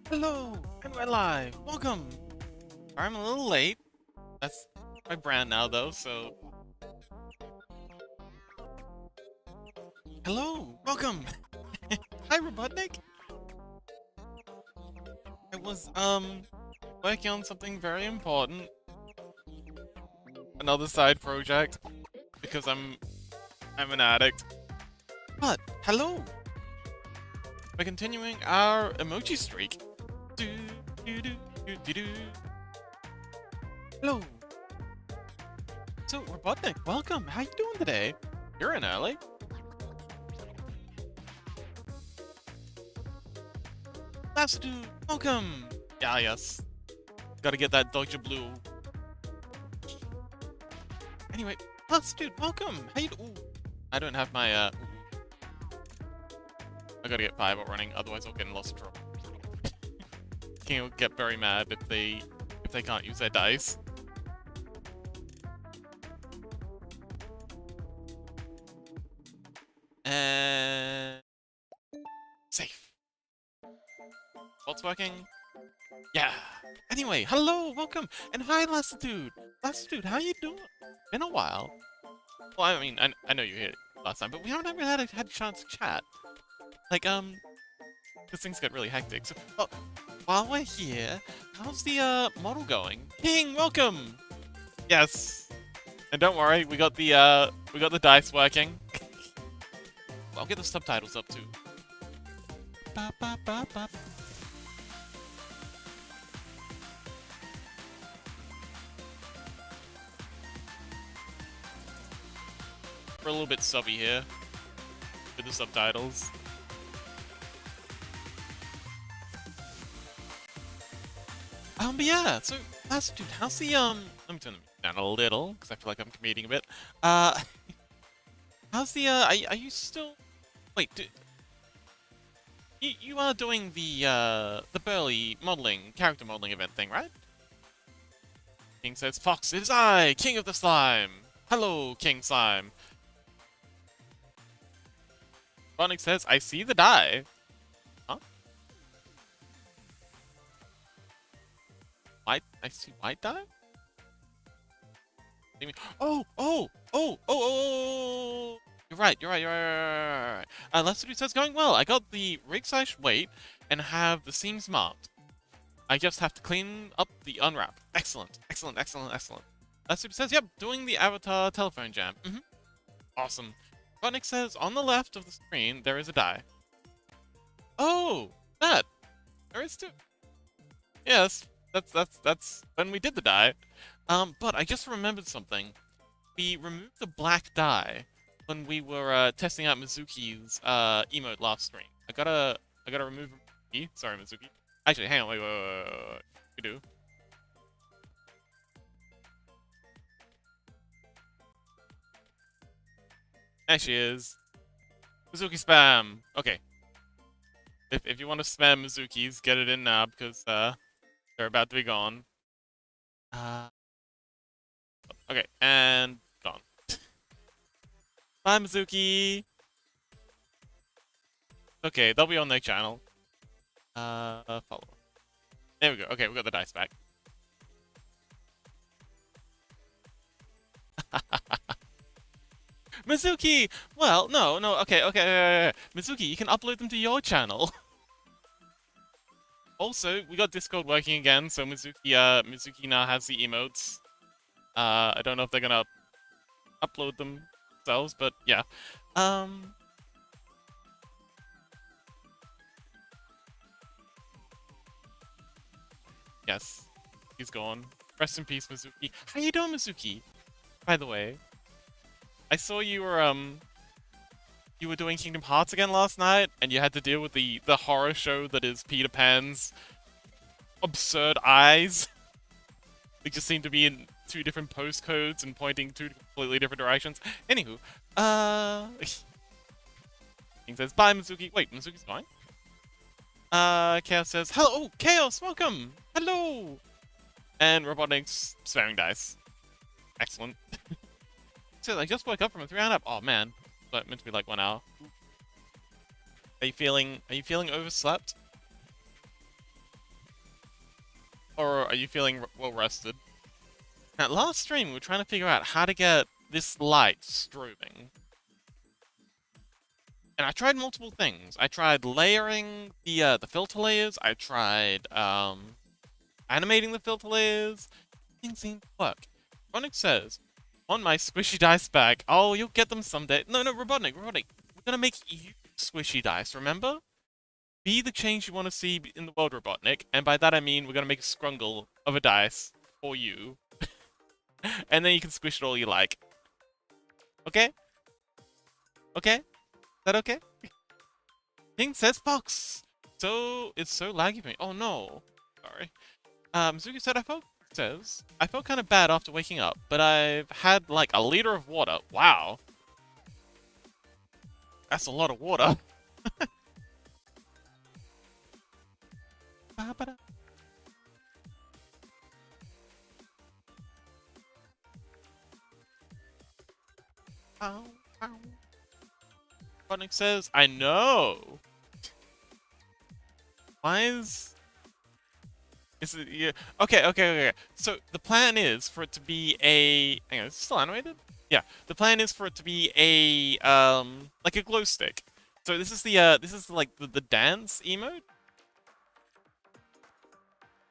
Hello, and we're live. Welcome. I'm a little late. That's my brand now, though. So, hello, welcome. Hi, Robotnik. I was working on something very important, another side project, because I'm an addict. But hello, we're continuing our emoji streak. Do do do do do do. Hello. So, Robotnik, welcome. How you doing today? You're in early. That's dude. Welcome. Yeah, yes. Gotta get that Deutsche Blue. Anyway, plus dude, welcome. How you Ooh. I don't have my I gotta get 5 running, otherwise I'll get in lots of trouble. King will get very mad if they can't use their dice. And safe. What's working? Yeah. Anyway, hello, welcome, and hi, Lassitude. Lassitude, how you doing? Been a while. Well, I mean, I know you here last time, but we haven't ever had a chance to chat. Like, because things get really hectic. So, oh, while we're here, how's the model going? King, welcome. Yes, and don't worry, we got the dice working. I'll get the subtitles up too. Ba, ba, ba, ba. We're a little bit subby here with the subtitles. But yeah, so that's dude, how's the let me turn them down a little, because I feel like I'm competing a bit. Uh how's the are you still wait, you are doing the Burly modeling, character modeling event thing, right? King says, Fox, it is I, King of the Slime! Hello, King Slime. Sonic says, I see the die. Huh? White I see white die? Oh, oh, oh, oh, oh, oh! You're right, you're right, you're right, you're right. Let's do says going well. I got the rig size weight and have the seams marked. I just have to clean up the unwrap. Excellent, excellent, excellent, excellent. Let's says, yep, doing the avatar telephone jam. Awesome. Botnik says, on the left of the screen, there is a die. Oh, that. There is two. Yes, that's when we did the die. But I just remembered something. We removed the black dye when we were testing out Mizuki's emote last stream. I gotta remove Mizuki. Sorry, Mizuki. Actually, hang on, wait. We do. There she is. Mizuki spam. Okay. If you want to spam Mizuki's, get it in now because they're about to be gone. Okay, and gone. Bye, Mizuki. Okay, they'll be on their channel. Follow. There we go. Okay, we got the dice back. Mizuki! Well, no, okay. Mizuki, you can upload them to your channel. Also, we got Discord working again, so Mizuki now has the emotes. I don't know if they're gonna upload themselves, but yeah. Yes, he's gone. Rest in peace, Mizuki. How you doing, Mizuki? By the way, I saw you were doing Kingdom Hearts again last night, and you had to deal with the horror show that is Peter Pan's absurd eyes. They just seem to be in 2 different postcodes and pointing 2 completely different directions. Anywho, King says, bye, Mizuki. Wait, Mizuki's gone? Chaos says, hello, oh, Chaos, welcome! Hello! And Robotnik's sparing dice. Excellent. So I just woke up from a 3-hour nap. Oh man, that meant to be like 1 hour. Are you feeling overslept? Or are you feeling well rested? At last stream, we were trying to figure out how to get this light strobing. And I tried multiple things. I tried layering the filter layers. I tried animating the filter layers. Things seem to work. Robotnik says, on my squishy dice bag. Oh, you'll get them someday. No, Robotnik. We're gonna make you squishy dice, remember? Be the change you want to see in the world, Robotnik. And by that I mean we're gonna make a scrungle of a dice for you. And then you can squish it all you like. Okay? Okay? Is that okay? King says Fox. So it's so laggy for me. Oh no. Sorry. Mizuki says I felt kind of bad after waking up, but I've had like a liter of water. Wow. That's a lot of water. Robotnik says, I know. Why is it, yeah. Okay. So the plan is for it to be a. Hang on, is it still animated? Yeah. The plan is for it to be a like a glow stick. So this is like the dance emote.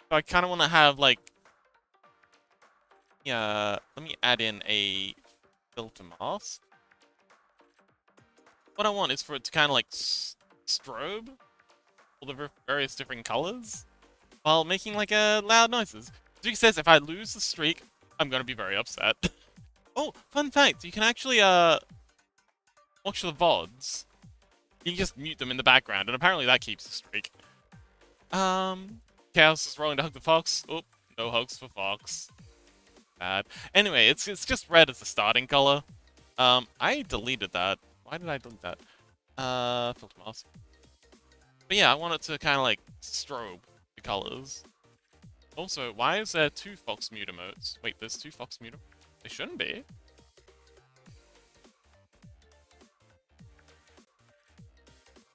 So I kind of want to have like yeah. Let me add in a filter mask. What I want is for it to kind of like strobe all the various different colors while making like loud noises. Duke says if I lose the streak, I'm gonna be very upset. Oh, fun fact, you can actually watch the VODs. You can just mute them in the background, and apparently that keeps the streak. Chaos is rolling to hug the fox. Oh, no hugs for fox. Bad. Anyway, it's just red as the starting color. I deleted that. Why did I delete that? Filter mask. But yeah, I want it to kind of like strobe the colors. Also, why is there 2 fox mute emotes? Wait, there's 2 fox mute emotes? There shouldn't be.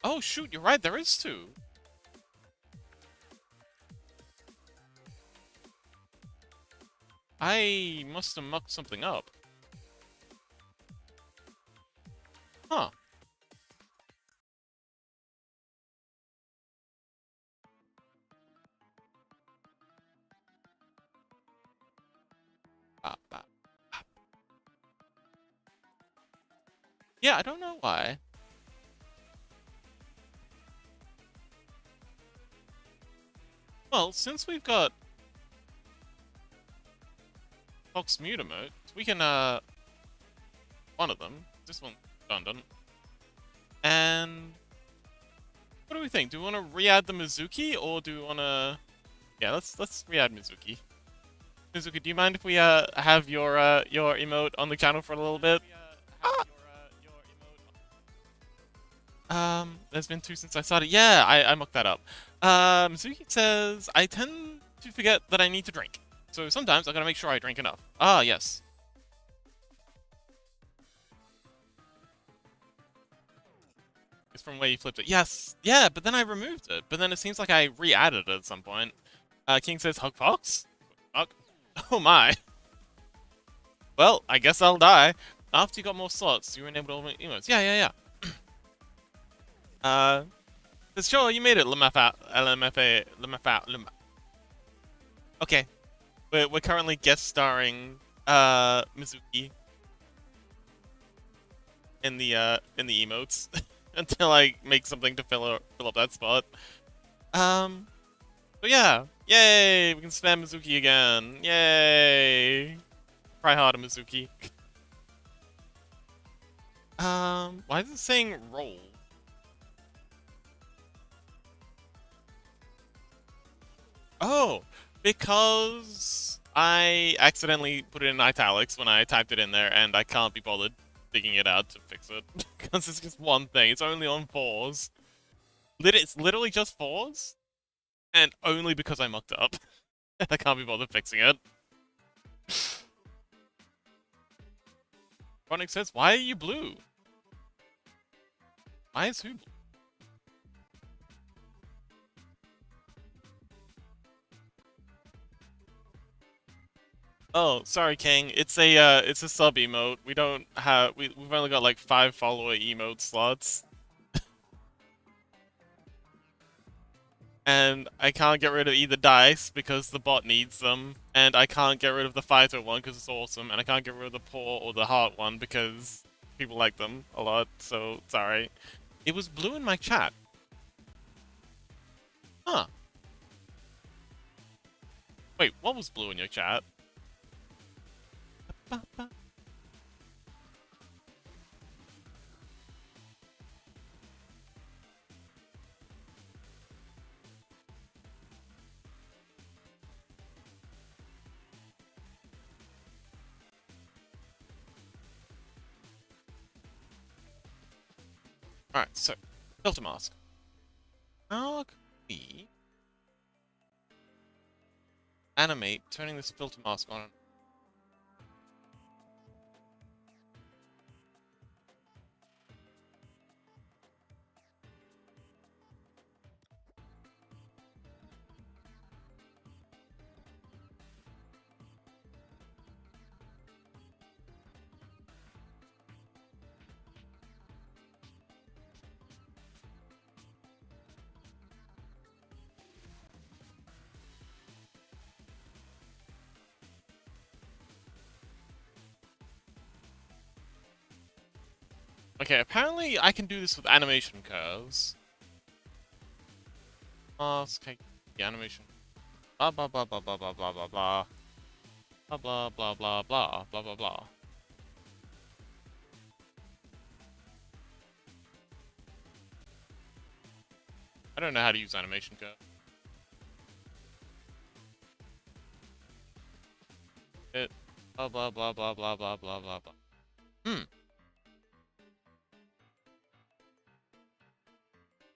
Oh shoot, you're right, there is 2. I must have mucked something up. Huh. Yeah, I don't know why. Well, since we've got Fox Mute emotes, we can, one of them. This one done. And what do we think? Do we want to re-add the Mizuki, or do we want to... Yeah, let's re-add Mizuki. Mizuki, do you mind if we, have your emote on the channel for a little bit? There's been 2 since I started. Yeah, I mucked that up. Mizuki says, I tend to forget that I need to drink. So sometimes I gotta make sure I drink enough. Ah, yes. It's from where you flipped it. Yes. Yeah, but then I removed it. But then it seems like I re-added it at some point. King says, Hug Fox? Hug? Oh my. Well, I guess I'll die. After you got more slots, you were able to open emotes. Yeah. Sure, you made it, LMFA. Okay. We're currently guest starring, Mizuki. In the emotes. Until I make something to fill up that spot. But yeah. Yay! We can spam Mizuki again. Yay! Try harder, Mizuki. Why is it saying roll? Oh, because I accidentally put it in italics when I typed it in there, and I can't be bothered digging it out to fix it. Because it's just one thing. It's only on 4s. It's literally just 4s. And only because I mucked up. And I can't be bothered fixing it. Chronic says, why are you blue? Why is who blue? Oh, sorry, King. It's a sub emote. We've only got like 5 follower emote slots, and I can't get rid of either dice because the bot needs them, and I can't get rid of the fighter one because it's awesome, and I can't get rid of the poor or the heart one because people like them a lot. So sorry. It was blue in my chat. Huh? Wait, what was blue in your chat? All right, so filter mask. How can we animate turning this filter mask on? Okay, apparently I can do this with animation curves. Mask, okay, the animation. Blah blah blah blah blah blah blah blah blah. Blah blah blah blah blah blah blah blah. I don't know how to use animation curve. It blah blah blah blah blah blah blah blah blah. Hmm.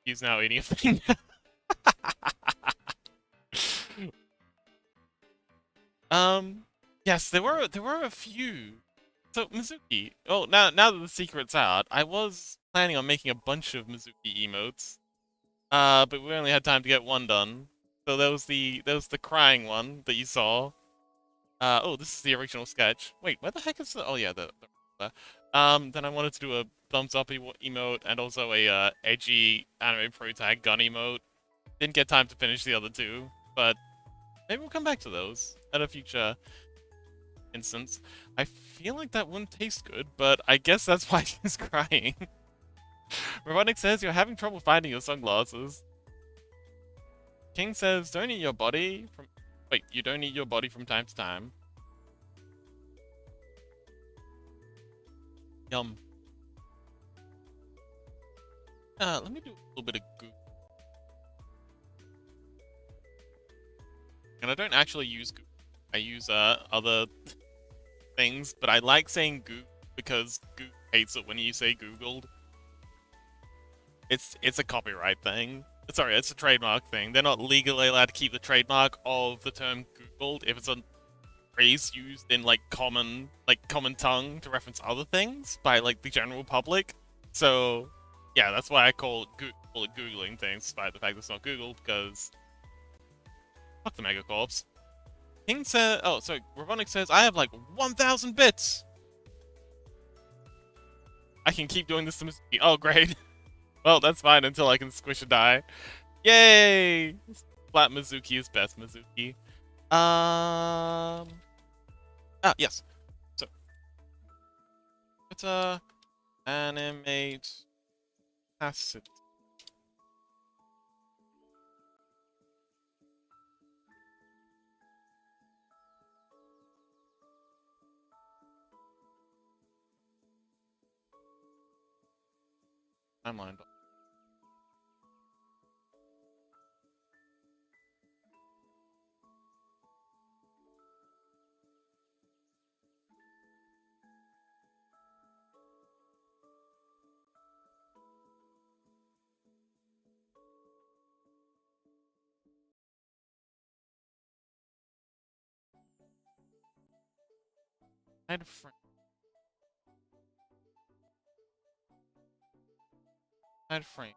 He's now eating a thing. um. Yes, there were a few. So Mizuki. Oh, now that the secret's out, I was planning on making a bunch of Mizuki emotes. But we only had time to get one done. So there was the crying one that you saw. Oh, this is the original sketch. Wait, where the heck is the? Oh yeah, then I wanted to do a thumbs up emote and also a edgy anime pro tag gun emote. Didn't get time to finish the other two, but maybe we'll come back to those at a future instance. I feel like that wouldn't taste good, but I guess that's why she's crying. Robotic says you're having trouble finding your sunglasses. King says don't eat your body from. Wait, you don't eat your body from time to time. Yum. Let me do a little bit of goop. And I don't actually use goop. I use other things, but I like saying goop because goop hates it when you say Googled. It's a copyright thing. Sorry, it's a trademark thing. They're not legally allowed to keep the trademark of the term Googled if it's a phrase used in common tongue to reference other things by like the general public. So yeah, that's why I call it googling things, despite the fact that it's not Google because fuck the megacorps. King says, oh, sorry, Ravonic says I have like 1,000 bits. I can keep doing this to Mizuki. Oh, great. Well, that's fine until I can squish a die. Yay! Flat Mizuki is best Mizuki. Yes. So, it's a animate acid. Timeline. Hide frame. Hide frame.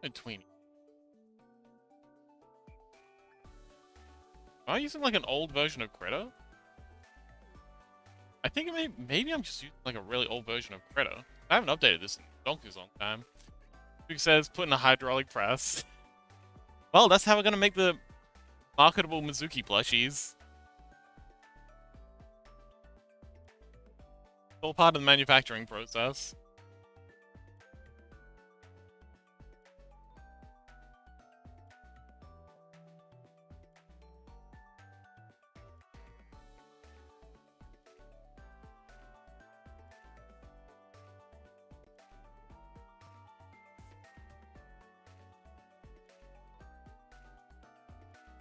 Between. Am I using like an old version of Critter? I think maybe I'm just using like a really old version of Critter. I haven't updated this in a donkey's long time. Who says put in a hydraulic press? Well, that's how we're gonna make the marketable Mizuki plushies. It's all part of the manufacturing process.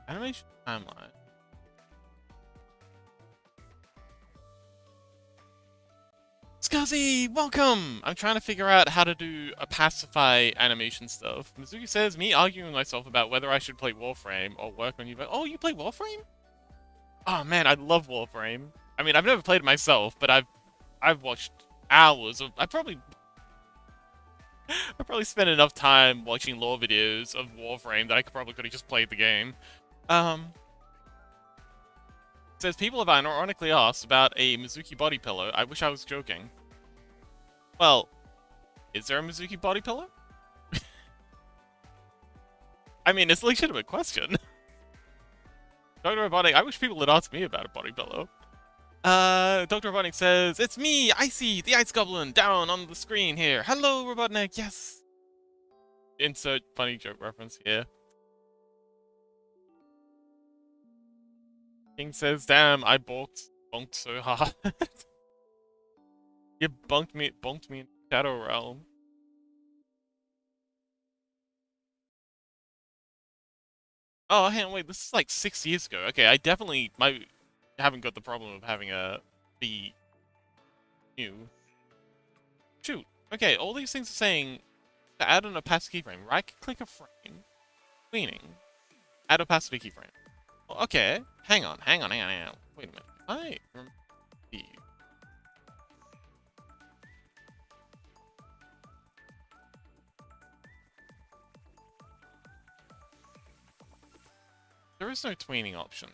Animation timeline. Scuzzy, welcome! I'm trying to figure out how to do a pacify animation stuff. Mizuki says, me arguing with myself about whether I should play Warframe or work on you. Oh, you play Warframe? Oh man, I love Warframe. I mean, I've never played it myself, but I've watched hours of. I probably spent enough time watching lore videos of Warframe that I probably could have just played the game. Um, Says people have ironically asked about a Mizuki body pillow. I wish I was joking. Well, is there a Mizuki body pillow? I mean, it's a legitimate question. Dr. Robotic, I wish people had asked me about a body pillow. Dr. Robotnik says, it's me, Icy, the Ice Goblin, down on the screen here. Hello, Robotnik, yes. Insert funny joke reference here. King says, damn, I bonked so hard. You bonked me in Shadow Realm. Oh, hang on, wait, this is like 6 years ago. Okay, I definitely haven't got the problem of having a be new. Shoot. Okay, all these things are saying to add an opaque keyframe. Right-click a frame. Cleaning. Add opaque keyframe. Well, okay, hang on. Wait a minute. I remember. There is no tweening option.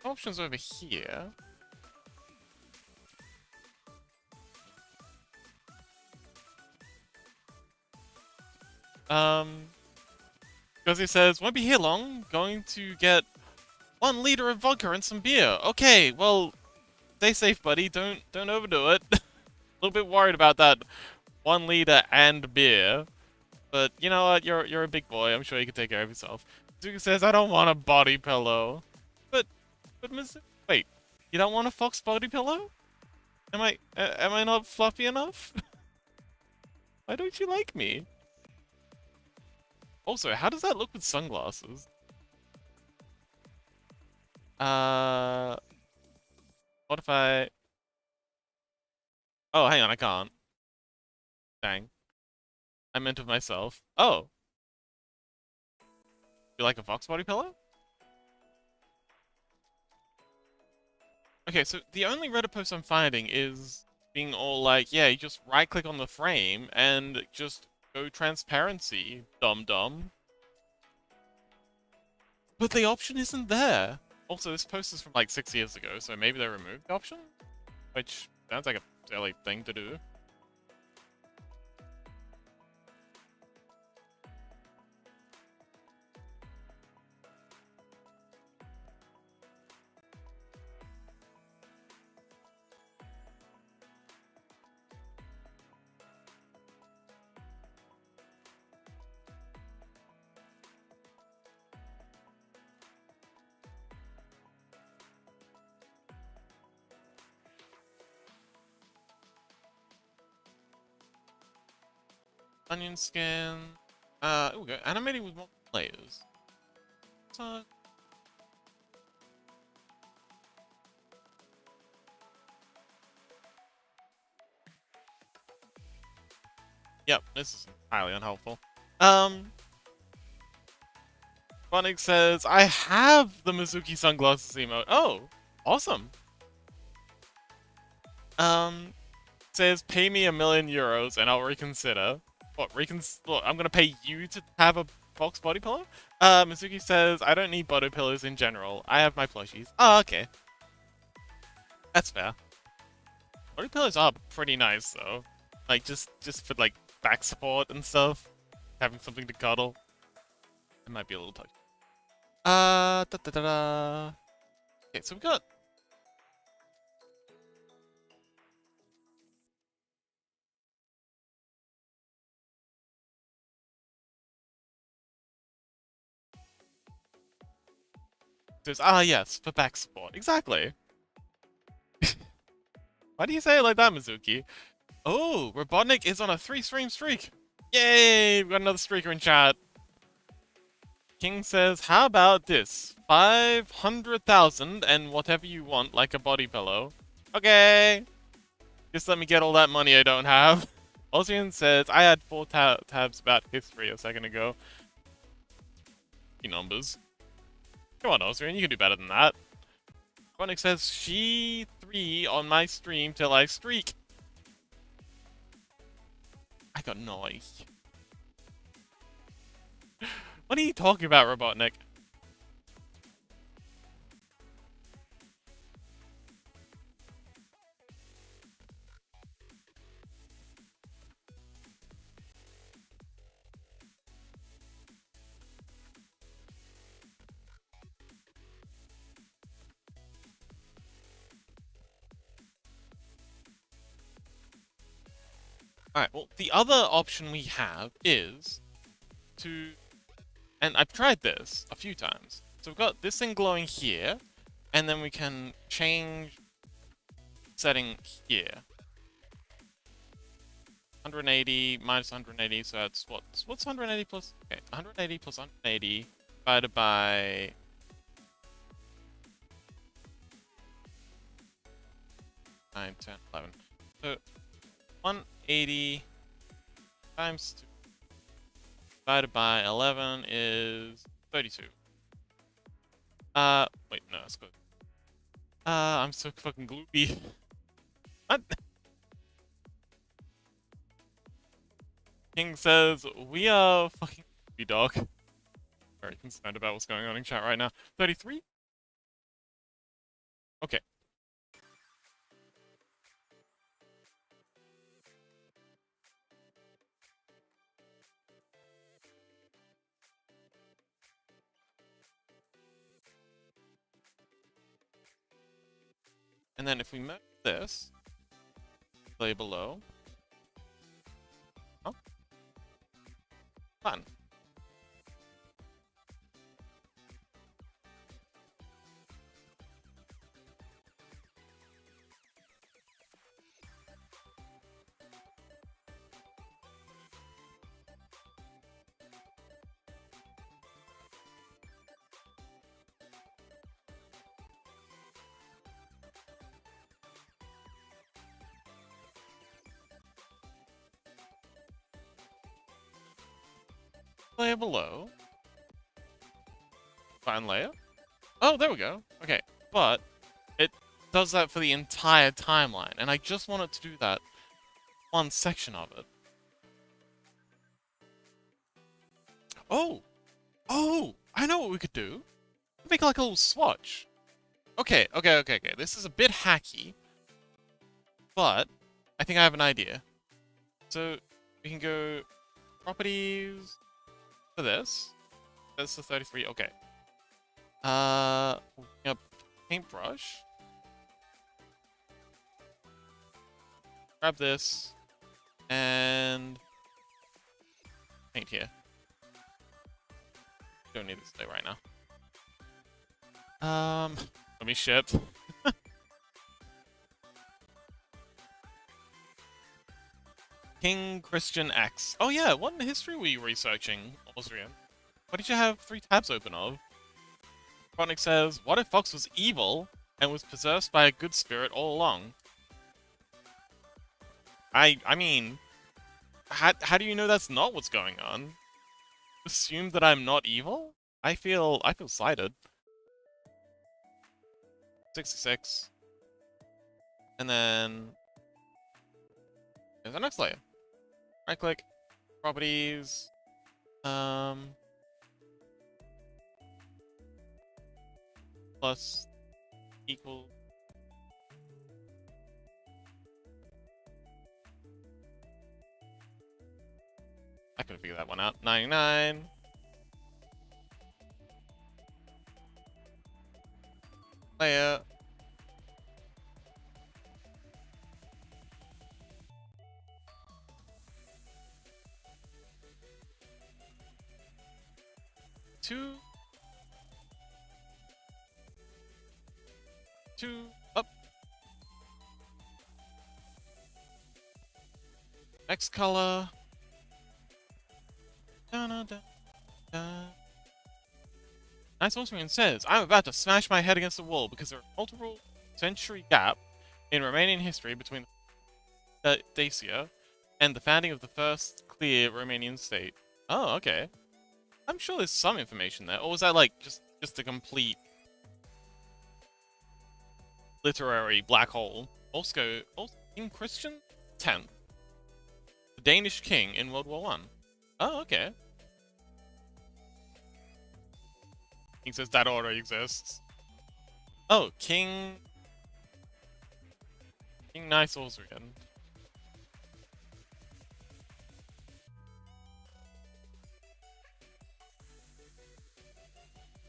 Options over here. Because he says, won't be here long. Going to get 1 liter of vodka and some beer. Okay, well, stay safe, buddy. Don't overdo it. A little bit worried about that 1 liter and beer. But you know what? You're a big boy. I'm sure you can take care of yourself. Zuka says, I don't want a body pillow. But wait, you don't want a fox body pillow? Am I not fluffy enough? Why don't you like me? Also, how does that look with sunglasses? What if I... Oh, hang on, I can't. Dang. I meant of myself. Oh. You like a fox body pillow? Okay, so the only Reddit post I'm finding is being all like, yeah, you just right-click on the frame and just go transparency, dum-dum. But the option isn't there. Also, this post is from like 6 years ago, so maybe they removed the option? Which sounds like a silly thing to do. Onion skin. Oh, we go. Animating with multiple layers. So, yep, this is entirely unhelpful. Phonic says, I have the Mizuki sunglasses emote. Oh, awesome. Um, says, pay me €1,000,000 and I'll reconsider. What, Look, I'm gonna pay you to have a Fox body pillow? Mizuki says, I don't need body pillows in general. I have my plushies. Oh, okay. That's fair. Body pillows are pretty nice, though. Like, just for, like, back support and stuff. Having something to cuddle. It might be a little touchy. Da da da da. Okay, so we got. Yes, for back support. Exactly. Why do you say it like that, Mizuki? Oh, Robotnik is on a 3-stream streak. Yay! We got another streaker in chat. King says, how about this? 500,000 and whatever you want, like a body pillow. Okay. Just let me get all that money I don't have. Ozian says, I had 4 tabs about history a second ago. Numbers. Come on, Ozian, you can do better than that. Chronic says, she 3 on my stream till I streak. I got noise. What are you talking about, Robotnik? Alright, well, the other option we have is to... And I've tried this a few times. So we've got this thing glowing here, and then we can change setting here. 180 minus 180, so that's what's 180 plus? Okay, 180 plus 180 divided by 9, 10, 11. So 180 times 2 divided by 11 is 32. Wait, no, that's good. I'm so fucking gloopy. What? King says, we are fucking gloopy, dog. Very concerned about what's going on in chat right now. 33? Okay. And then if we merge this, play below. Huh? Fun. Layer below. Find layer. Oh, there we go. Okay, but it does that for the entire timeline, and I just want it to do that one section of it. Oh! Oh! I know what we could do. Make like a little swatch. Okay. This is a bit hacky, but I think I have an idea. So we can go properties for this. That's the 33. Okay. Paintbrush. Grab this and paint here. Don't need this today right now. Let me ship. King Christian X. Oh yeah, what in the history were you researching, Austrian? What did you have 3 tabs open of? Chronic says, what if Fox was evil and was possessed by a good spirit all along? I mean, how do you know that's not what's going on? Assume that I'm not evil? I feel slighted. 66. And then there's our next layer. Right click, properties, plus equal. I couldn't figure that one out. 99. Layer. Two up. Next color. Da, da, da, da. Nice Austrian says, I'm about to smash my head against the wall because there are multiple century gap in Romanian history between Dacia and the founding of the first clear Romanian state. Oh, okay. I'm sure there's some information there. Or was that like just a complete literary black hole? Also King Christian 10th. The Danish king in World War One. Oh, okay. He says that already exists. Oh, King Nice Austrian.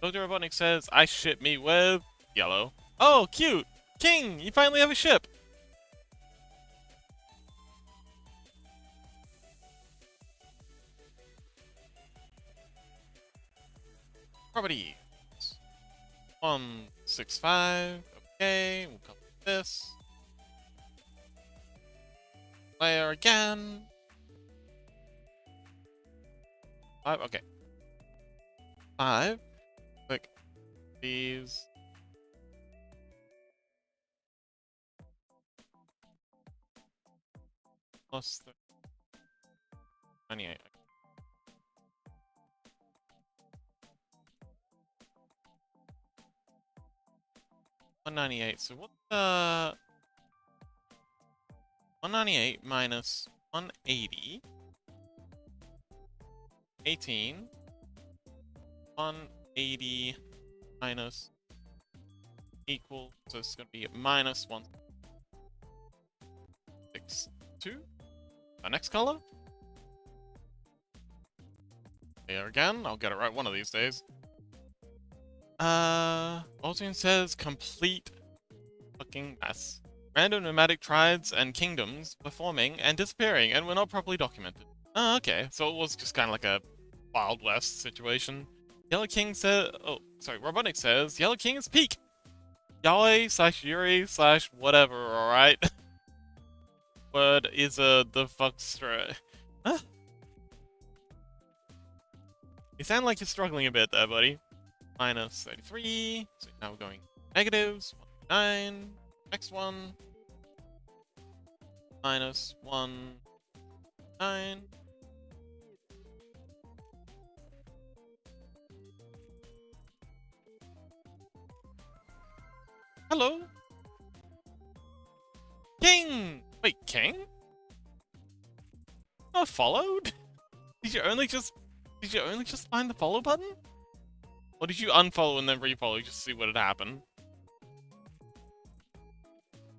Dr. Robotnik says, I ship me with yellow. Oh, cute! King, you finally have a ship! Properties. 165. Okay, we'll cover this. Layer again. 5, okay. 5. Click these. Plus 98. 198. So what the 198 minus 180. 18. 180 minus equal. So it's gonna be minus 162. Our next color. There again. I'll get it right one of these days. Austrian says complete fucking mess. Random nomadic tribes and kingdoms were forming and disappearing and were not properly documented. Oh, okay. So it was just kind of like a Wild West situation. Yellow King says, oh, sorry, Robotnik says, Yellow King is peak! Yahweh / Yuri / whatever, alright? Word is the fuck straight. Huh? You sound like you're struggling a bit there, buddy. Minus 33. So now we're going negatives. 9. Next one. Minus 1. 9. Hello? King! Wait, King? Not followed? Did you only just find the follow button? Or did you unfollow and then refollow just to see what had happened?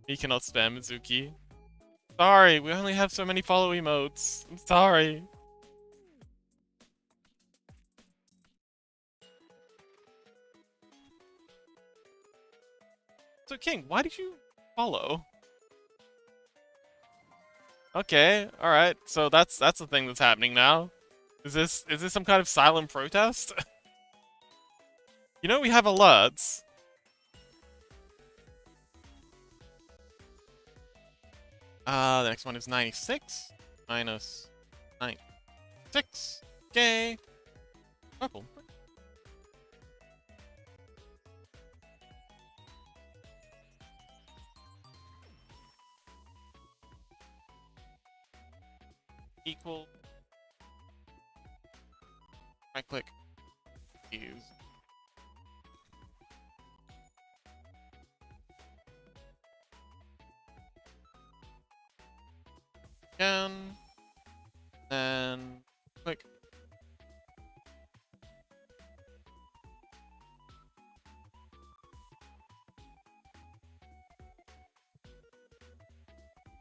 You cannot spam Mizuki. Sorry, we only have so many follow emotes. I'm sorry. So King, why did you follow? Okay, alright. So that's the thing that's happening now. Is this some kind of silent protest? You know we have alerts. The next one is 96. minus 96. Okay. Purple. Equal. Right click. Use. Again. Then click.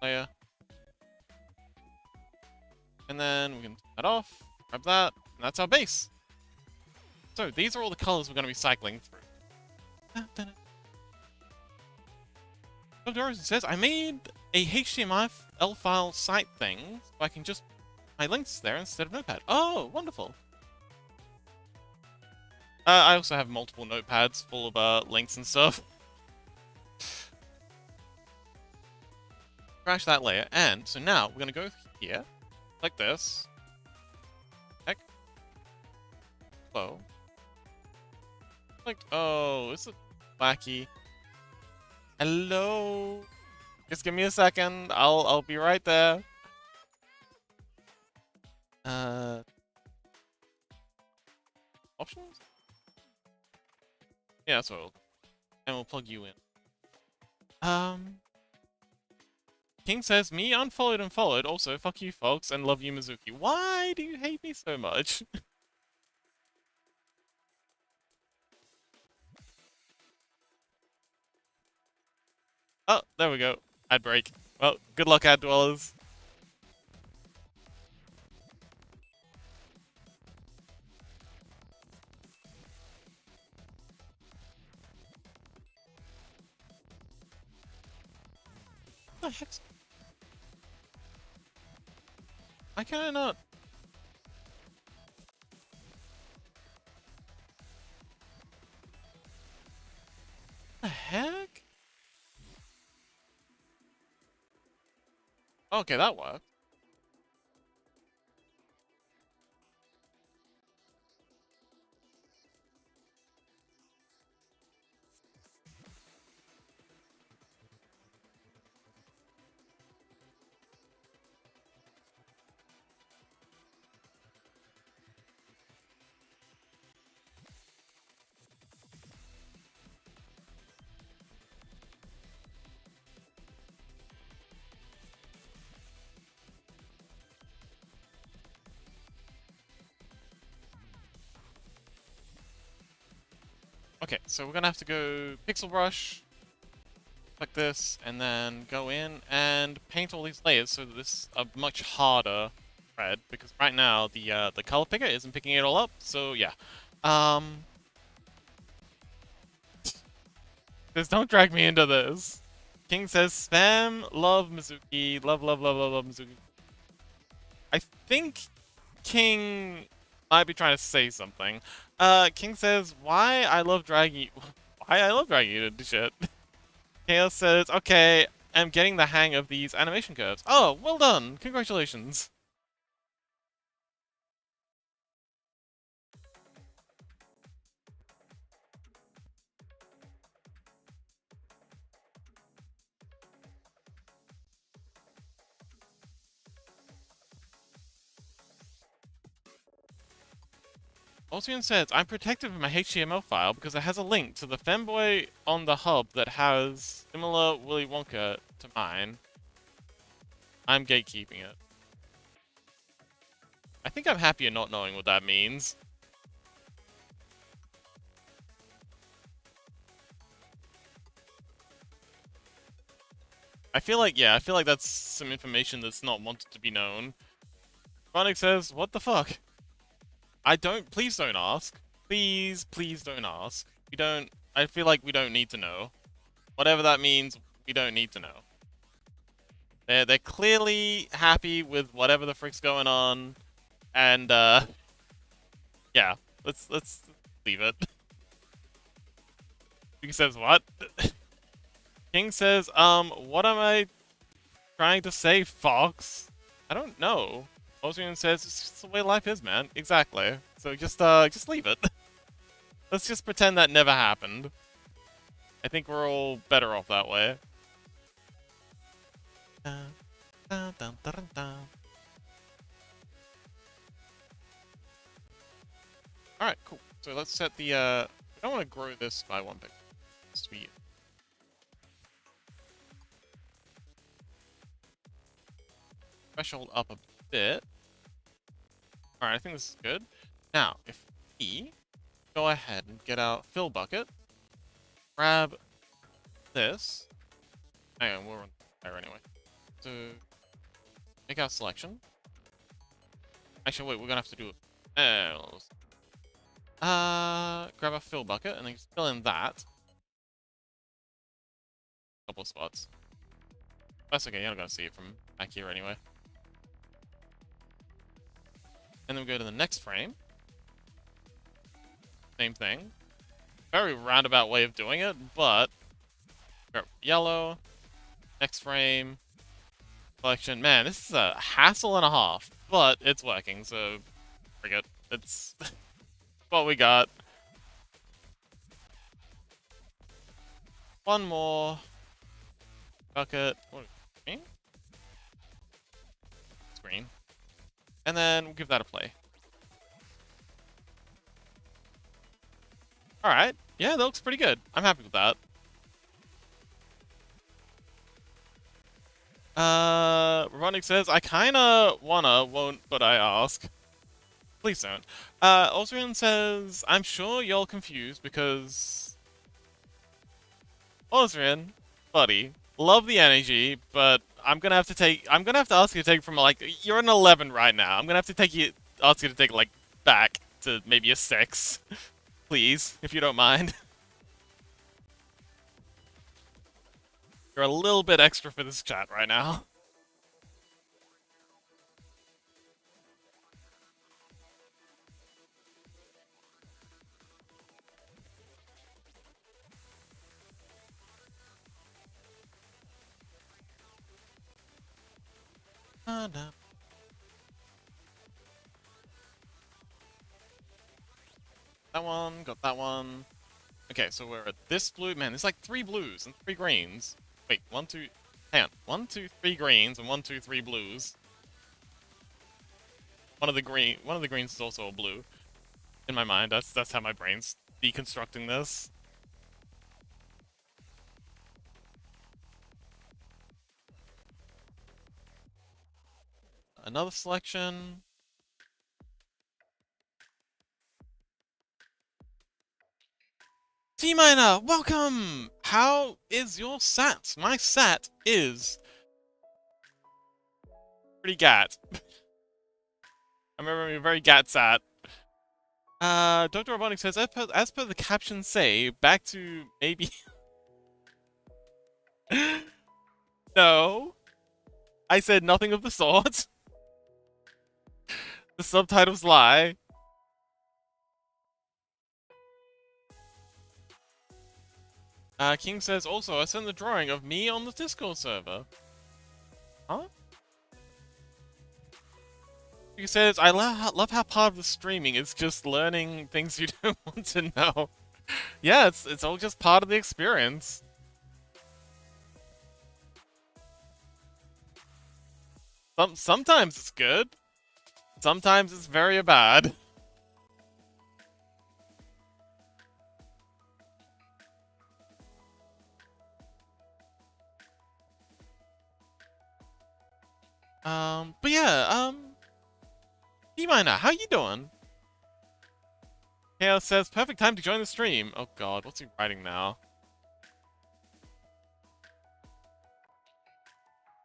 Layer. And then we can turn that off. Grab that. And that's our base. So these are all the colors we're going to be cycling through. Doris says, I made a HTML file site thing so I can just my links there instead of Notepad. Oh, wonderful. I also have multiple notepads full of links and stuff. Crash that layer, and so now we're gonna go here, like this. Heck. Whoa. Like, oh, this is wacky. Hello. Just give me a second. I'll be right there. Options? Yeah, that's what and we'll plug you in. King says, me unfollowed and followed. Also, fuck you, folks, and love you, Mizuki. Why do you hate me so much? Oh, there we go. Ad break. Well, good luck, ad dwellers. What the heck's... Why can I not? What the heck? Okay, that worked. Okay, so we're gonna have to go pixel brush, like this, and then go in and paint all these layers so that this is a much harder red, because right now the color picker isn't picking it all up, so yeah. Just don't drag me into this. King says, spam, love Mizuki, love, love, love, love, love Mizuki. I think King might be trying to say something. King says, why I love dragging you. Why I love dragging you to do shit. Chaos says, okay, I'm getting the hang of these animation curves. Oh, well done. Congratulations. Ocean says, I'm protective of my HTML file because it has a link to the femboy on the hub that has similar Willy Wonka to mine. I'm gatekeeping it. I think I'm happier not knowing what that means. I feel like that's some information that's not wanted to be known. Chronic says, what the fuck? Please don't ask. Please don't ask. I feel like we don't need to know. Whatever that means, we don't need to know. They're clearly happy with whatever the frick's going on, and yeah, let's leave it. King says what? King says, what am I trying to say, Fox? I don't know. Ocean says it's just the way life is, man. Exactly. So just leave it. Let's just pretend that never happened. I think we're all better off that way. Dun, dun, dun, dun, dun. Alright, cool. So let's set the, I don't want to grow this by one pixel. Sweet. Threshold up a bit. Alright, I think this is good. Now, if we go ahead and get our fill bucket, grab this. Hang on, we'll run there anyway. So, make our selection. Actually, wait, we're gonna have to do it. Grab a fill bucket and then just fill in that. Couple of spots. That's okay, you're not gonna see it from back here anyway. And then we go to the next frame. Same thing. Very roundabout way of doing it, but yellow. Next frame. Selection. Man, this is a hassle and a half, but it's working, so forget it. It's what we got. One more bucket. What? Green? It's green. And then we'll give that a play. Alright. Yeah, that looks pretty good. I'm happy with that. Ronick says, I kinda wanna, won't, but I ask. Please don't. Osrian says, I'm sure you're confused because... Osrian, buddy, love the energy, but I'm gonna have to ask you to take from, like, you're an 11 right now. I'm gonna have to ask you to take, like, back to maybe a 6. Please, if you don't mind. You're a little bit extra for this chat right now. No. That one, got that one. Okay, so we're at this blue. Man, there's like 3 blues and 3 greens. Wait, 1, 2... Hang on. 1, 2, 3 greens and 1, 2, 3 blues. One of the greens is also a blue. In my mind, that's how my brain's deconstructing this. Another selection. T-Miner, welcome! How is your sat? My sat is... pretty gat. I remember being very gat sat. Dr. Robotic says, as per the caption say, back to maybe... No. I said nothing of the sort. The subtitles lie. King says also, I sent the drawing of me on the Discord server. Huh? He says, I love how part of the streaming is just learning things you don't want to know. Yeah, it's all just part of the experience. Sometimes it's good. Sometimes it's very bad. But yeah, D-Miner, how you doing? Chaos says, perfect time to join the stream. Oh god, what's he writing now?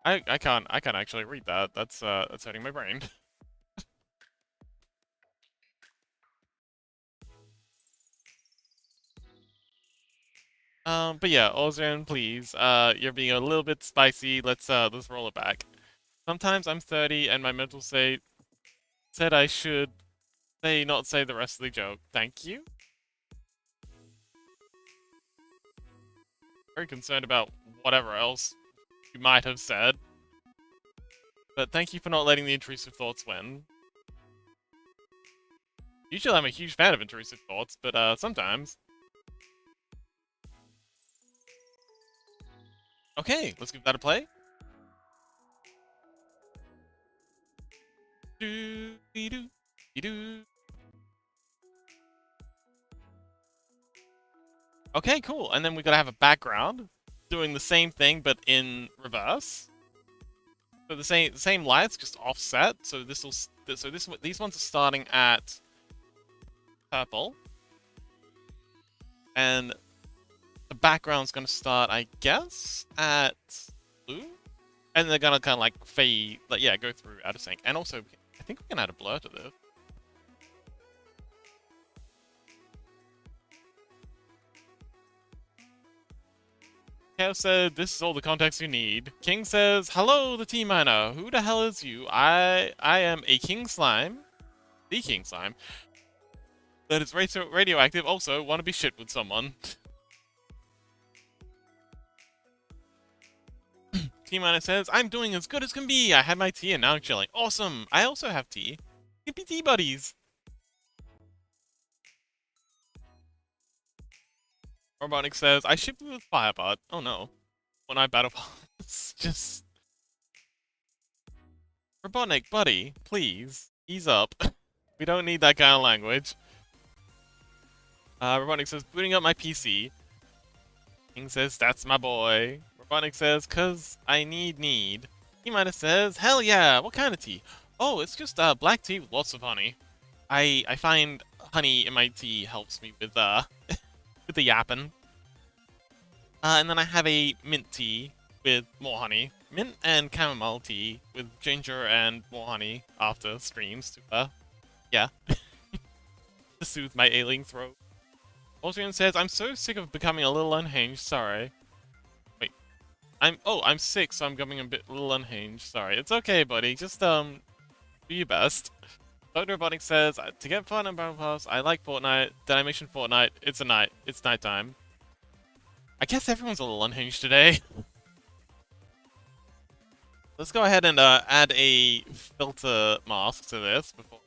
I can't actually read that. That's hurting my brain. But yeah, Ozran, please. You're being a little bit spicy. Let's roll it back. Sometimes I'm 30 and my mental state said I should not say the rest of the joke. Thank you. Very concerned about whatever else you might have said. But thank you for not letting the intrusive thoughts win. Usually I'm a huge fan of intrusive thoughts, but sometimes. Okay, let's give that a play. Do do do. Okay, cool. And then we gotta have a background doing the same thing but in reverse. So the same lights, just offset. So these ones are starting at purple, and the background's gonna start, I guess, at blue, and they're gonna kind of like fade, like yeah, go through out of sync. And also, I think we can add a blur to this. Chaos said, "This is all the context you need." King says, "Hello, the T-Miner. Who the hell is you? I am a King Slime, the King Slime, that is radioactive. Also, want to be shit with someone." T-Miner says, "I'm doing as good as can be. I had my tea and now I'm chilling. Awesome. I also have tea. Hippie tea buddies." Robotic says, "I shipped with Firebot." Oh no. When I battle pass, just Robotnik, buddy, please ease up. We don't need that kind of language. Robotnik says, "Booting up my PC." King says, "That's my boy." Robotnik says, "Cause I need. T-Miner says, "Hell yeah, what kind of tea?" "Oh, it's just black tea with lots of honey. I find honey in my tea helps me with with the yapping." And then I have a mint tea with more honey. Mint and chamomile tea with ginger and more honey after streams to, yeah, to soothe my ailing throat. Austrian says, "I'm so sick of becoming a little unhinged, sorry." Wait, I'm sick, so I'm becoming a little unhinged, sorry. It's okay, buddy, just, do your best. Dr. Robotic says, "To get fun and Battle Pass, I like Fortnite. Did I mention Fortnite? It's nighttime." I guess everyone's a little unhinged today. Let's go ahead and add a filter mask to this before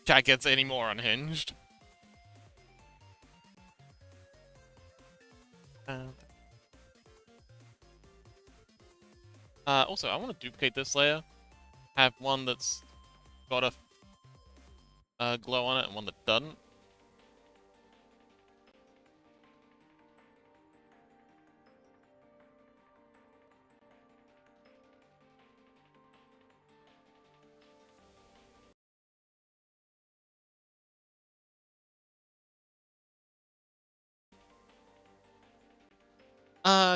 chat gets any more unhinged. Also, I want to duplicate this layer. Have one that's got a glow on it and one that doesn't.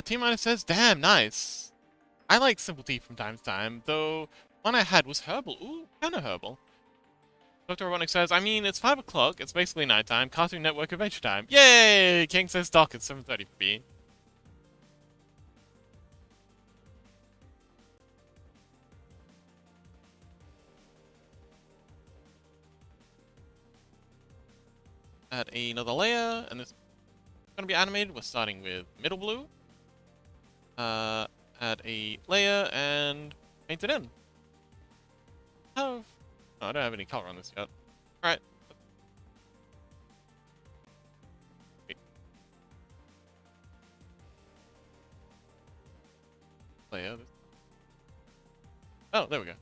T-Minus says, "Damn, nice. I like simple tea from time to time, though one I had was herbal. Ooh, kinda herbal." Dr. Ironic says, "I mean, it's 5 o'clock, it's basically nighttime, Cartoon Network Adventure Time. Yay! King says, "Doc, it's 7:30 for me." Add another layer, and this is gonna be animated. We're starting with middle blue. Add a layer and paint it in. Oh, I don't have any color on this yet. Alright. Layer. Oh, there we go.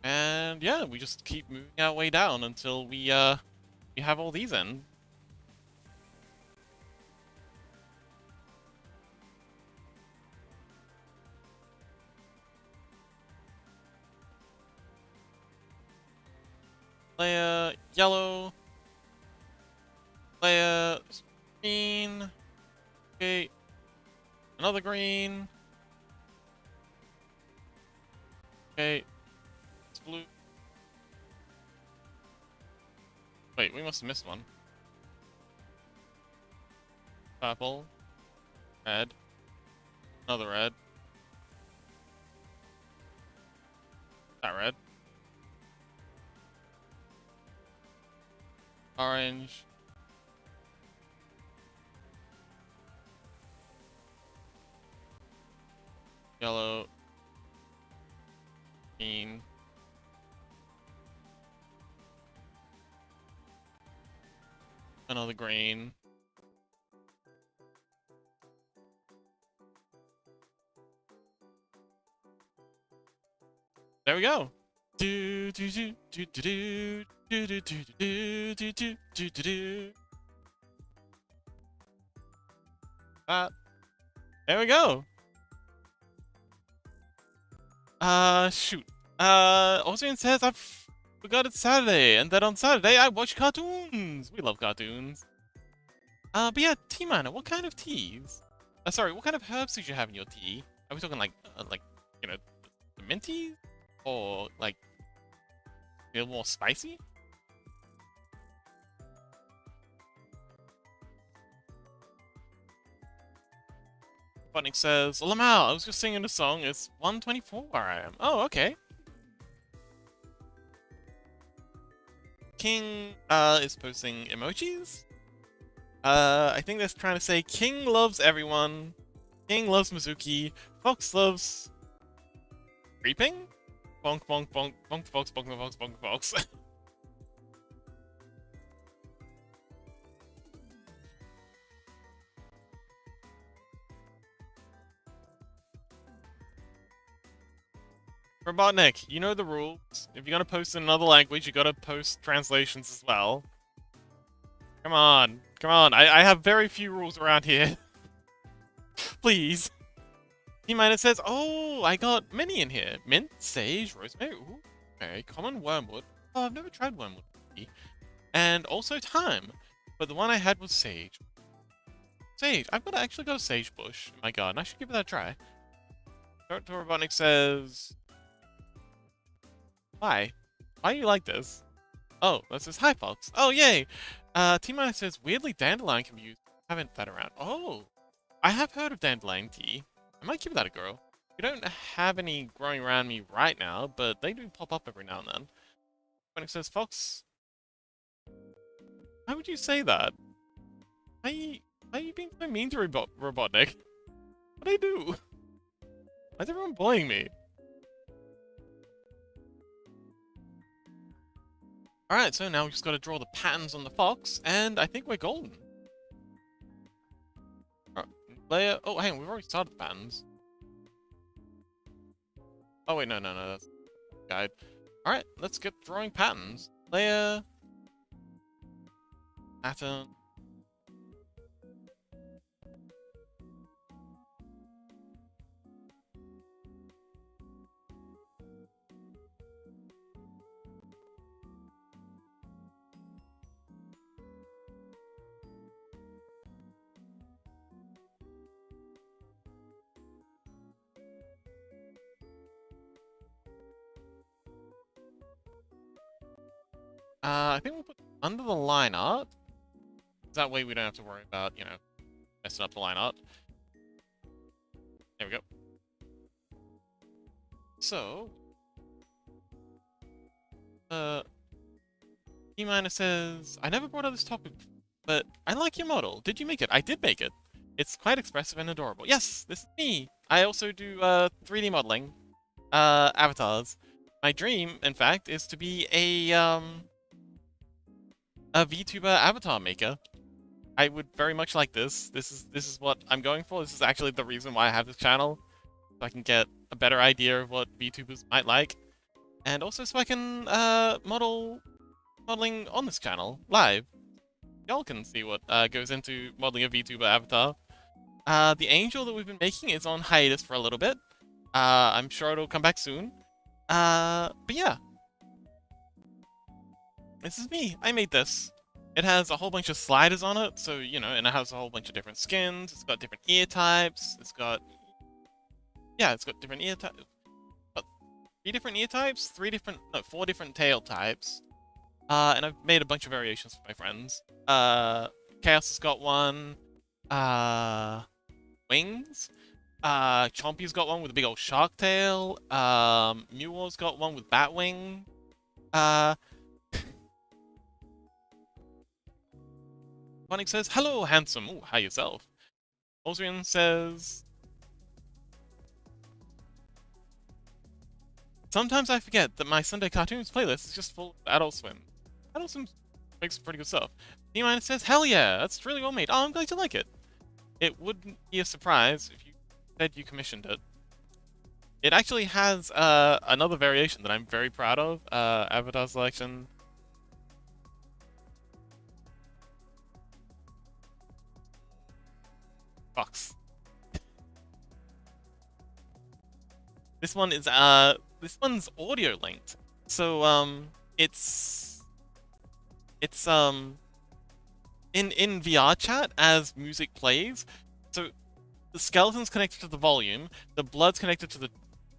And yeah, we just keep moving our way down until we have all these in. Layer yellow. Layer green. Okay. Another green. Okay. It's blue. Wait, we must have missed one. Purple. Red. Another red. That red. Orange. Yellow. Green. Another green. There we go. Do do do do do do do do do do do do do do. There we go. Shoot. Also it says I forgot it's Saturday, and that on Saturday I watch cartoons. We love cartoons. But yeah, tea miner, what kind of teas? Sorry, what kind of herbs did you have in your tea? Are we talking like, you know, the mint tea? Or, like, a little more spicy? Botnik says, Lamau, I was just singing a song, it's 1:24 where I am. Oh, okay. King, is posting emojis? I think that's trying to say King loves everyone. King loves Mizuki. Fox loves... Creeping? Bonk, bonk, bonk, bonk, fox, bonk, bonk, fox, bonk, fox. Robotnik, you know the rules. If you're gonna post in another language, you gotta post translations as well. Come on. Come on. I have very few rules around here. Please. T-Minus says, oh, I got many in here. Mint, sage, rosemary, ooh, okay, common wormwood. Oh, I've never tried wormwood. And also thyme. But the one I had was sage. Sage. I've actually got a sage bush in my garden. I should give that a try. Dr. Robotnik says... Why? Why do you like this? Oh, that says hi, Fox. Oh, yay! T-Minus says, weirdly, dandelion can be used. Haven't that around. Oh! I have heard of dandelion tea. I might give that a go. We don't have any growing around me right now, but they do pop up every now and then. When it says Fox... Why would you say that? Why are you being so mean to Robotnik? What do I do? Why is everyone bullying me? Alright, so now we just gotta draw the patterns on the fox, and I think we're golden. Layer... Oh, hang on, we've already started the patterns. Oh, wait, no, that's guide. Alright, let's get drawing patterns. Layer... Pattern... I think we'll put under the line art. That way we don't have to worry about, you know, messing up the line art. There we go. So... E- says, I never brought up this topic, but I like your model. Did you make it? I did make it. It's quite expressive and adorable. Yes, this is me. I also do 3D modeling, avatars. My dream, in fact, is to be a VTuber avatar maker. I would very much like this. This is what I'm going for. This is actually the reason why I have this channel, so I can get a better idea of what VTubers might like, and also so I can modeling on this channel live. Y'all can see what goes into modeling a VTuber avatar. The angel that we've been making is on hiatus for a little bit. I'm sure it'll come back soon. But yeah. This is me. I made this. It has a whole bunch of sliders on it, so, you know, and it has a whole bunch of different skins. It's got different ear types. It's got... Yeah, it's got different ear types. 3 different ear types? 4 different tail types. And I've made a bunch of variations for my friends. Chaos has got one. Wings. Chompy's got one with a big old shark tail. Mewwar's got one with bat wing. Bonnie says, hello, handsome. Ooh, hi yourself. Osrian says, sometimes I forget that my Sunday cartoons playlist is just full of Adult Swim. Adult Swim makes some pretty good stuff. D- says, hell yeah, that's really well made. Oh, I'm glad you like it. It wouldn't be a surprise if you said you commissioned it. It actually has another variation that I'm very proud of. Avatar selection. Fox. This one's audio linked. So it's in VR chat as music plays. So the skeleton's connected to the volume, the blood's connected to the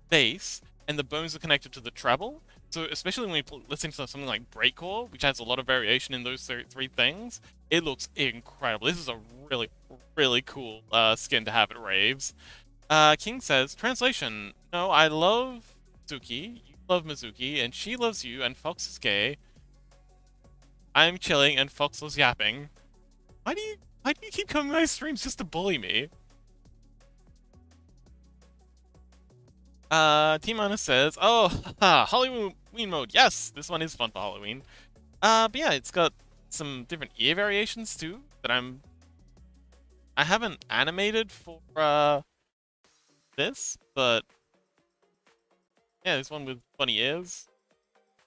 bass, and the bones are connected to the treble. So especially when we listen to something like breakcore, which has a lot of variation in those three things, it looks incredible. This is a really, really cool skin to have at raves. King says, translation, no, I love Suki, you love Mizuki, and she loves you, and Fox is gay. I'm chilling, and Fox was yapping. Why do you keep coming to my streams just to bully me? T-Minus says, oh, haha, Halloween mode. Yes, this one is fun for Halloween. But yeah, it's got some different ear variations too that I haven't animated for this, but yeah, this one with bunny ears.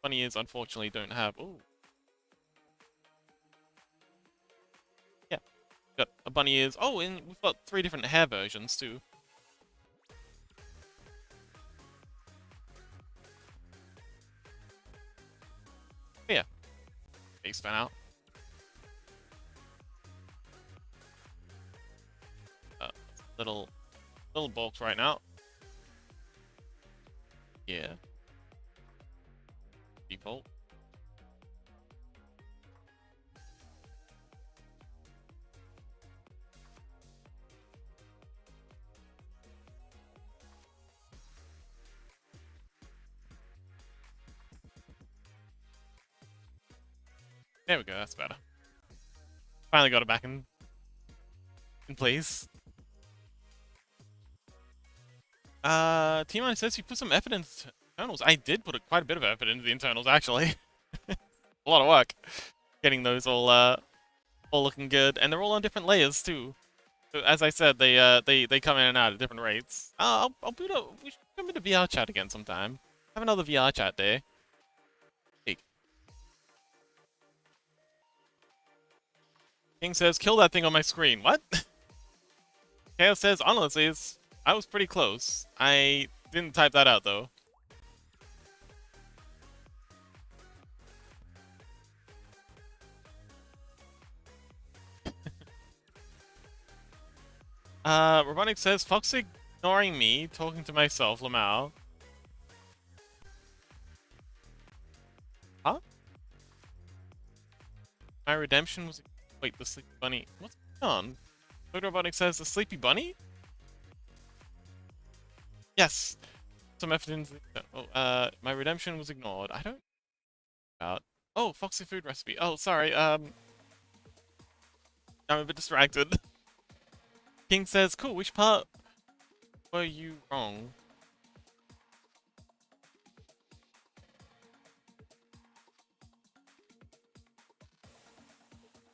Bunny ears unfortunately don't have. Oh, yeah, got a bunny ears. Oh, and we've got 3 different hair versions too. But yeah, face fan out. Uh, little bulks right now. Yeah, default. There we go. That's better. Finally got it back in place. T-Mine says you put some effort into internals. I did put quite a bit of effort into the internals, actually. A lot of work getting those all looking good, and they're all on different layers too. So as I said, they come in and out at different rates. I'll boot up. We should come into VR chat again sometime. Have another VR chat day. Hey, King says kill that thing on my screen. What? Chaos says honestly, I was pretty close. I didn't type that out though. Robonic says, Fox ignoring me, talking to myself, Lamau. Huh? My redemption was... Wait, the Sleepy Bunny... What's going on? Toad Robotic says, the Sleepy Bunny? Yes! Some effort into... Oh, my redemption was ignored. I don't... About... Oh, Foxy food recipe. Oh, sorry, I'm a bit distracted. King says, cool, which part were you wrong?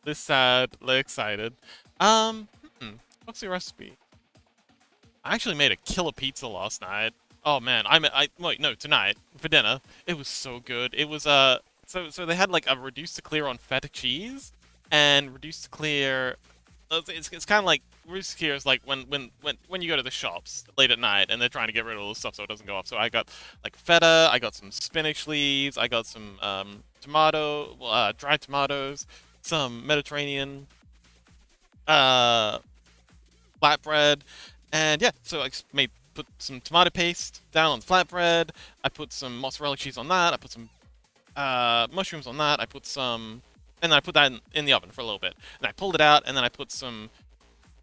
This sad, excited. Um, Foxy recipe. I actually made a killer pizza last night. Oh man, wait, no, tonight for dinner. It was so good. It was so they had like a reduced to clear on feta cheese and reduced to clear. It's kind of like reduced to clear is like when you go to the shops late at night and they're trying to get rid of all the stuff so it doesn't go off. So I got like feta, I got some spinach leaves, I got some dried tomatoes, some Mediterranean uh flatbread, and yeah, so I put some tomato paste down on the flatbread. I put some mozzarella cheese on that. I put some mushrooms on that. I put some, and then I put that in the oven for a little bit. And I pulled it out, and then I put some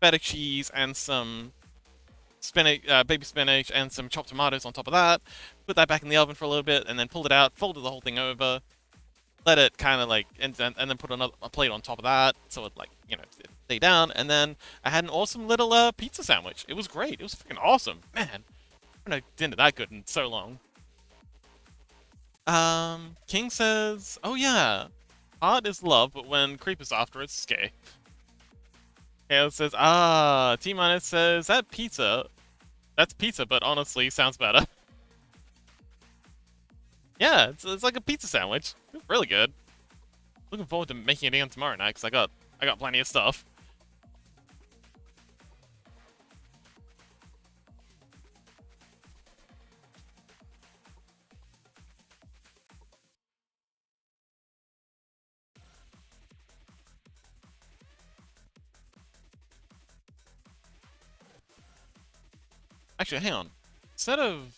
feta cheese and some spinach, baby spinach, and some chopped tomatoes on top of that. Put that back in the oven for a little bit, and then pulled it out, folded the whole thing over, let it kind of like, and then put a plate on top of that, so it like, it stay down, and then I had an awesome little pizza sandwich. It was great. It was freaking awesome, man. I haven't had dinner that good in so long. King says, "Oh yeah, heart is love, but when creep is after, it's scary." Kale says, "Ah." T minus says, "That pizza, that's pizza, but honestly, sounds better." Yeah, it's like a pizza sandwich. It's really good. Looking forward to making it again tomorrow night because I got plenty of stuff. Actually, hang on. Instead of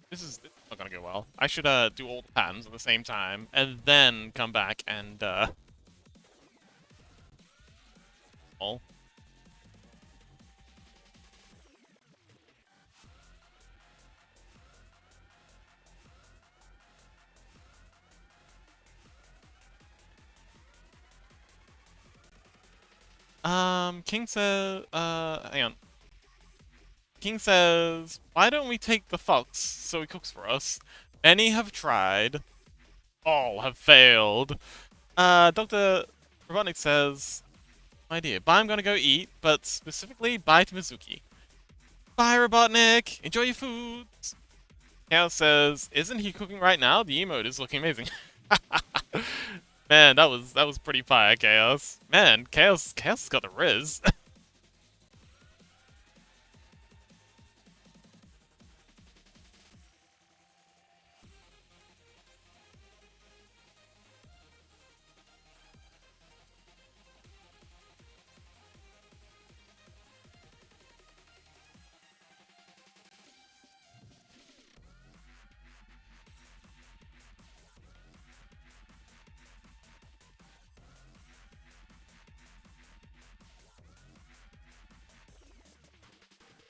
this is not gonna go well. I should do all the patterns at the same time and then come back and all. King says hang on. King says, "Why don't we take the fox so he cooks for us? Many have tried, all have failed." Dr. Robotnik says, "My dear, bye, I'm gonna go eat, but specifically bye to Mizuki." Bye, Robotnik! Enjoy your food! Chaos says, "Isn't he cooking right now? The emote is looking amazing." Man, that was pretty fire, Chaos. Man, Chaos has got the riz.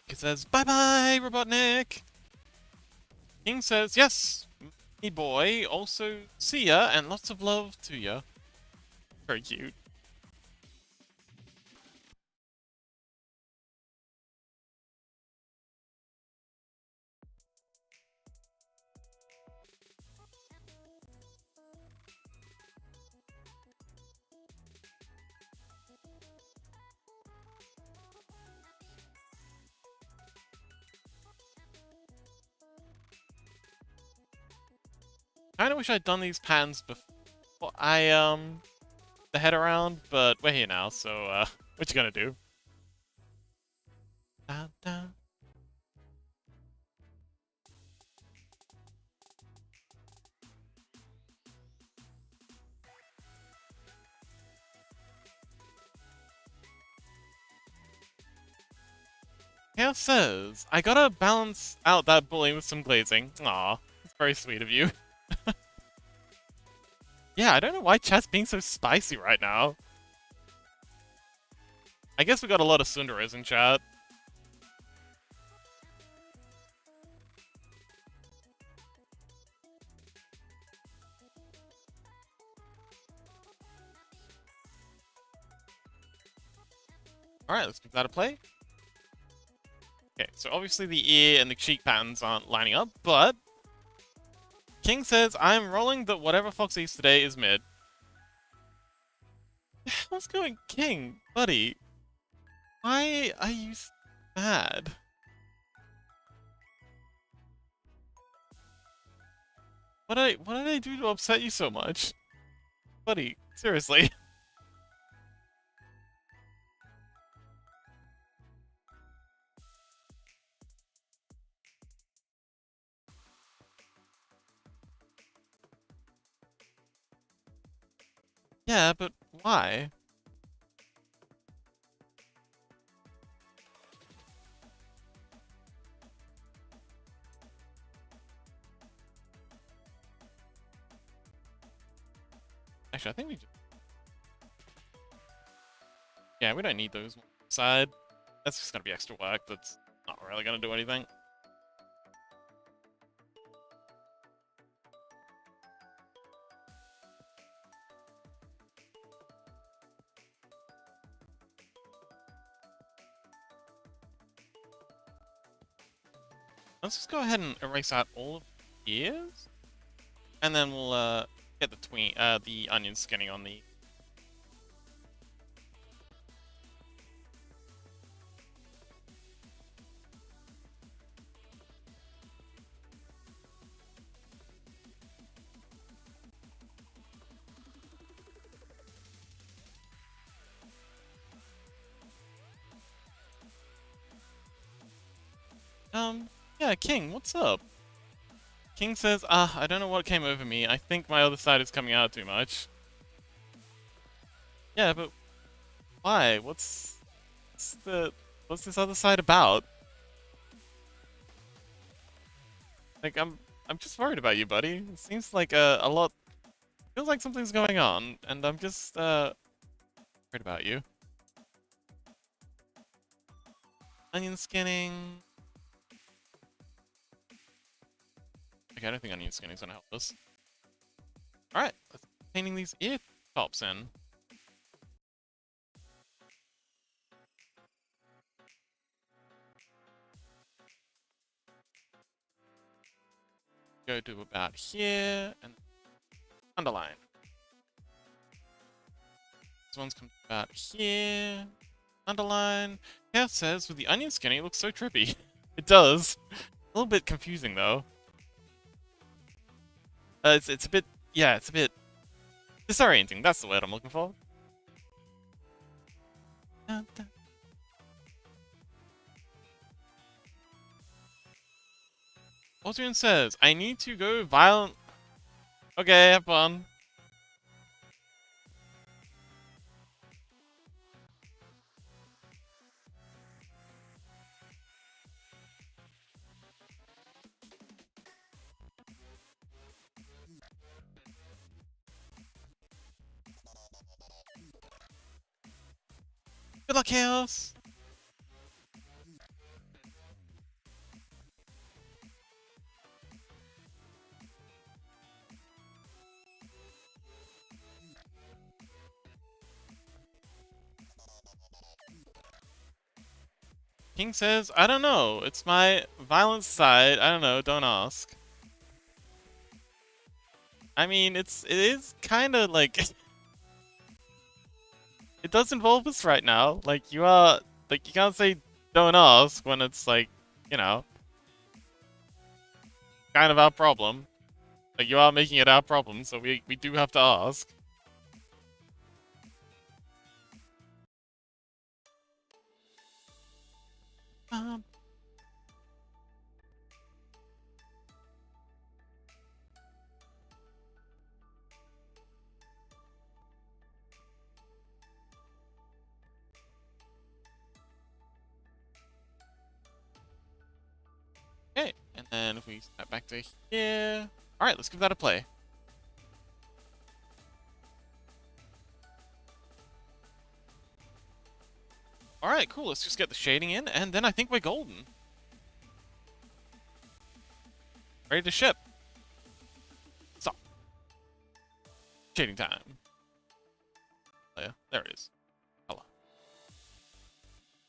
He says, "Bye bye, Robotnik." King says, "Yes, me boy. Also, see ya and lots of love to ya." Very cute. Kinda wish I'd done these pans before I, the head around, but we're here now, so, what you gonna do? Da, da. Chaos says, "I gotta balance out that bullying with some glazing." Aw, it's very sweet of you. Yeah, I don't know why chat's being so spicy right now. I guess we got a lot of Sundaras in chat. Alright, let's give that a play. Okay, so obviously the ear and the cheek patterns aren't lining up, but King says, "I'm rolling that whatever Fox eats today is mid." What's going, King? Buddy, why are you mad? What did I do to upset you so much? Buddy, seriously. Yeah, but why? Actually, I think we just... Yeah, we don't need those on the side. That's just gonna be extra work that's not really gonna do anything. Let's just go ahead and erase out all of the ears, and then we'll get the onion skinning on the. Yeah, King, what's up? King says, I don't know what came over me. I think my other side is coming out too much. Yeah, but why? What's this other side about? Like, I'm just worried about you, buddy. It seems like a lot, feels like something's going on, and I'm just, worried about you. Onion skinning. Okay, I don't think onion skinning's gonna help us. Alright, let's painting these ear tops in. Go to about here, and underline. This one's come about here. Underline. Yeah, it says with the onion skinning, it looks so trippy. It does. A little bit confusing though. It's a bit, yeah, it's a bit disorienting. That's the word I'm looking for. Austrian says, I need to go violent. Okay, have fun. Good luck, Chaos. King says, I don't know. It's my violent side. I don't know. Don't ask. I mean, it is kind of like it does involve us right now. Like you are, like you can't say don't ask when it's like, you know, kind of our problem. Like you are making it our problem, so we do have to ask. Um, okay, and then if we step back to here, all right, let's give that a play. All right, cool. Let's just get the shading in, and then I think we're golden. Ready to ship. So, shading time. Oh, yeah, there it is. Hello.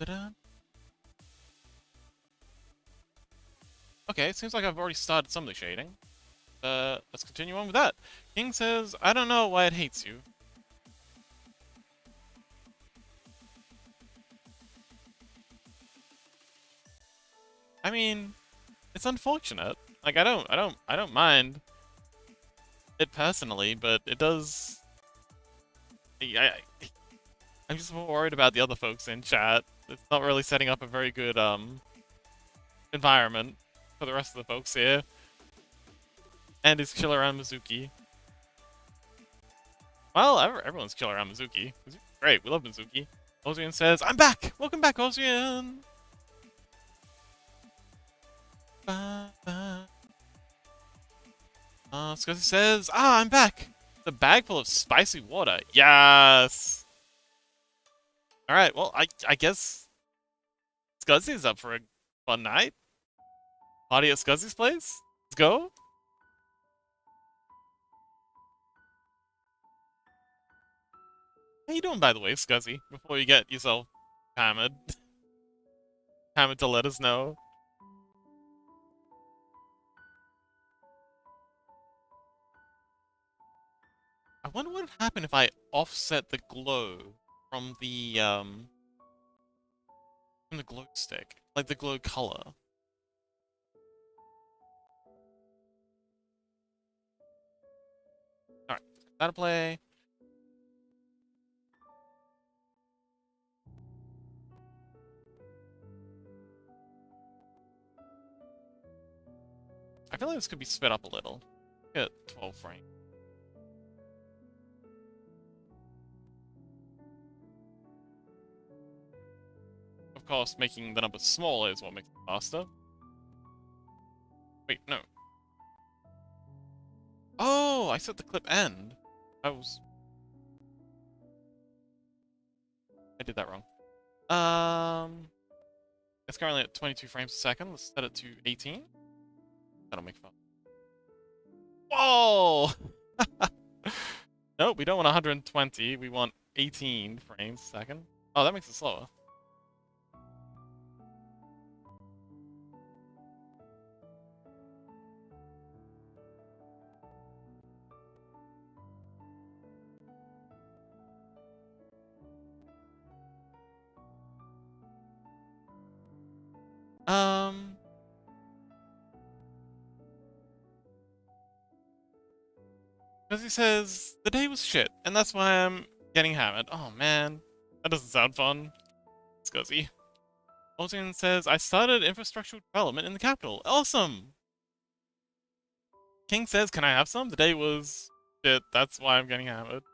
Ta-da. Okay, it seems like I've already started some of the shading. Let's continue on with that. King says, I don't know why it hates you. I mean, it's unfortunate. Like I don't mind it personally, but it does. I'm just more worried about the other folks in chat. It's not really setting up a very good environment for the rest of the folks here. And his chill around Mizuki. Well, everyone's chill around Mizuki. Great, we love Mizuki. Ozian says, I'm back! Welcome back, Ozian! Scuzzy says, I'm back! The bag full of spicy water. Yes! Alright, well, I guess Scuzzy's up for a fun night. Party at Scuzzy's place? Let's go. How you doing, by the way, Scuzzy? Before you get yourself hammered. Hammered to let us know. I wonder what would happen if I offset the glow from the glow stick, like the glow color. All right, that'll play. I feel like this could be sped up a little. At 12 frames. Of course, making the numbers smaller is what makes it faster. Wait, no. Oh, I set the clip end. I did that wrong. It's currently at 22 frames a second. Let's set it to 18. That'll make fun. Whoa! Nope, we don't want 120. We want 18 frames a second. Oh, that makes it slower. Because he says, the day was shit, and that's why I'm getting hammered. Oh man, that doesn't sound fun. Scuzzy. Ozian says, I started infrastructural development in the capital. Awesome! King says, can I have some? The day was shit, that's why I'm getting hammered.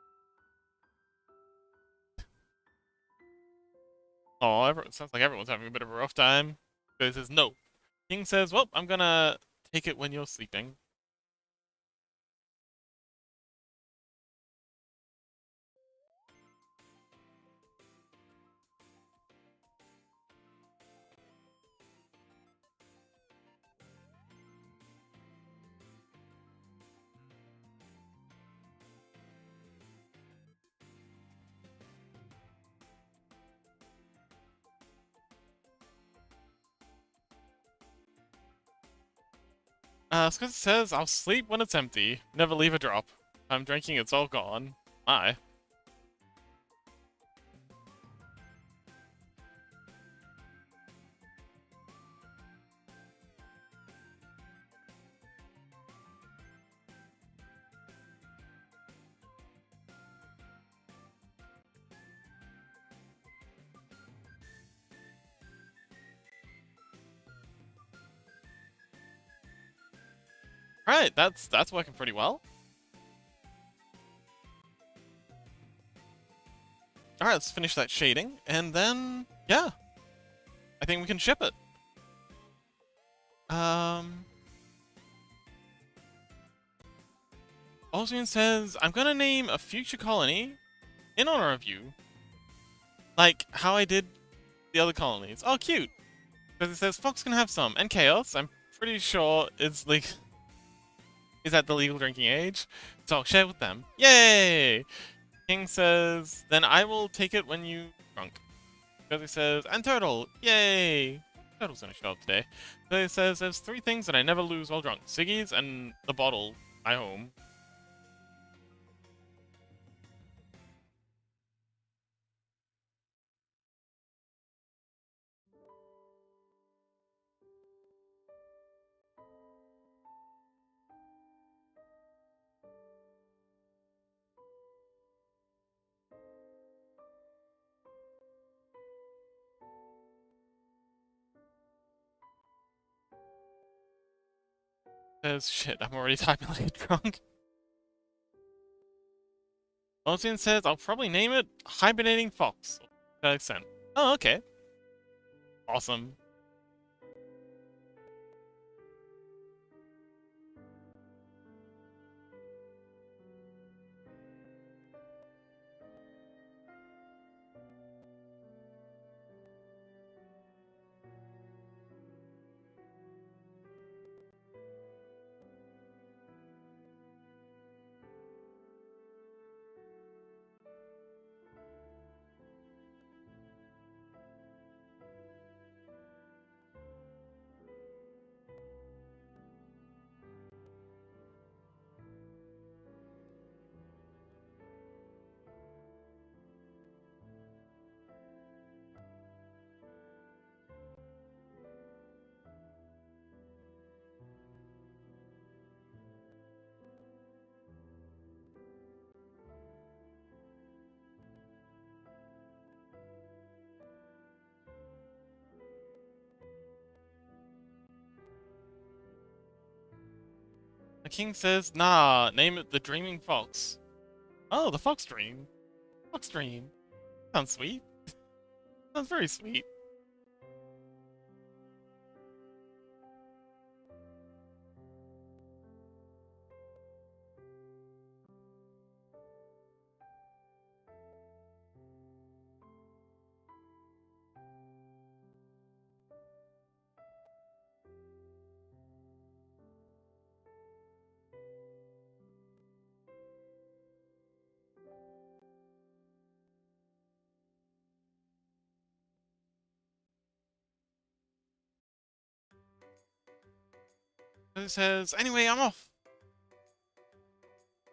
Oh, it sounds like everyone's having a bit of a rough time. But he says, no. King says, well, I'm gonna take it when you're sleeping. Scuzzy says, I'll sleep when it's empty. Never leave a drop. I'm drinking, it's all gone. My. Alright, that's working pretty well. Alright, let's finish that shading, and then, yeah. I think we can ship it. Ozian says, I'm gonna name a future colony in honor of you. Like how I did the other colonies. Oh, cute! Because it says Fox can have some, and Chaos, I'm pretty sure it's like is at the legal drinking age, so I'll share with them. Yay! King says, then I will take it when you drunk. Because he says, and Turtle, yay! Turtle's gonna show up today. So he says, there's 3 things that I never lose while drunk. Siggy's and the bottle, my home. Says, shit, I'm already typing like a drunk. Ozian says, I'll probably name it Hibernating Fox. Accent. Oh, okay. Awesome. The king says, nah, name it the Dreaming Fox. Oh, the Fox Dream. Fox Dream. Sounds sweet. Sounds very sweet. It says, anyway, I'm off.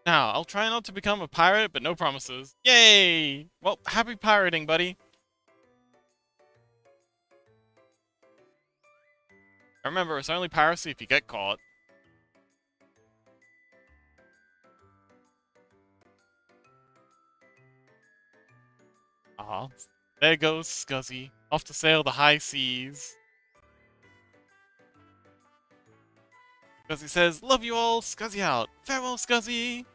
Now, I'll try not to become a pirate, but no promises. Yay! Well, happy pirating, buddy. Remember, it's only piracy if you get caught. Ah, there goes Scuzzy, off to sail the high seas. Scuzzy says, love you all, Scuzzy out. Farewell, Scuzzy!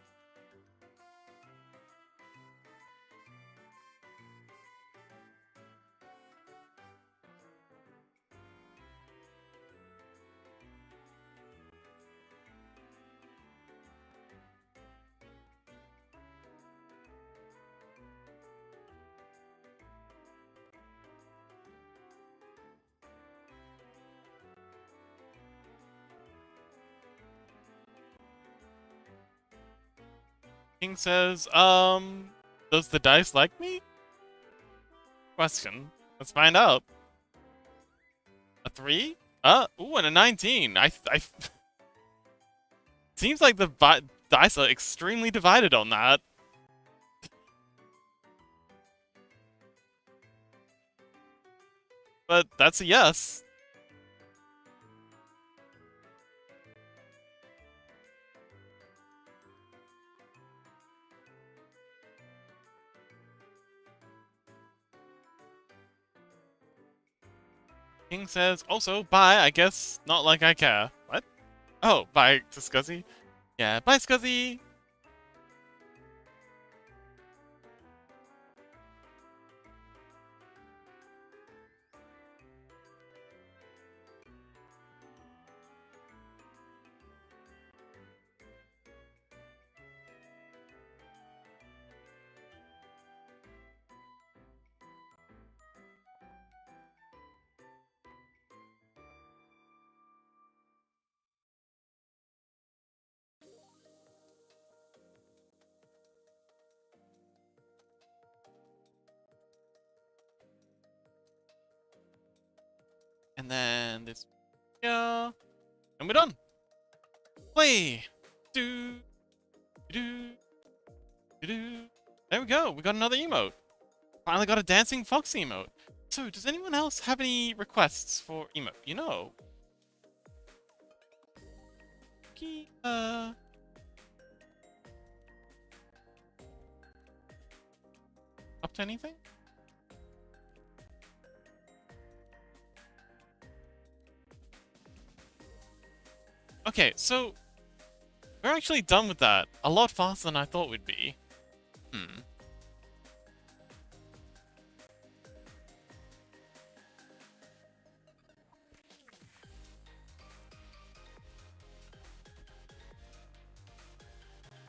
King says, does the dice like me? Question. Let's find out. A 3? Ooh, and a 19. Seems like the dice are extremely divided on that. But that's a yes. King says, also, bye, I guess, not like I care. What? Oh, bye to Scuzzy? Yeah, bye, Scuzzy! And then this here. And we're done! Play! Do, do, do. There we go, we got another emote. Finally got a dancing fox emote. So, does anyone else have any requests for emote? You know. Up to anything? Okay, so we're actually done with that a lot faster than I thought we'd be.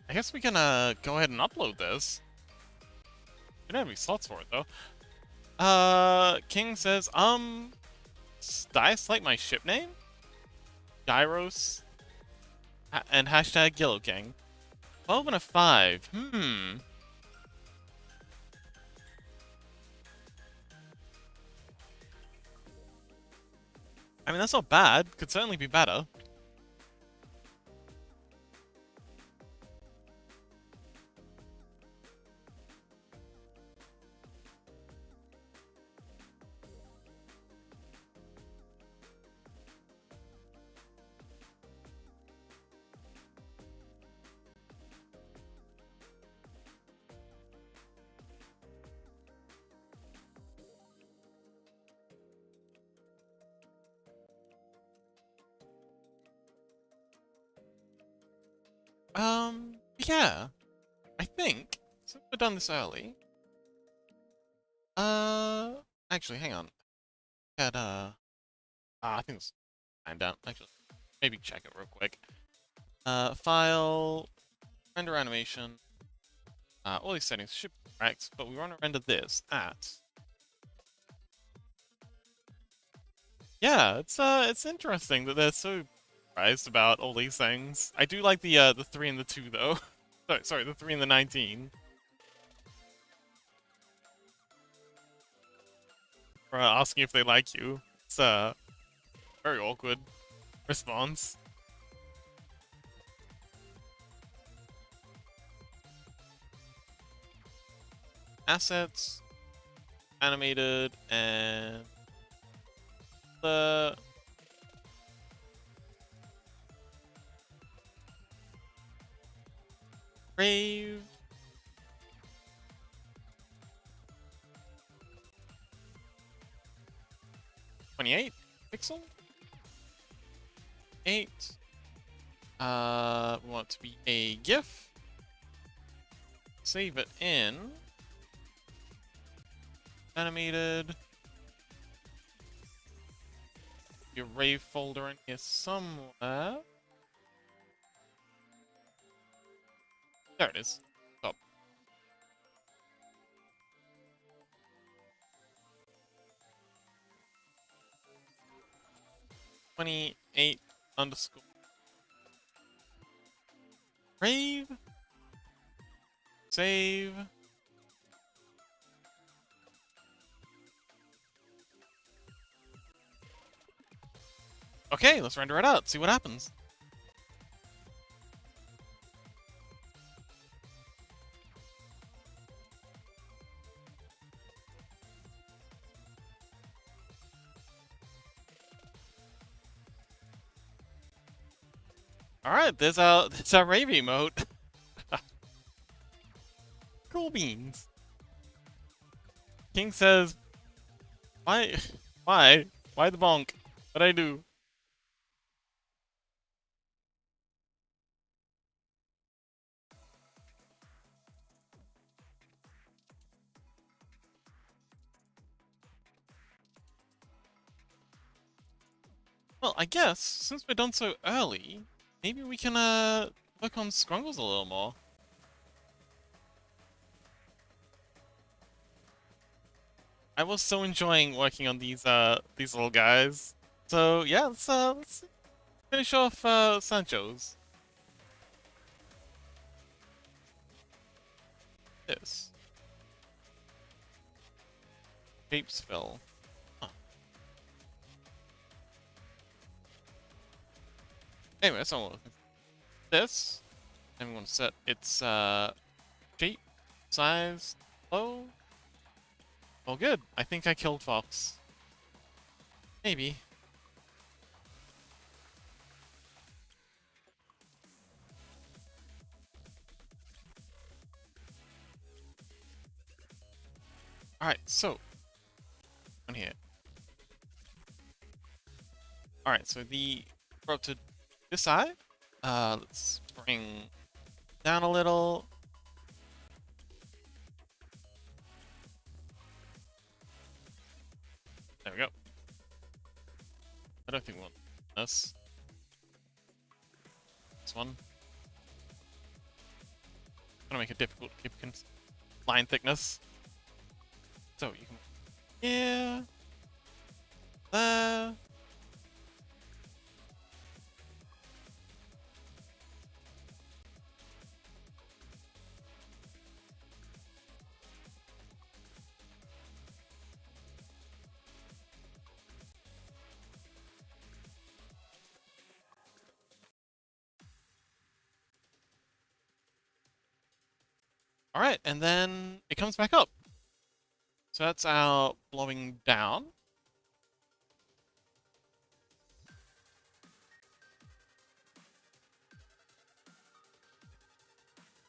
I guess we can go ahead and upload this. We don't have any slots for it though. King says, Dice like my ship name? Gyros. And hashtag Yellow King. 12 and a 5. I mean, that's not bad. Could certainly be better. Yeah. I think, since we've done this early, uh, actually, hang on. Had, I think it's timed down. Actually, maybe check it real quick. File, render animation, all these settings should be correct, but we want to render this at... Yeah, it's interesting that they're so surprised about all these things. I do like the 3 and the 2, though. Sorry, the 3 and the 19. For asking if they like you. It's, very awkward response. Assets, animated, and the Brave. 28 pixel? 8. We want it to be a GIF. Save it in animated. Your Rave folder in here somewhere. There it is. Top. 28 underscore Rave. Save. Okay, let's render it out. See what happens. Alright, there's our Rave emote. Cool beans. King says, why? Why? Why the bonk? What'd I do? Well, I guess, since we're done so early, maybe we can, work on Scrungles a little more. I was so enjoying working on these little guys. So, yeah, let's finish off, Sancho's. This. Shapesville. Huh. Anyway, that's not what we're looking for. This. And we want to set its, shape, size, low. Well, good. I think I killed Fox. Maybe. Alright, so. On here. Alright, so the. We're up to this side. Let's bring down a little. There we go. I don't think we want this. This one. Gonna make it difficult to keep line thickness. So you can. Yeah. There. Alright, and then it comes back up. So that's our blowing down.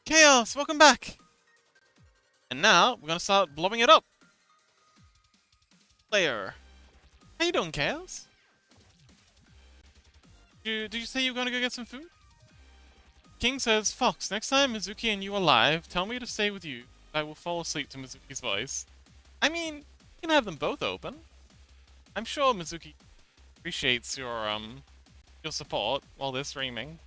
Chaos, welcome back! And now, we're gonna start blowing it up. Player. How you doing, Chaos? Did you say you were gonna go get some food? King says, Fox, next time Mizuki and you are live, tell me to stay with you. I will fall asleep to Mizuki's voice. I mean, you can have them both open. I'm sure Mizuki appreciates your support while they're streaming.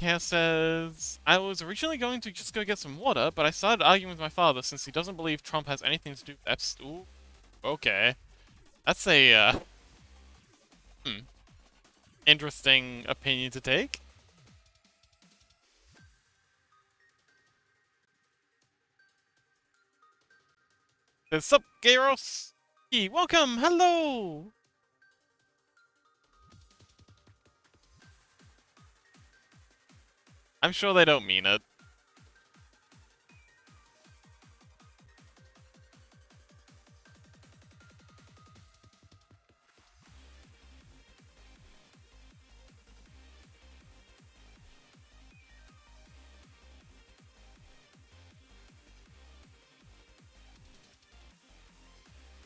Kaya says, I was originally going to just go get some water, but I started arguing with my father since he doesn't believe Trump has anything to do with that. Ooh, okay. That's a, hmm, interesting opinion to take. What's up, Gyros? Hey, welcome, hello! I'm sure they don't mean it.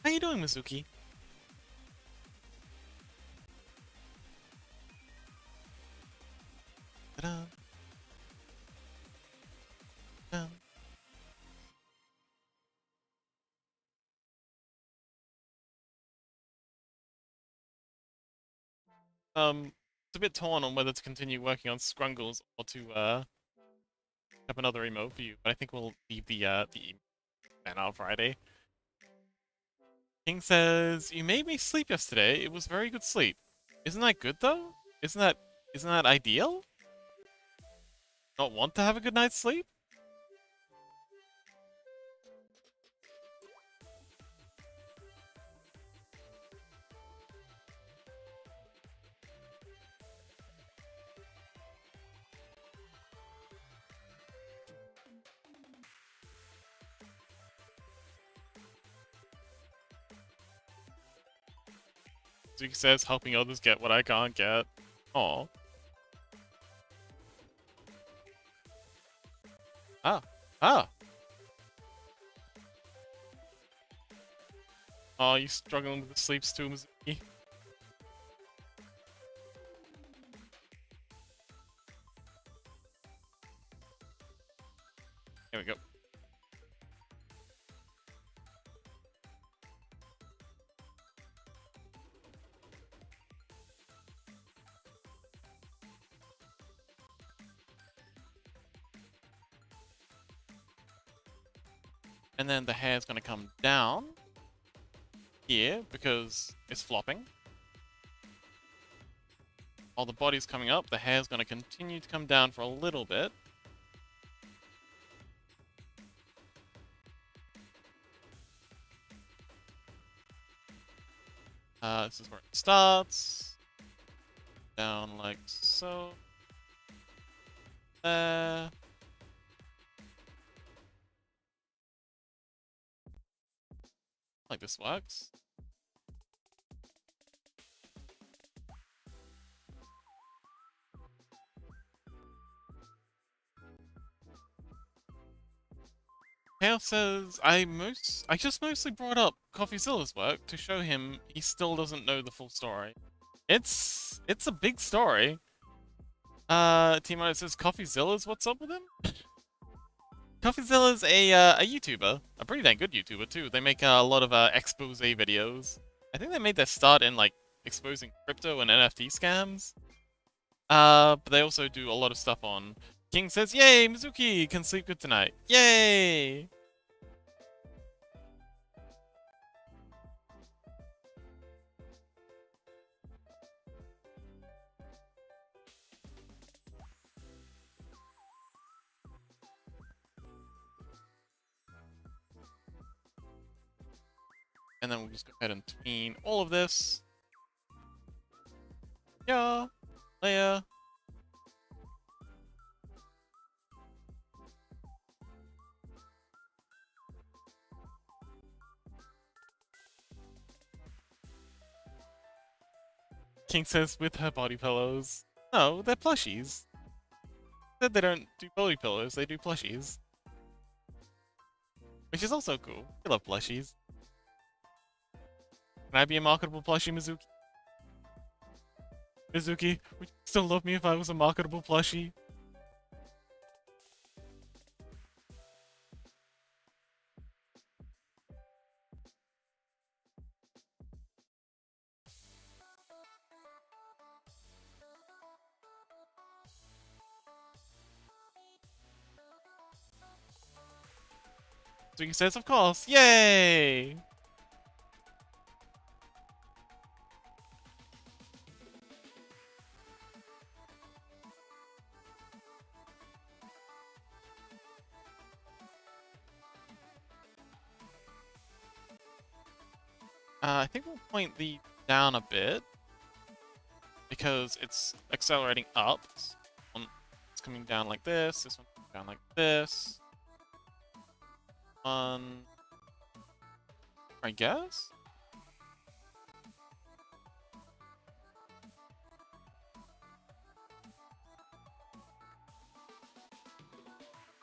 How you doing, Mizuki? Ta-da. Ta-da. It's a bit torn on whether to continue working on Scrungles or to, have another emote for you, but I think we'll leave the ban on Friday. King says, you made me sleep yesterday. It was very good sleep. Isn't that good, though? Isn't that ideal? Not want to have a good night's sleep? Zuki says, helping others get what I can't get. Aw. Ah. Ah. Oh, you struggling with the sleeps too, Mizuki? Here we go. And then the hair's gonna come down here because it's flopping. While the body's coming up, the hair's gonna continue to come down for a little bit. This is where it starts. Down like so. There. Like this works. Hale says, I just mostly brought up CoffeeZilla's work to show him he still doesn't know the full story. It's a big story. Timo says CoffeeZilla's what's up with him? CoffeeZilla's a YouTuber, a pretty dang good YouTuber too. They make a lot of expose videos. I think they made their start in like exposing crypto and NFT scams. But they also do a lot of stuff on. King says, "Yay, Mizuki can sleep good tonight! Yay!" And then we'll just go ahead and tween all of this. Yeah, Leia. King says with her body pillows. No, they're plushies. Said they don't do body pillows, they do plushies. which is also cool. I love plushies. Can I be a marketable plushie, Mizuki? Mizuki, would you still love me if I was a marketable plushie? Mizuki says, of course. Yay! I think we'll point the down a bit because it's accelerating up. It's coming down like this. This one coming down like this. One, I guess.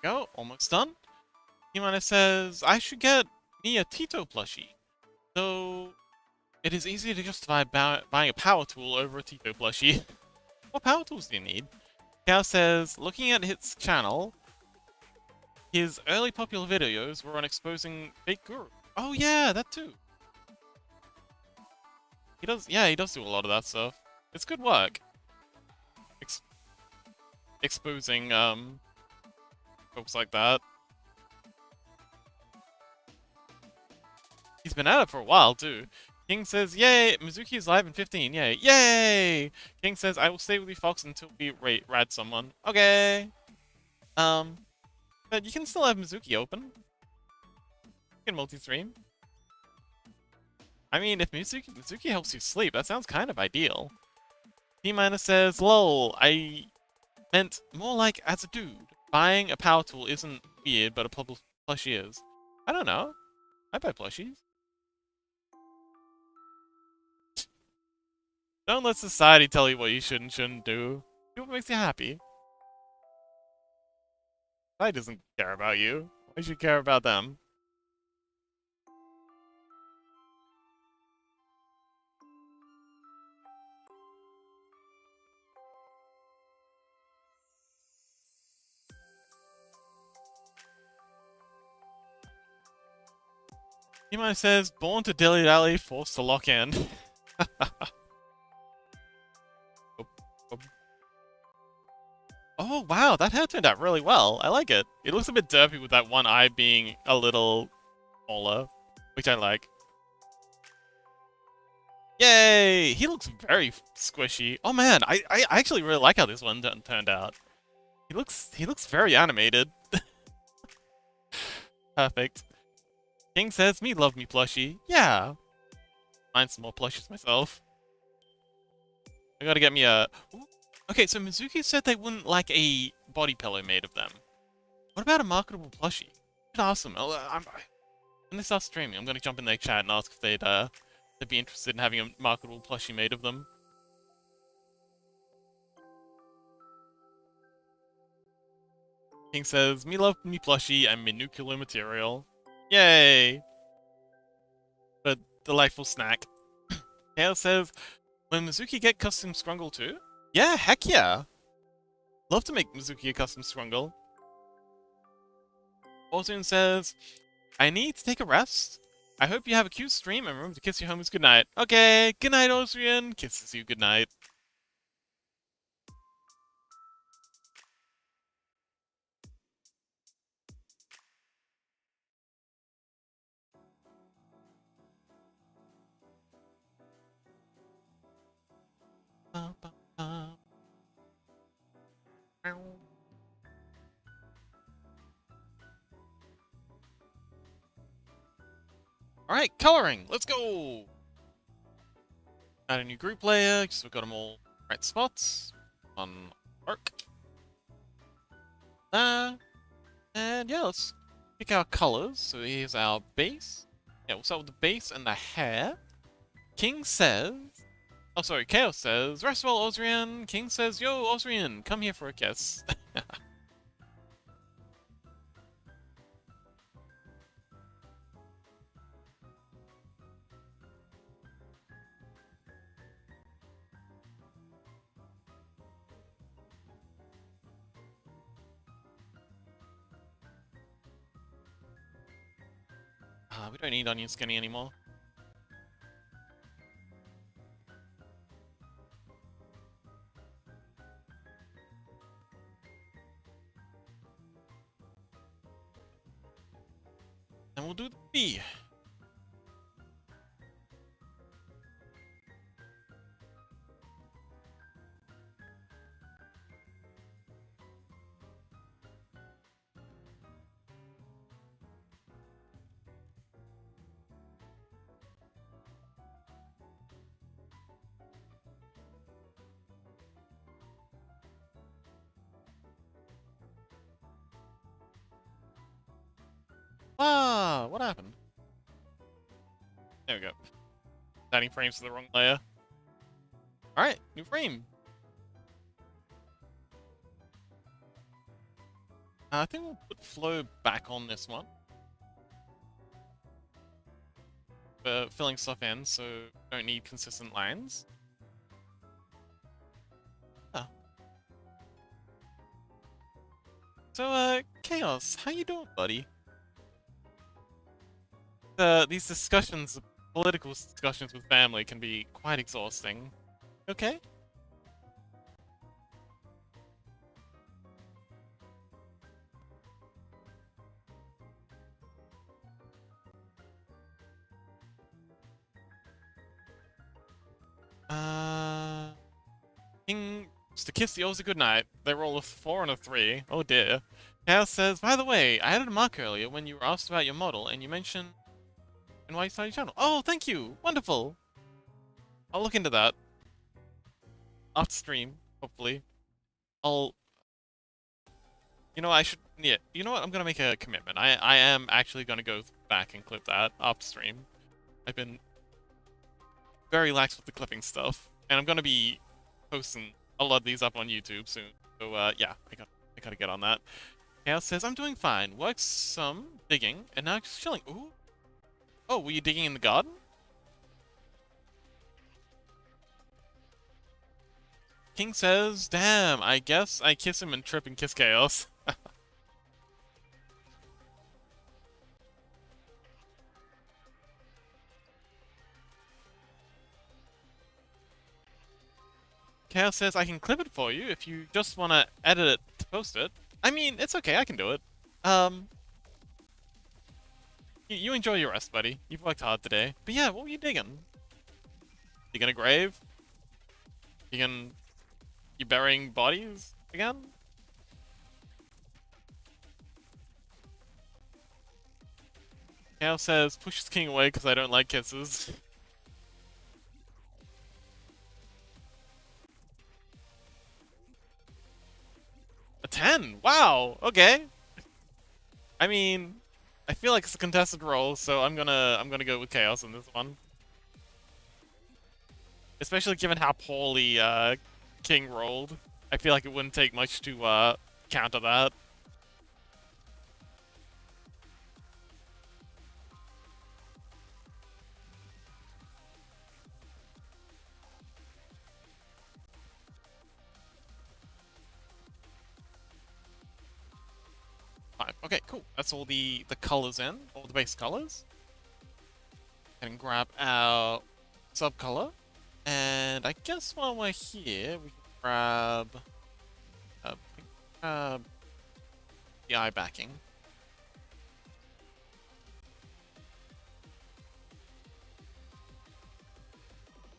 Go, almost done. Himane says, I should get me a Tito plushie. Though it is easy to justify buying a power tool over a Tito plushie. What power tools do you need? Kao says, looking at his channel, his early popular videos were on exposing fake guru. Oh yeah, that too. He does do a lot of that stuff. It's good work. Exposing, folks like that. He's been at it for a while, too. King says, yay! Mizuki is live in 15, yay! Yay! King says, I will stay with you, Fox, until we rad someone. Okay! But you can still have Mizuki open. You can multi-stream. I mean, if Mizuki helps you sleep, that sounds kind of ideal. T- says, lol, I meant more like as a dude. Buying a power tool isn't weird, but a plushie is. I don't know. I buy plushies. Don't let society tell you what you should and shouldn't do. Do what makes you happy. Society doesn't care about you. Why should you care about them? Himai says, born to dilly-dally, forced to lock in. Oh, wow, that hair turned out really well. I like it. It looks a bit derpy with that one eye being a little smaller, which I like. Yay! He looks very squishy. Oh man, I actually really like how this one turned out. He looks very animated. Perfect. King says, me love me plushie. Yeah. Find some more plushies myself. I gotta get me a... Ooh. Okay, so Mizuki said they wouldn't like a body pillow made of them. What about a marketable plushie? I should ask them. When they start streaming, I'm gonna jump in their chat and ask if they'd be interested in having a marketable plushie made of them. King says, me love me plushie and me nuclear material. Yay! A delightful snack. Kale says, will Mizuki get custom scrungle too? Yeah, heck yeah! Love to make Mizuki a custom scrungle. Ozun says, I need to take a rest. I hope you have a cute stream and remember to kiss your homies goodnight. Okay, goodnight, Ozrian. Kisses you goodnight. Alright, coloring. Let's go. Add a new group layer, because we've got them all right spots. On arc. And yeah, let's pick our colors. So here's our base. Yeah, we'll start with the base and the hair. King says... Oh, sorry, Chaos says, rest well, Ozrian. King says, yo, Ozrian, come here for a kiss. We don't need onion skinny anymore. And we'll do the B. Ah, what happened? There we go. Adding frames to the wrong layer. Alright, new frame. I think we'll put flow back on this one. For filling stuff in, so don't need consistent lines. Ah. So, Chaos, how you doing, buddy? These discussions, political discussions with family can be quite exhausting. Okay? King to kiss the O's a good night. They roll a 4 and a 3. Oh dear. Chaos says, by the way, I added a mark earlier when you were asked about your model, and you mentioned and why you started your channel. Oh, thank you! Wonderful! I'll look into that. After stream, hopefully. I'll... You know, I should... Yeah, you know what? I'm gonna make a commitment. I am actually gonna go back and clip that after stream. I've been very lax with the clipping stuff, and I'm gonna be posting a lot of these up on YouTube soon. So, yeah, I gotta get on that. Chaos says, I'm doing fine. Worked some digging, and now just chilling. Ooh. Oh, were you digging in the garden? King says, damn, I guess I kiss him and trip and kiss Chaos. Chaos says, I can clip it for you if you just want to edit it to post it. I mean, it's okay, I can do it. You enjoy your rest, buddy. You've worked hard today. But yeah, what were you digging? Digging a grave? Digging... You burying bodies again? Chaos says, pushes King away because I don't like kisses. A 10? Wow, okay. I mean, I feel like it's a contested role, so I'm gonna go with Chaos in this one. Especially given how poorly King rolled. I feel like it wouldn't take much to counter that. Fine. Okay, cool. That's all the colors in, all the base colors. And grab our sub color. And I guess while we're here, we can grab the eye backing.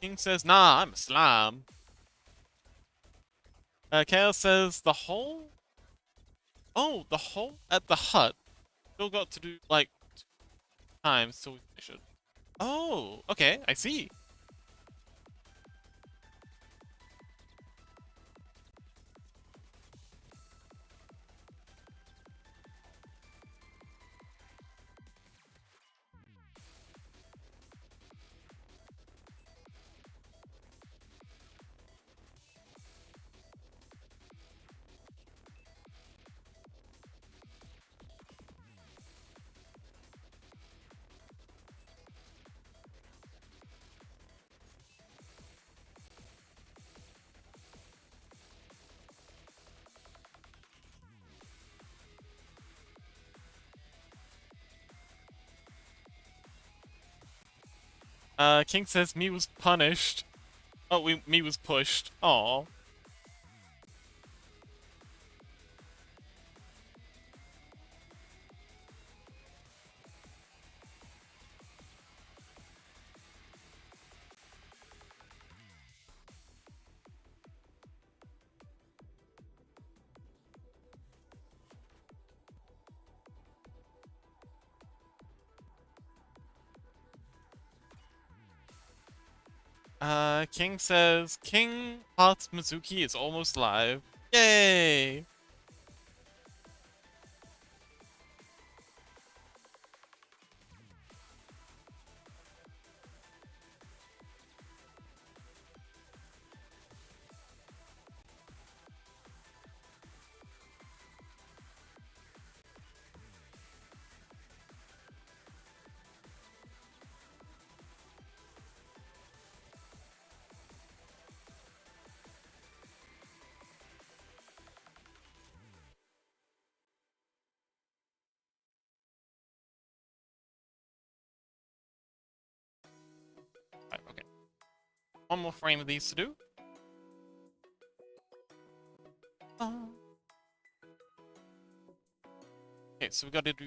King says, nah, I'm a slime. Chaos says, the hole? Oh, the hole at the hut. Still got to do, like, 2 times till we finish it. Oh, okay, I see. King says me was punished. Oh, me was pushed. Aw. King says King Hearts Mizuki is almost live. Yay! Right, okay. One more frame of these to do. Uh, Okay, so we gotta do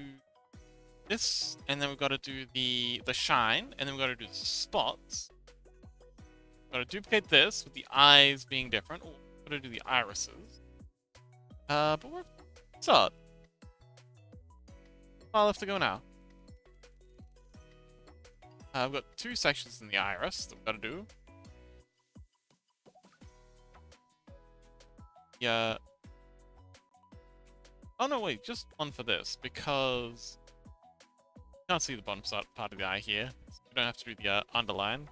this, and then we gotta do the shine, and then we gotta do the spots. Gotta duplicate this with the eyes being different. Oh, gotta do the irises. But we're up. Far left to go now. I've got two sections in the iris that we've got to do. Yeah. Oh no, wait, just one for this because you can't see the bottom part of the eye here. So we don't have to do the underline.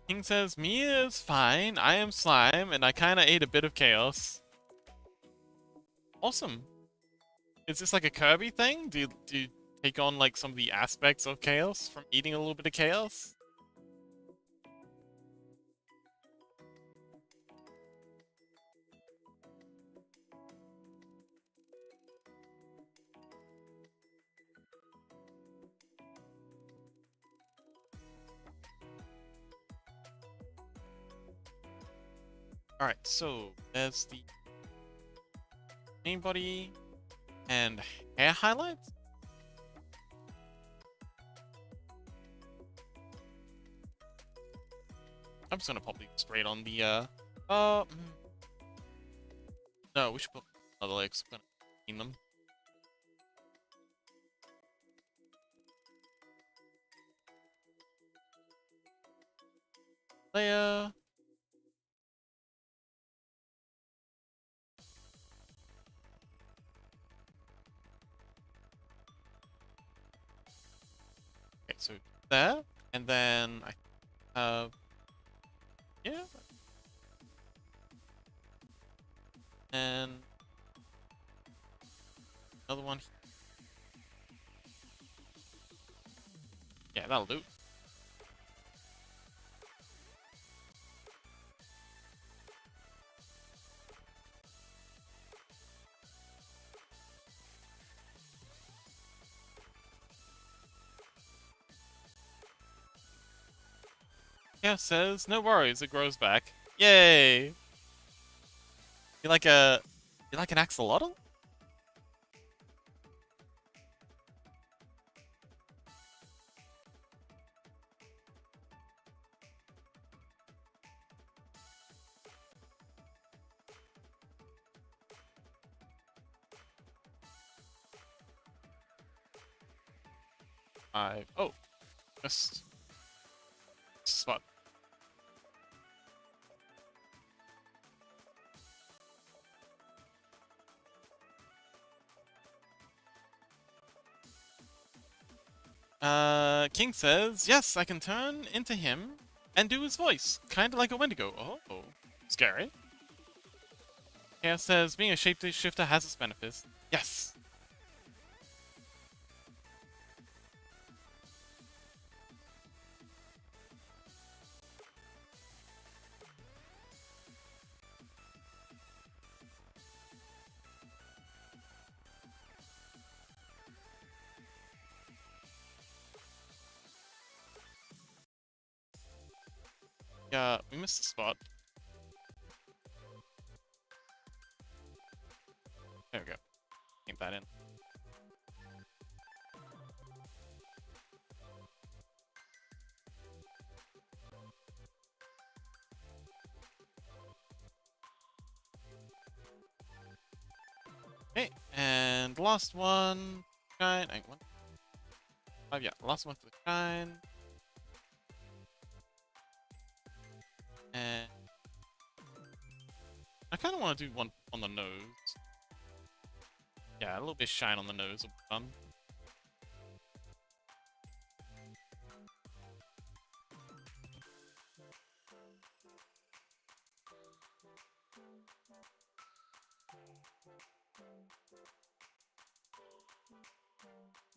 King says Mia is fine. I am slime, and I kind of ate a bit of chaos. Awesome. Is this like a Kirby thing? Do you take on like some of the aspects of chaos from eating a little bit of chaos? Alright, so there's the main body and hair highlights. I'm just gonna pop these straight on the no, we should put other legs. I'm gonna clean them. Layer. Okay, so there, and then I have yeah, and another one. Yeah, that'll do. Yeah, says no worries, it grows back. Yay! You like a you like an axolotl? I oh, missed spot. King says, yes, I can turn into him and do his voice, kind of like a Wendigo. Oh, scary. Chaos says, being a shapeshifter has its benefits. Yes. we missed a spot. There we go. Keep that in. Okay, and the last one. Shine. I want. Oh yeah, last one for the shine. And I kind of want to do one on the nose. Yeah, a little bit of shine on the nose will be fun.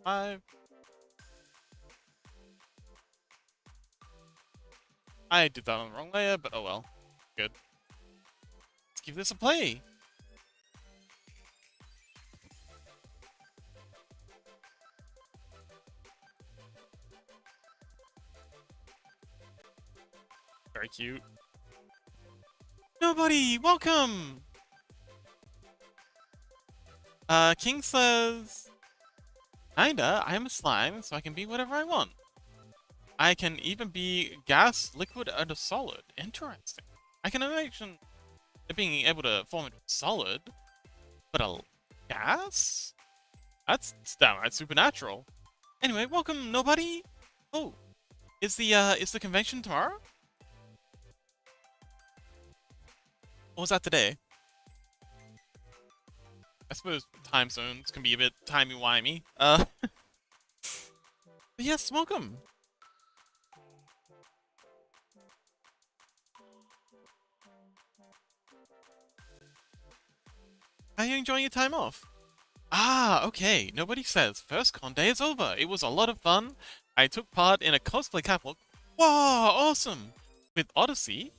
Five. I did that on the wrong layer, but oh well. Good. Let's give this a play. Very cute. Nobody, welcome! King says, kinda, I am a slime, so I can be whatever I want. I can even be gas, liquid, and a solid. Interesting. I can imagine it being able to form into a solid, but a gas? That's downright supernatural. Anyway, welcome, nobody. Oh, is the convention tomorrow? Or was that today? I suppose time zones can be a bit timey-wimey. But yes, welcome. How are you enjoying your time off? Ah, okay. Nobody says. First con day is over. It was a lot of fun. I took part in a cosplay catwalk. Wow, awesome! With Odyssey.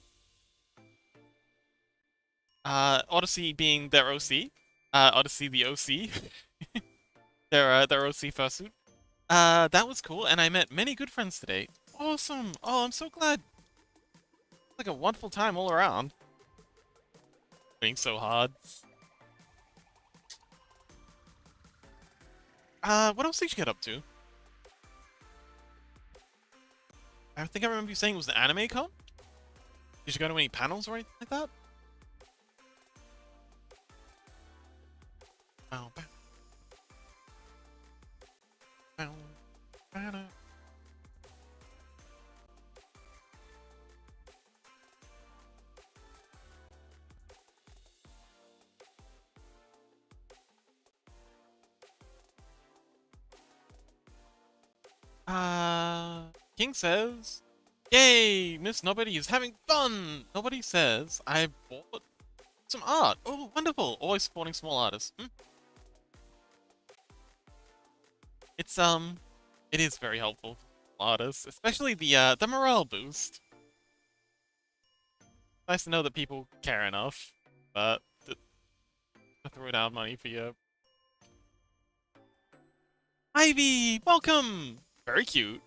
Odyssey being their OC. Odyssey the OC. their OC fursuit. That was cool, and I met many good friends today. Awesome! Oh, I'm so glad. Like a wonderful time all around. Being so hard. What else did you get up to? I think I remember you saying it was an anime con? Did you go to any panels or anything like that? Bow, bow, bow, bow, bow. King says, yay, Miss Nobody is having fun! Nobody says, I bought some art. Oh, wonderful. Always supporting small artists. It's, it is very helpful for small artists, especially the morale boost. Nice to know that people care enough, to throw down money for you. Ivy, welcome! Very cute.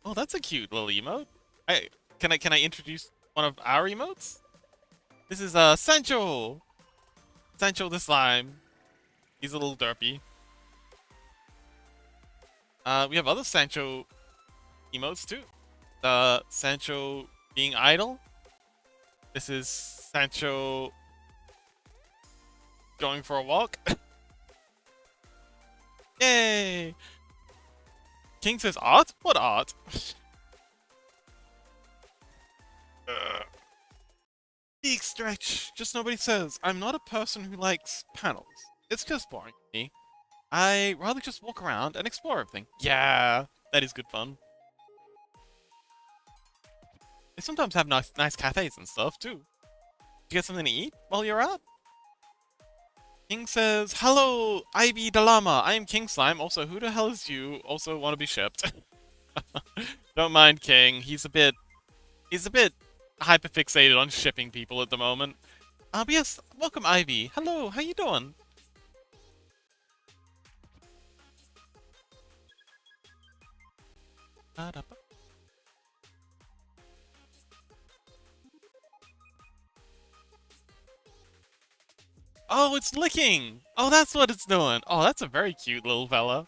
Oh, that's a cute little emote. I can I introduce one of our emotes? This is Sancho. Sancho the slime. He's a little derpy. We have other Sancho emotes too. Sancho being idle. This is Sancho going for a walk. Yay! King says art? What art? Big stretch. Just nobody says. I'm not a person who likes panels. It's just boring to me. I rather just walk around and explore everything. Yeah, that is good fun. They sometimes have nice cafes and stuff too. You get something to eat while you're out? King says, hello, Ivy the llama. I am King Slime. Also, who the hell is you? Also want to be shipped. Don't mind King. He's a bit hyperfixated on shipping people at the moment. But yes, welcome Ivy. Hello, how you doing? Oh, it's licking! Oh, that's what it's doing! Oh, that's a very cute little fella.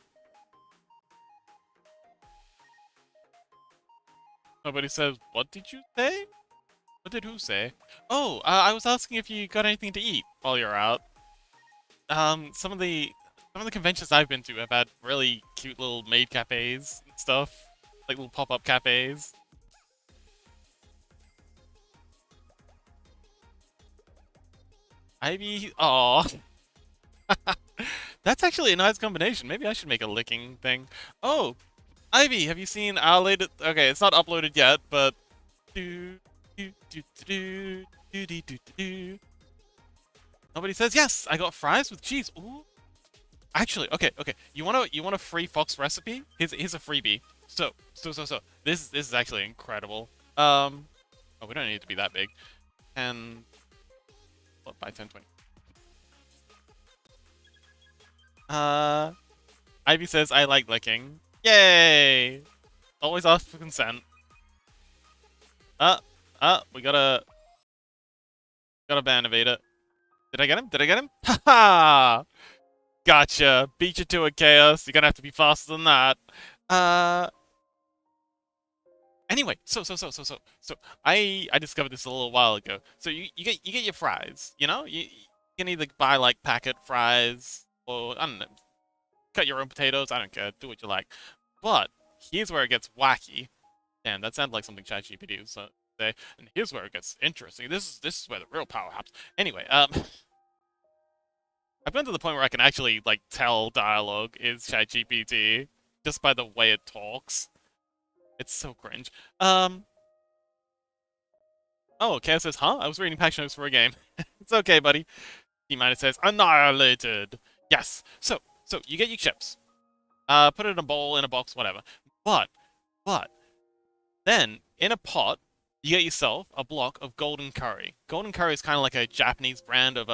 Nobody says, what did you say? What did who say? Oh, I was asking if you got anything to eat while you're out. Some of the conventions I've been to have had really cute little maid cafes and stuff. Like little pop-up cafes. Ivy, oh, that's actually a nice combination. Maybe I should make a licking thing. Oh, Ivy, have you seen our latest? Okay, it's not uploaded yet, but do do do do do do do do. Nobody says yes. I got fries with cheese. Ooh. Actually, okay. You want a free fox recipe? Here's a freebie. So. This is actually incredible. Oh, we don't need it to be that big. And what by 1020? Uh, Ivy says I like licking. Yay! Always ask for consent. Uh, we got a ban evader. Did I get him? Did I get him? Haha! Gotcha. Beat you to a chaos. You're gonna have to be faster than that. Uh, Anyway, so I discovered this a little while ago. So you get your fries, you know? You can either buy like packet fries or I don't know, cut your own potatoes, I don't care, do what you like. But here's where it gets wacky. Damn, that sounds like something ChatGPT would say. And here's where it gets interesting. This is where the real power happens. Anyway, I've been to the point where I can actually like tell dialogue is ChatGPT just by the way it talks. It's so cringe. Oh, Chaos says, huh? I was reading patch notes for a game. It's okay, buddy. T-Minus says, annihilated. Yes. So you get your chips. Put it in a bowl, in a box, whatever. But, but, then, in a pot, you get yourself a block of golden curry. Golden curry is kind of like a Japanese brand of,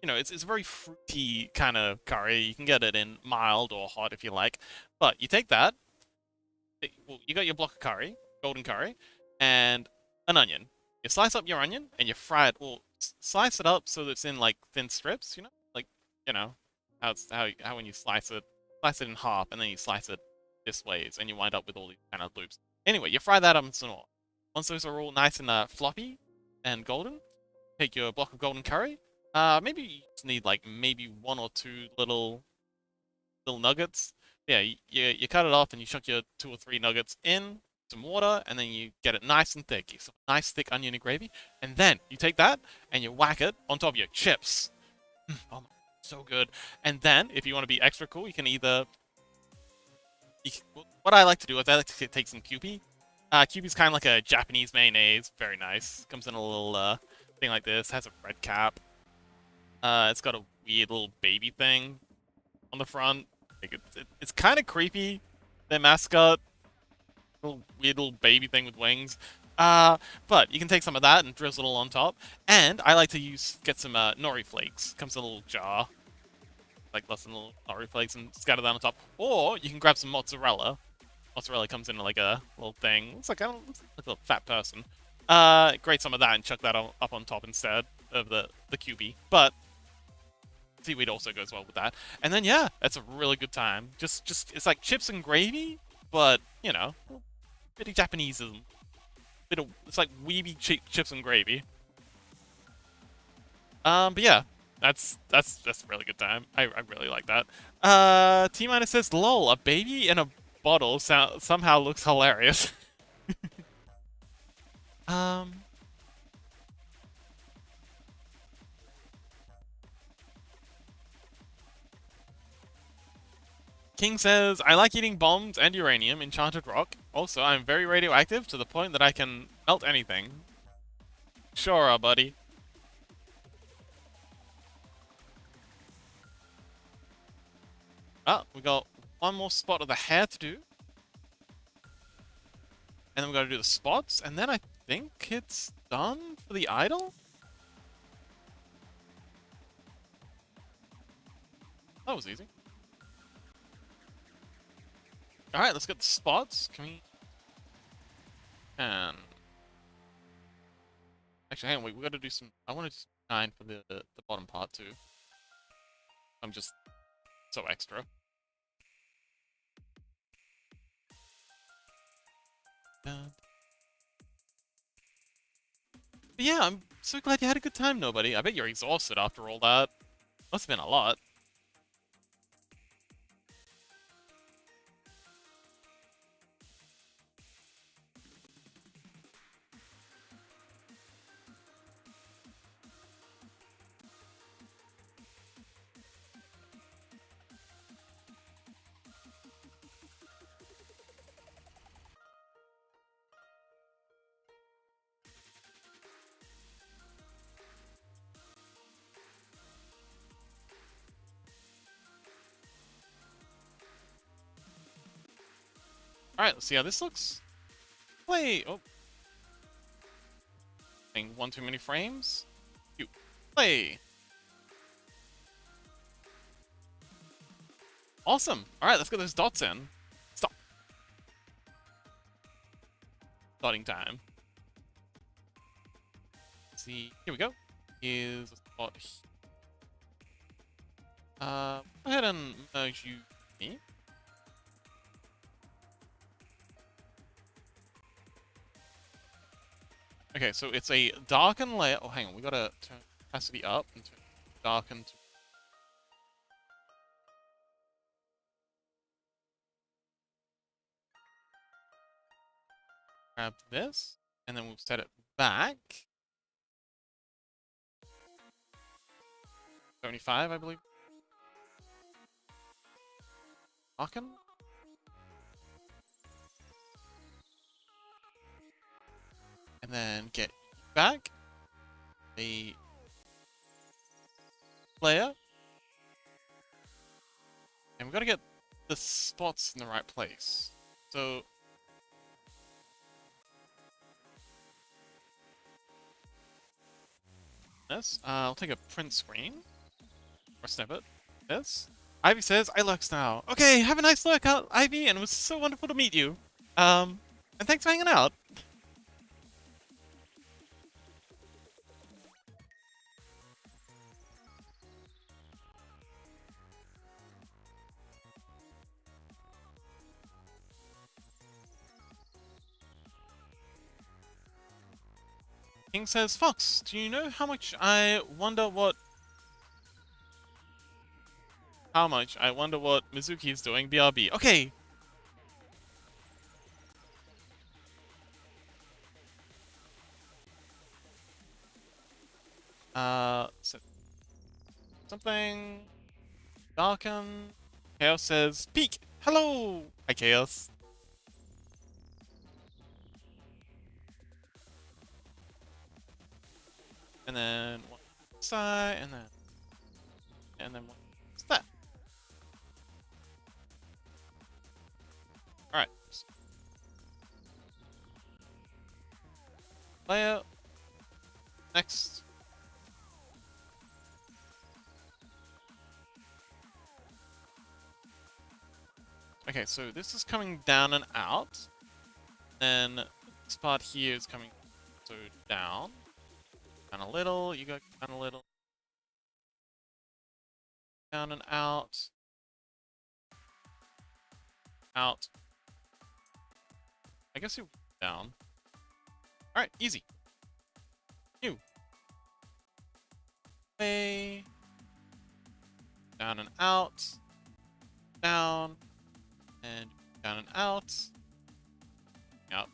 it's a very fruity kind of curry. You can get it in mild or hot if you like. But you take that, well, you got your block of curry, golden curry, and an onion. You slice up your onion and you fry it. Well, slice it up so that it's in like thin strips. Like you know how it's how when you slice it in half and then you slice it this ways, and you wind up with all these kind of loops. Anyway, you fry that up some more. Once those are all nice and floppy and golden, take your block of golden curry. Maybe you just need like maybe one or two little nuggets. Yeah, you cut it off and you chuck your 2 or 3 nuggets in some water, and then you get it nice and thick. You some nice thick onion and gravy, and then you take that and you whack it on top of your chips. Oh my, so good. And then, if you want to be extra cool, you can either. What I like to do is I like to take some Kewpie. Kewpie's kind of like a Japanese mayonnaise. Very nice. Comes in a little thing like this. Has a red cap. It's got a weird little baby thing on the front. Like it's kind of creepy. Their mascot, little weird little baby thing with wings. But you can take some of that and drizzle it on top. And I like to get some nori flakes. Comes in a little jar, like less than little nori flakes, and scatter that on top. Or you can grab some mozzarella. Mozzarella comes in like a little thing. Looks like a fat person. Grate some of that and chuck that up on top instead of the QB. But seaweed also goes well with that. And then yeah, that's a really good time. Just it's like chips and gravy, but bit of Japaneseism. It's like weeby chips and gravy. But yeah, that's a really good time. I really like that. T minus says, "Lol, a baby in a bottle somehow looks hilarious." um, King says, I like eating bombs and uranium, enchanted rock. Also, I'm very radioactive to the point that I can melt anything. Sure, buddy. Oh, we got one more spot of the hair to do. And then we gotta do the spots, and then I think it's done for the idol? That was easy. Alright, let's get the spots. Can we... And... Actually, hang on, wait, we gotta do some... I want to do some 9 for the bottom part, too. I'm just so extra. But yeah, I'm so glad you had a good time, nobody. I bet you're exhausted after all that. Must have been a lot. Alright, let's see how this looks. Play! Oh. Thing one too many frames. Cute. Play! Awesome! Alright, let's get those dots in. Stop. Starting time. Let's see. Here we go. Here's a spot. Go ahead and merge you me. Okay, so it's a darken layer. Oh, hang on. We gotta turn opacity up and turn darken to grab this, and then we'll set it back. 75, I believe. Darken. And then get back a layer. And we gotta get the spots in the right place. So this, I'll take a print screen or snippet. This. Ivy says, I lurks now. Okay, have a nice lurk out, Ivy, and it was so wonderful to meet you. And thanks for hanging out. King says, Fox, do you know how much I wonder what Mizuki is doing? BRB. Okay. So something. Darken. Chaos says, Peek! Hello! Hi, Chaos. And then one side, and then one. What's that? Alright. Layer. Next. Okay, so this is coming down and out. Then this part here is coming so down. Down a little, you go down a little. Down and out. Out. I guess you down. Alright, easy. New. Way. Down and out. Down. And down and out. Out.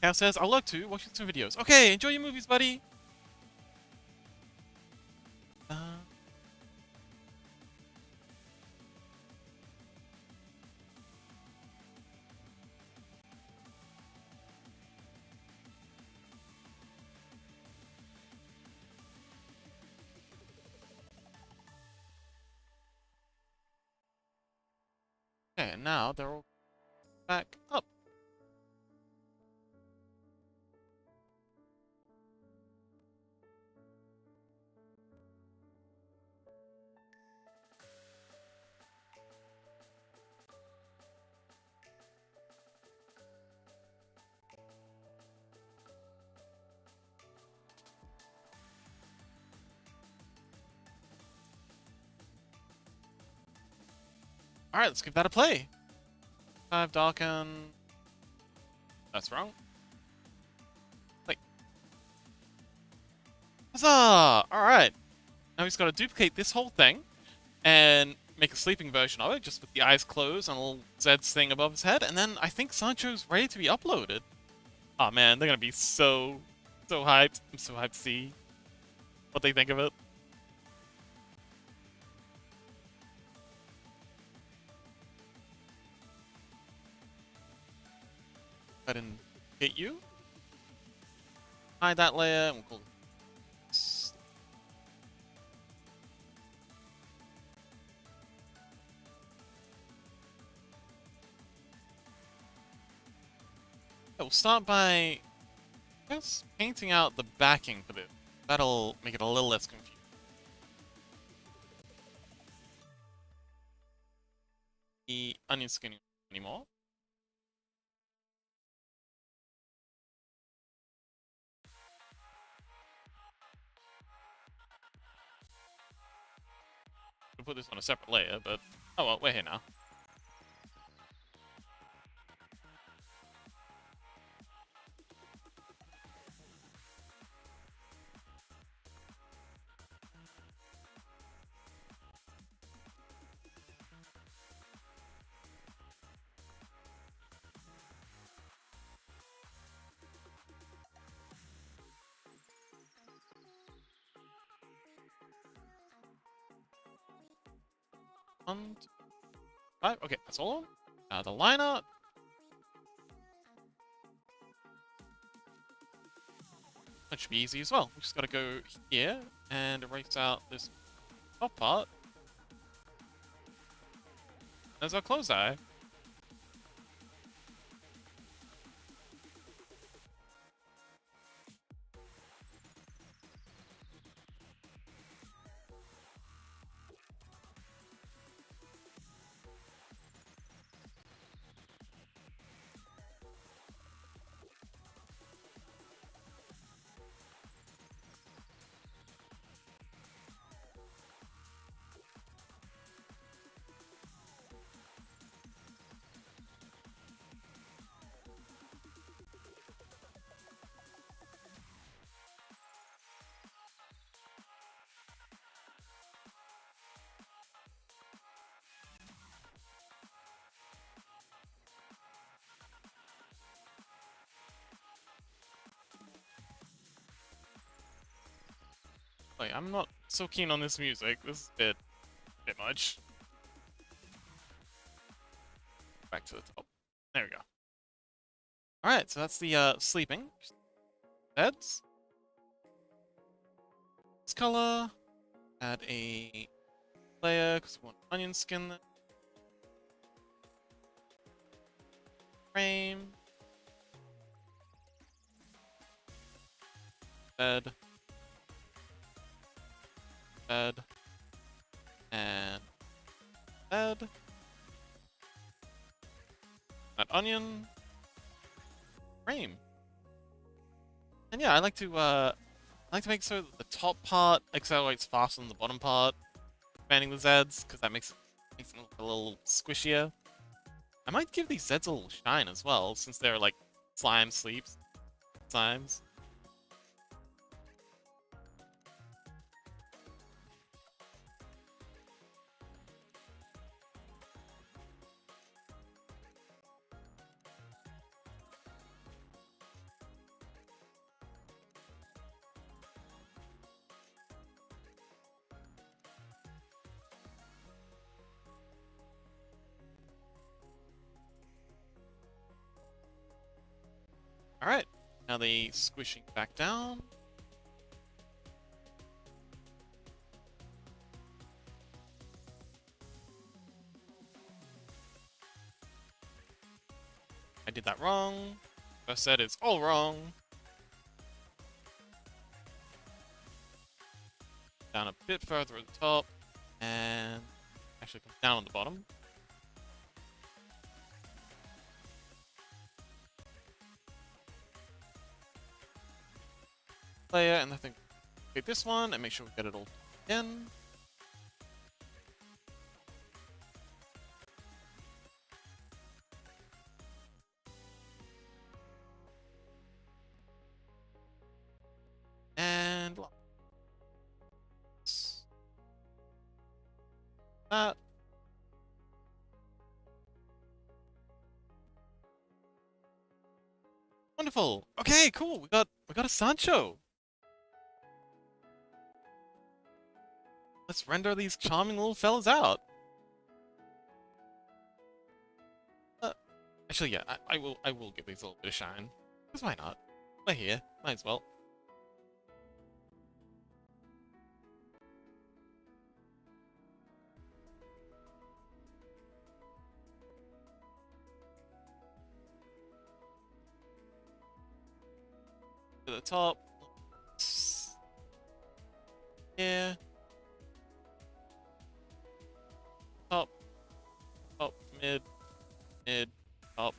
Cal says, I'll lurk too, watching some videos. Okay, enjoy your movies, buddy. Okay, and now they're all back up. Alright, let's give that a play. 5 darken. That's wrong. Wait. Huzzah! Alright. Now he's got to duplicate this whole thing and make a sleeping version of it, just with the eyes closed and a little Zed's thing above his head, and then I think Sancho's ready to be uploaded. Oh man, they're gonna be so hyped. I'm so hyped to see what they think of it. Go ahead and get you. Hide that layer, and we'll call it. We'll start by just painting out the backing for this. That'll make it a little less confusing. The onion skin anymore. We'll put this on a separate layer, but oh well, we're here now. One, two, five. Okay, that's all. The liner. That should be easy as well. We just gotta go here and erase out this top part. There's our closed eye. Wait, I'm not so keen on this music. This is a bit much. Back to the top. There we go. Alright, so that's the sleeping. Beds. This color. Add a layer, because we want onion skin there. Frame. Bed. Bed. And bed. Add onion. Frame. And yeah, I like to make so that the top part accelerates faster than the bottom part, expanding the Zeds, because that makes it look a little squishier. I might give these Zeds a little shine as well, since they're like slime sleeps. Slimes. Alright, now the squishing back down. I did that wrong. I said it's all wrong. Down a bit further at the top, and actually come down on the bottom. Layer, and I think take this one and make sure we get it all in. that. Wonderful. Okay, cool. We got a Sancho. Let's render these charming little fellas out. Uh, actually, yeah, I will give these a little bit of shine. Because why not? We're here. Might as well. To the top. Here. Top. Top. Mid. Mid. Top.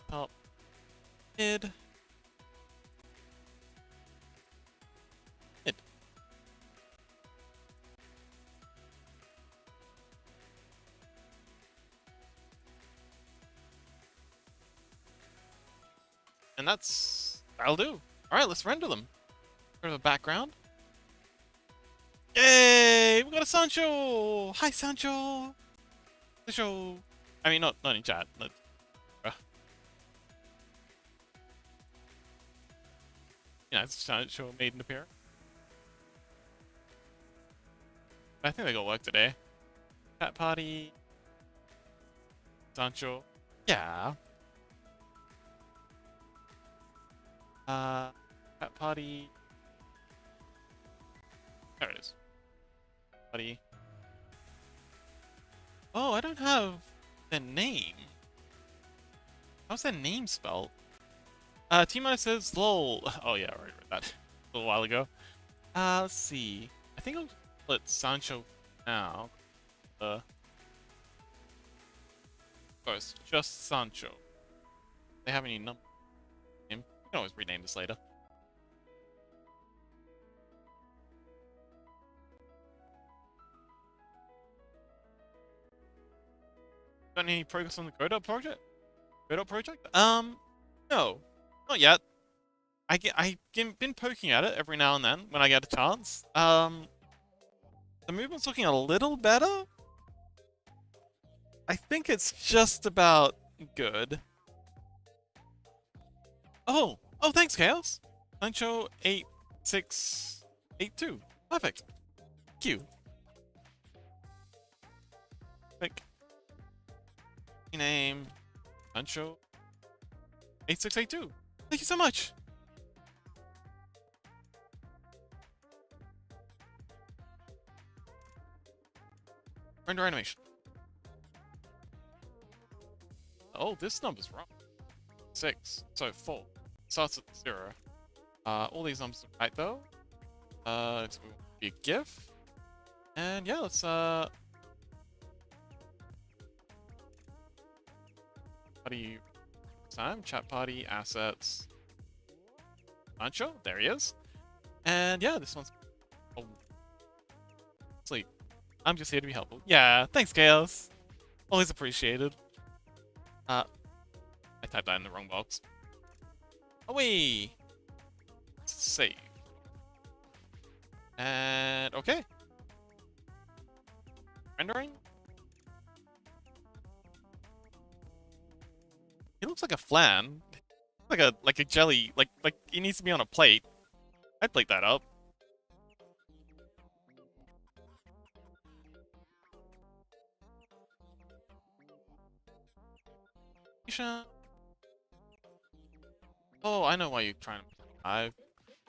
Top. Mid. Mid. And that'll do. Alright, let's render them. Bit of a background. Yay! We got a Sancho! Hi, Sancho! Sancho! I mean, not in chat. Sancho made an appearance. I think they got work today. Chat party. Sancho. Yeah. Chat party. There it is. Party. Oh, I don't have their name. How's their name spelled? T-Minus says lol. Oh yeah, I already read that a little while ago. Let's see. I think I'll let Sancho now. Oh, it's just Sancho. They have any number? We can always rename this later. Got any progress on the Godot project? Godot project? No, not yet. I've been poking at it every now and then when I get a chance. The movement's looking a little better. I think it's just about good. Oh, thanks, Chaos. Sancho 8682. Perfect. Thank you. Pick name Sancho 8682. Thank you so much. Render animation. Oh, this number's wrong. 6. So 4. Starts at 0. All these numbers are right though. It's going to be a GIF. And yeah, let's party time, chat party, assets. Sancho, there he is. And yeah, this one's sleep. I'm just here to be helpful. Yeah, thanks, Chaos. Always appreciated. I typed that in the wrong box. Away. Save. And okay. Rendering. He looks like a flan. Like a jelly. Like he needs to be on a plate. I'd plate that up. Oh, I know why you're trying to 5.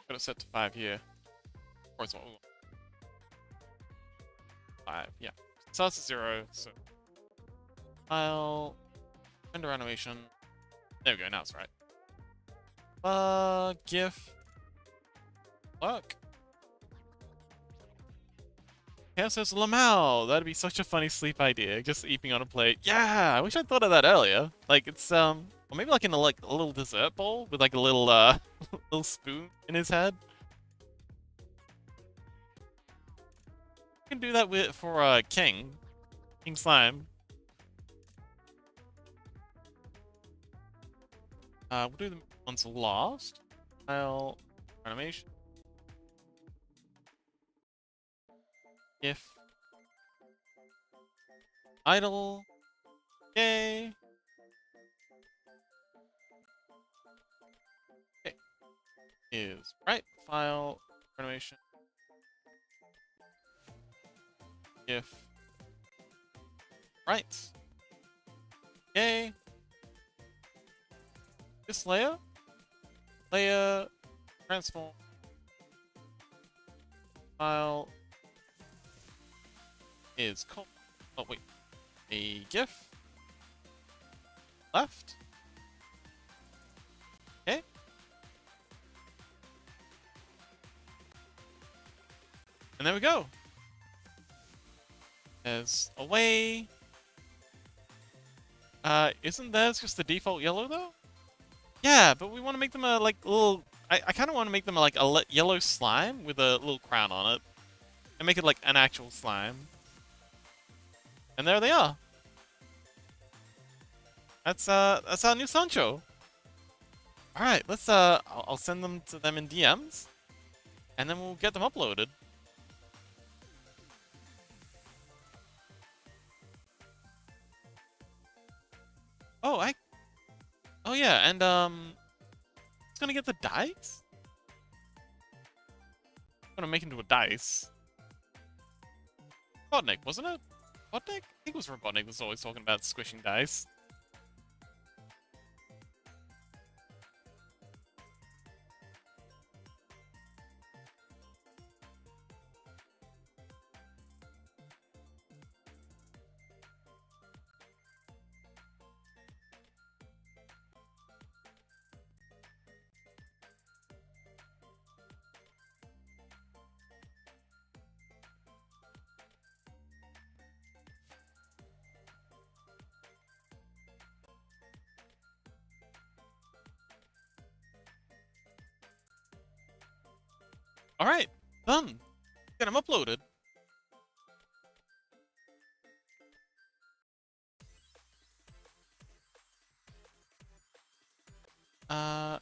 Got it set to 5 here. Of course, what we want. 5, yeah. So that's a 0, so file, render animation. There we go, now it's right. GIF. Work. Yeah, says Lamau. That'd be such a funny sleep idea. Just eating on a plate. Yeah, I wish I'd thought of that earlier. Like it's or maybe like in a little dessert bowl with like a little little spoon in his head. You can do that for King Slime. We'll do the ones last. File animation. If idle, yay. Okay. Is right file animation. If right, yay. This layer transform file is called. Oh wait, a GIF left. Okay. And there we go. There's a way. Isn't theirs just the default yellow though? Yeah, but we want to make them a like little. I kind of want to make them like a yellow slime with a little crown on it, and make it like an actual slime. And there they are. That's our new Sancho. All right, let's I'll send them to them in DMs, and then we'll get them uploaded. Oh, oh yeah, and it's gonna get the dice. I'm gonna make into a dice. Robotnik, wasn't it? Robotnik? I think it was Robotnik that's always talking about squishing dice. All right, done. Get them uploaded.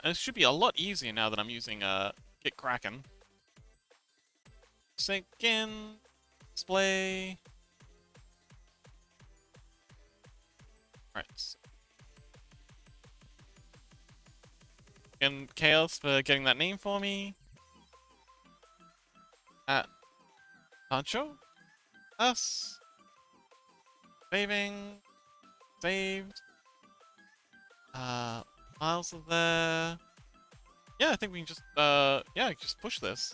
And it should be a lot easier now that I'm using Git Kraken. Sync in, display. All right. And Chaos for getting that name for me. At Sancho. Us. Saving. Saved. Files are there. Yeah, I think we can just yeah, just push this.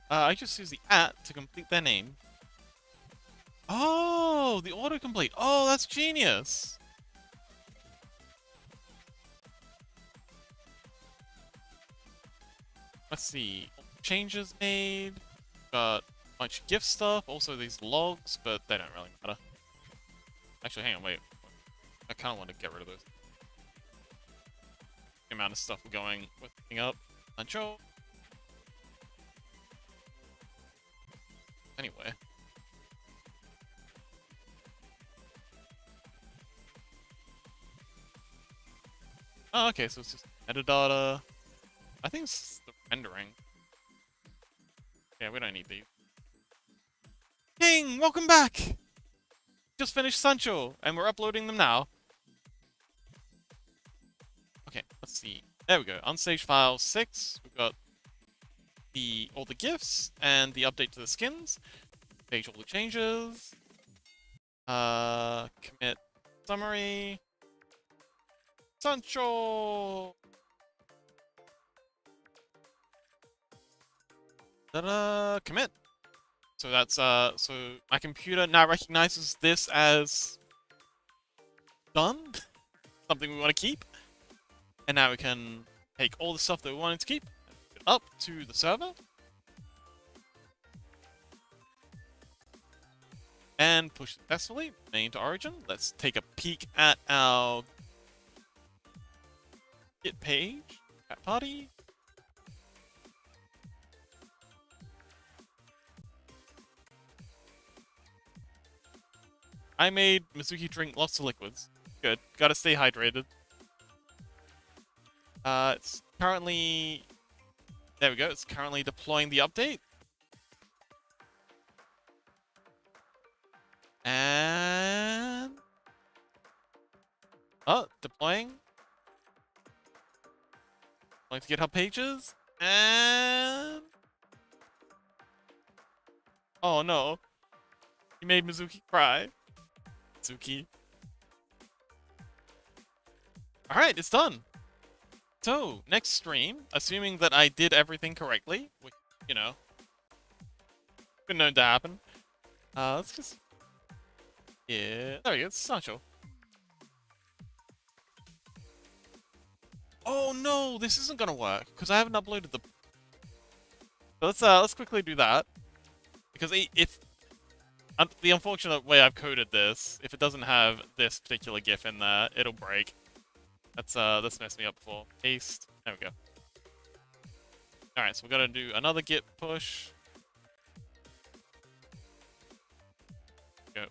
I just use the @ to complete their name. Oh, the autocomplete. Oh, that's genius. Let's see. Changes made. Got a bunch of GIF stuff. Also these logs, but they don't really matter. Actually, hang on, wait. I kind of want to get rid of those. The amount of stuff we're going with picking up. Control. Anyway. Oh, okay, so it's just metadata. I think it's the rendering. Yeah, we don't need these. King, welcome back! Just finished Sancho, and we're uploading them now. Okay, let's see. There we go. Unstage file 6. We've got all the GIFs and the update to the skins. Page all the changes. Commit summary. Sancho! Ta-da! Commit. So that's so my computer now recognizes this as done. Something we want to keep. And now we can take all the stuff that we wanted to keep up to the server. And push successfully. Main to origin. Let's take a peek at our Git page. At party. I made Mizuki drink lots of liquids. Good. Gotta stay hydrated. It's currently... There we go. It's currently deploying the update. And... Oh, deploying. Going to GitHub pages. And... Oh no. You made Mizuki cry. Mizuki. Alright, it's done. So, next stream, assuming that I did everything correctly, which, you know, been known to happen. Let's just... Yeah, there we go, it's Sancho. Oh no, this isn't gonna work, because I haven't uploaded the... So let's quickly do that. Because if... the unfortunate way I've coded this, if it doesn't have this particular GIF in there, it'll break. That's messed me up before. Paste. There we go. Alright, so we're gonna do another git push. Go.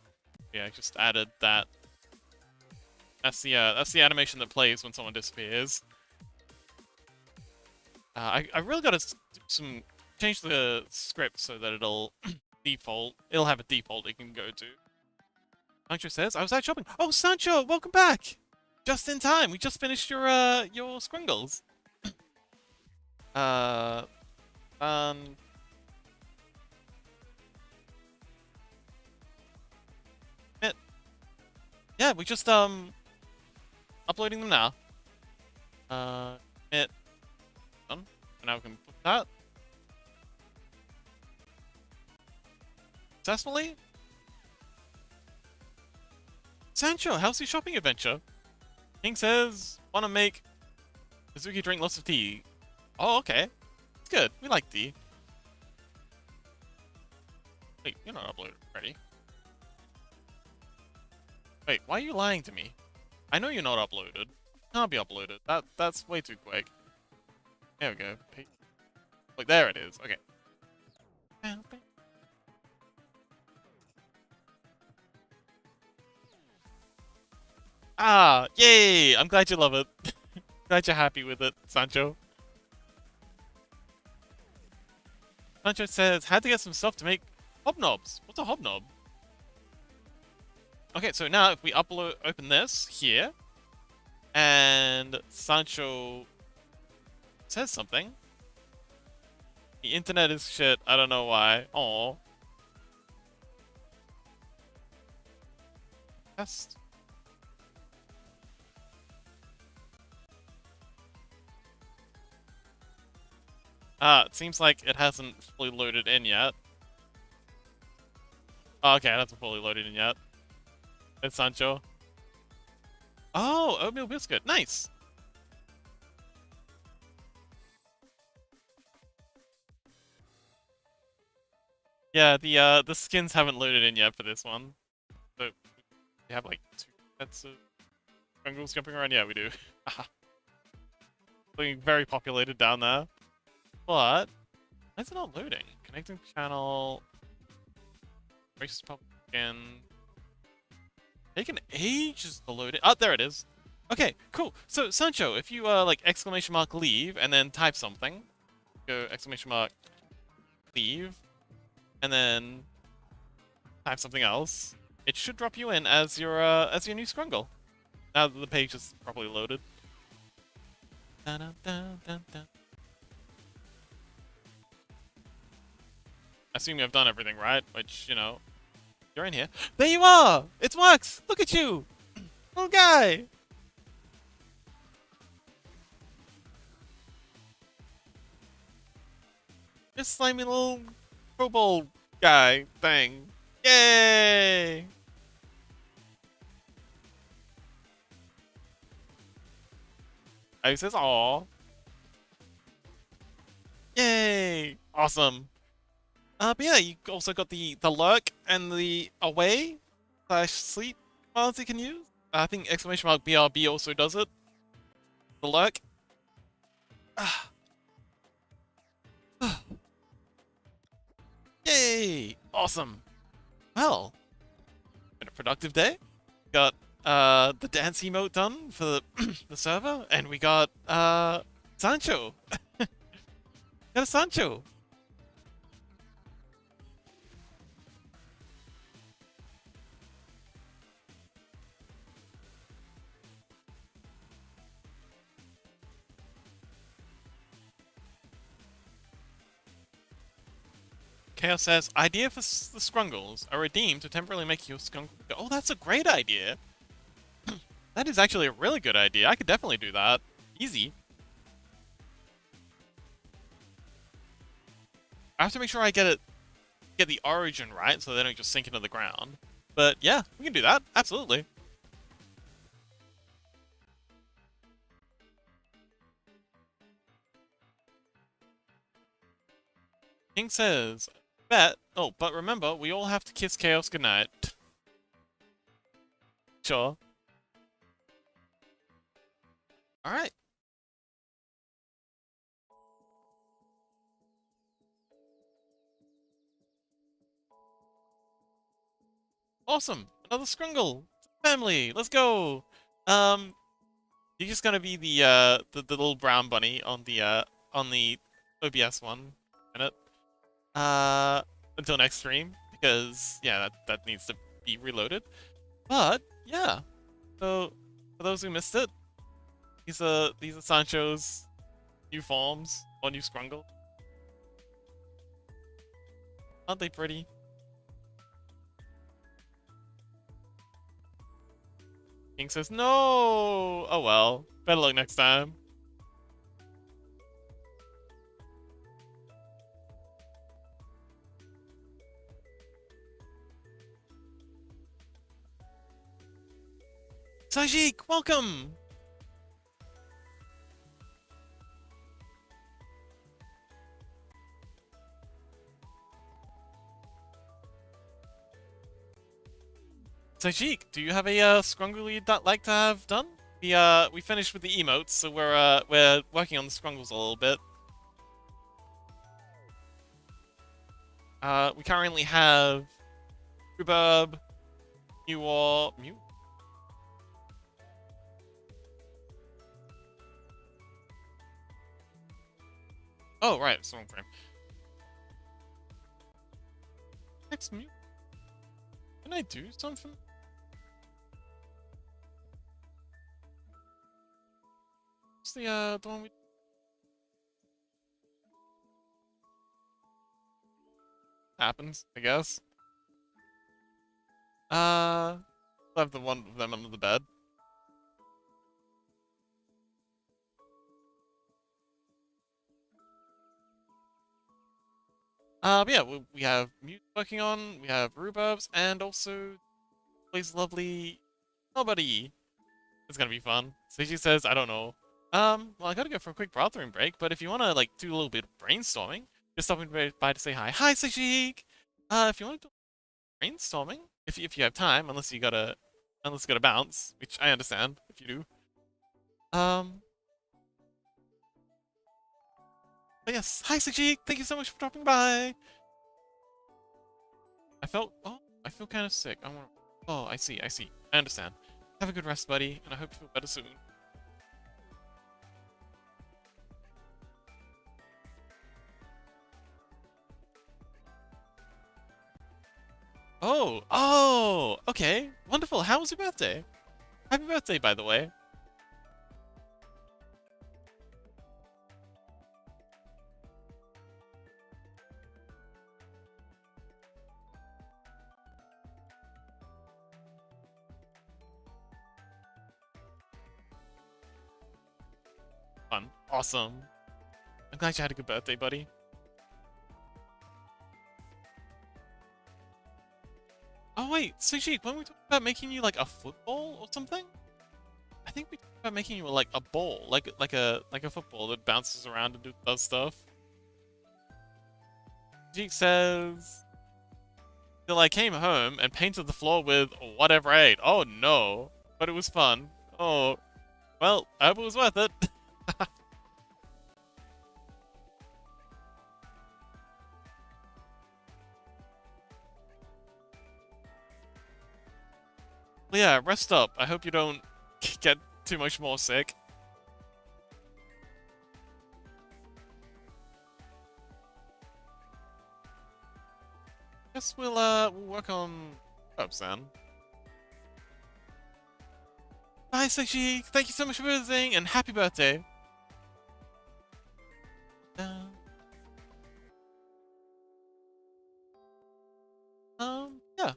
Yeah, I just added that. That's the animation that plays when someone disappears. I really gotta do some change the script so that it'll default. It'll have a default it can go to. Sancho says, I was out shopping. Oh, Sancho, welcome back! Just in time. We just finished your Squingles. Um... Yeah, we just, uploading them now. Done. And now we can put that. Successfully? Sancho, how's your shopping adventure? King says, wanna make Mizuki drink lots of tea. Oh, okay. It's good. We like tea. Wait, you're not uploaded already. Wait, why are you lying to me? I know you're not uploaded. Can't be uploaded. That's way too quick. There we go. Look, there it is. Okay. Ah, yay! I'm glad you love it. Glad you're happy with it, Sancho. Sancho says, had to get some stuff to make hobnobs. What's a hobnob? Okay, so now if we open this here, and Sancho says something. The internet is shit. I don't know why. Aww. Test. It seems like it hasn't fully loaded in yet. Oh, okay, it hasn't fully loaded in yet. It's Sancho. Oh, oatmeal biscuit. Nice. Yeah, the skins haven't loaded in yet for this one. So we have like 2 sets of jungles jumping around. Yeah, we do. Being very populated down there. But why is it not loading? Connecting channel. Racist Republican. Taking ages to load it. Oh, there it is. Okay, cool. So Sancho, if you like exclamation mark leave and then type something, go exclamation mark leave, and then type something else, it should drop you in as your new Scrungle. Now that the page is properly loaded. Dun, dun, dun, dun, dun. Assuming I've done everything right, which, you know, you're in here. There you are! It's Wax! Look at you! Little guy! This slimy little kobold guy thing. Yay! Oh, he says, aw. Yay! Awesome. But yeah, you also got the lurk and the away / sleep commands you can use. I think exclamation mark BRB also does it. The lurk. Yay! Awesome. Well, been a productive day. Got the dance emote done for the, the server, and we got Sancho. Got a Sancho. Chaos says, idea for the Scrungles. A redeem to temporarily make your Scrungle go. Oh, that's a great idea. That is actually a really good idea. I could definitely do that. Easy. I have to make sure I get the origin right so they don't just sink into the ground. But yeah, we can do that. Absolutely. King says, bet. Oh, but remember, we all have to kiss Chaos goodnight. Sure. Alright. Awesome. Another Scrungle. Family. Let's go. Um, you're just gonna be the little brown bunny on the OBS one. Minute. Uh, until next stream because yeah, that needs to be reloaded. But yeah. So for those who missed it, these are Sancho's new forms or new Scrungle. Aren't they pretty? King says no. Oh well. Better luck next time. Sajik, welcome! Sajik, do you have a Scrungle you'd like to have done? We finished with the emotes, so we're working on the Scrungles a little bit. We currently have Rhubarb, Mew. Oh right, it's the wrong frame. Next Mew. Can I do something? What's the one we happens, I guess. We'll have the one of them under the bed. But yeah, we have Mute working on, we have Rhubarbs, and also plays lovely nobody. It's gonna be fun. So she says, I don't know. Well, I gotta go for a quick bathroom break, but if you wanna like do a little bit of brainstorming, just stopping by to say hi. Hi, Sajik! If you want to do brainstorming, if you have time, unless you gotta bounce, which I understand if you do. But yes, hi Sajik! Thank you so much for dropping by! I feel kind of sick. Oh, I see. I understand. Have a good rest, buddy, and I hope you feel better soon. Oh, okay. Wonderful. How was your birthday? Happy birthday, by the way. Fun. Awesome. I'm glad you had a good birthday, buddy. Oh wait, Sushi, when we talked about making you like a football or something? I think we talked about making you like a ball, like a football that bounces around and does stuff. Jake says till I came home and painted the floor with whatever I ate. Oh no. But it was fun. Oh, well, I hope it was worth it. But yeah, rest up. I hope you don't get too much more sick. Guess we'll work on ups then. Bye, Sexy. Thank you so much for visiting, and happy birthday. Uh, yeah.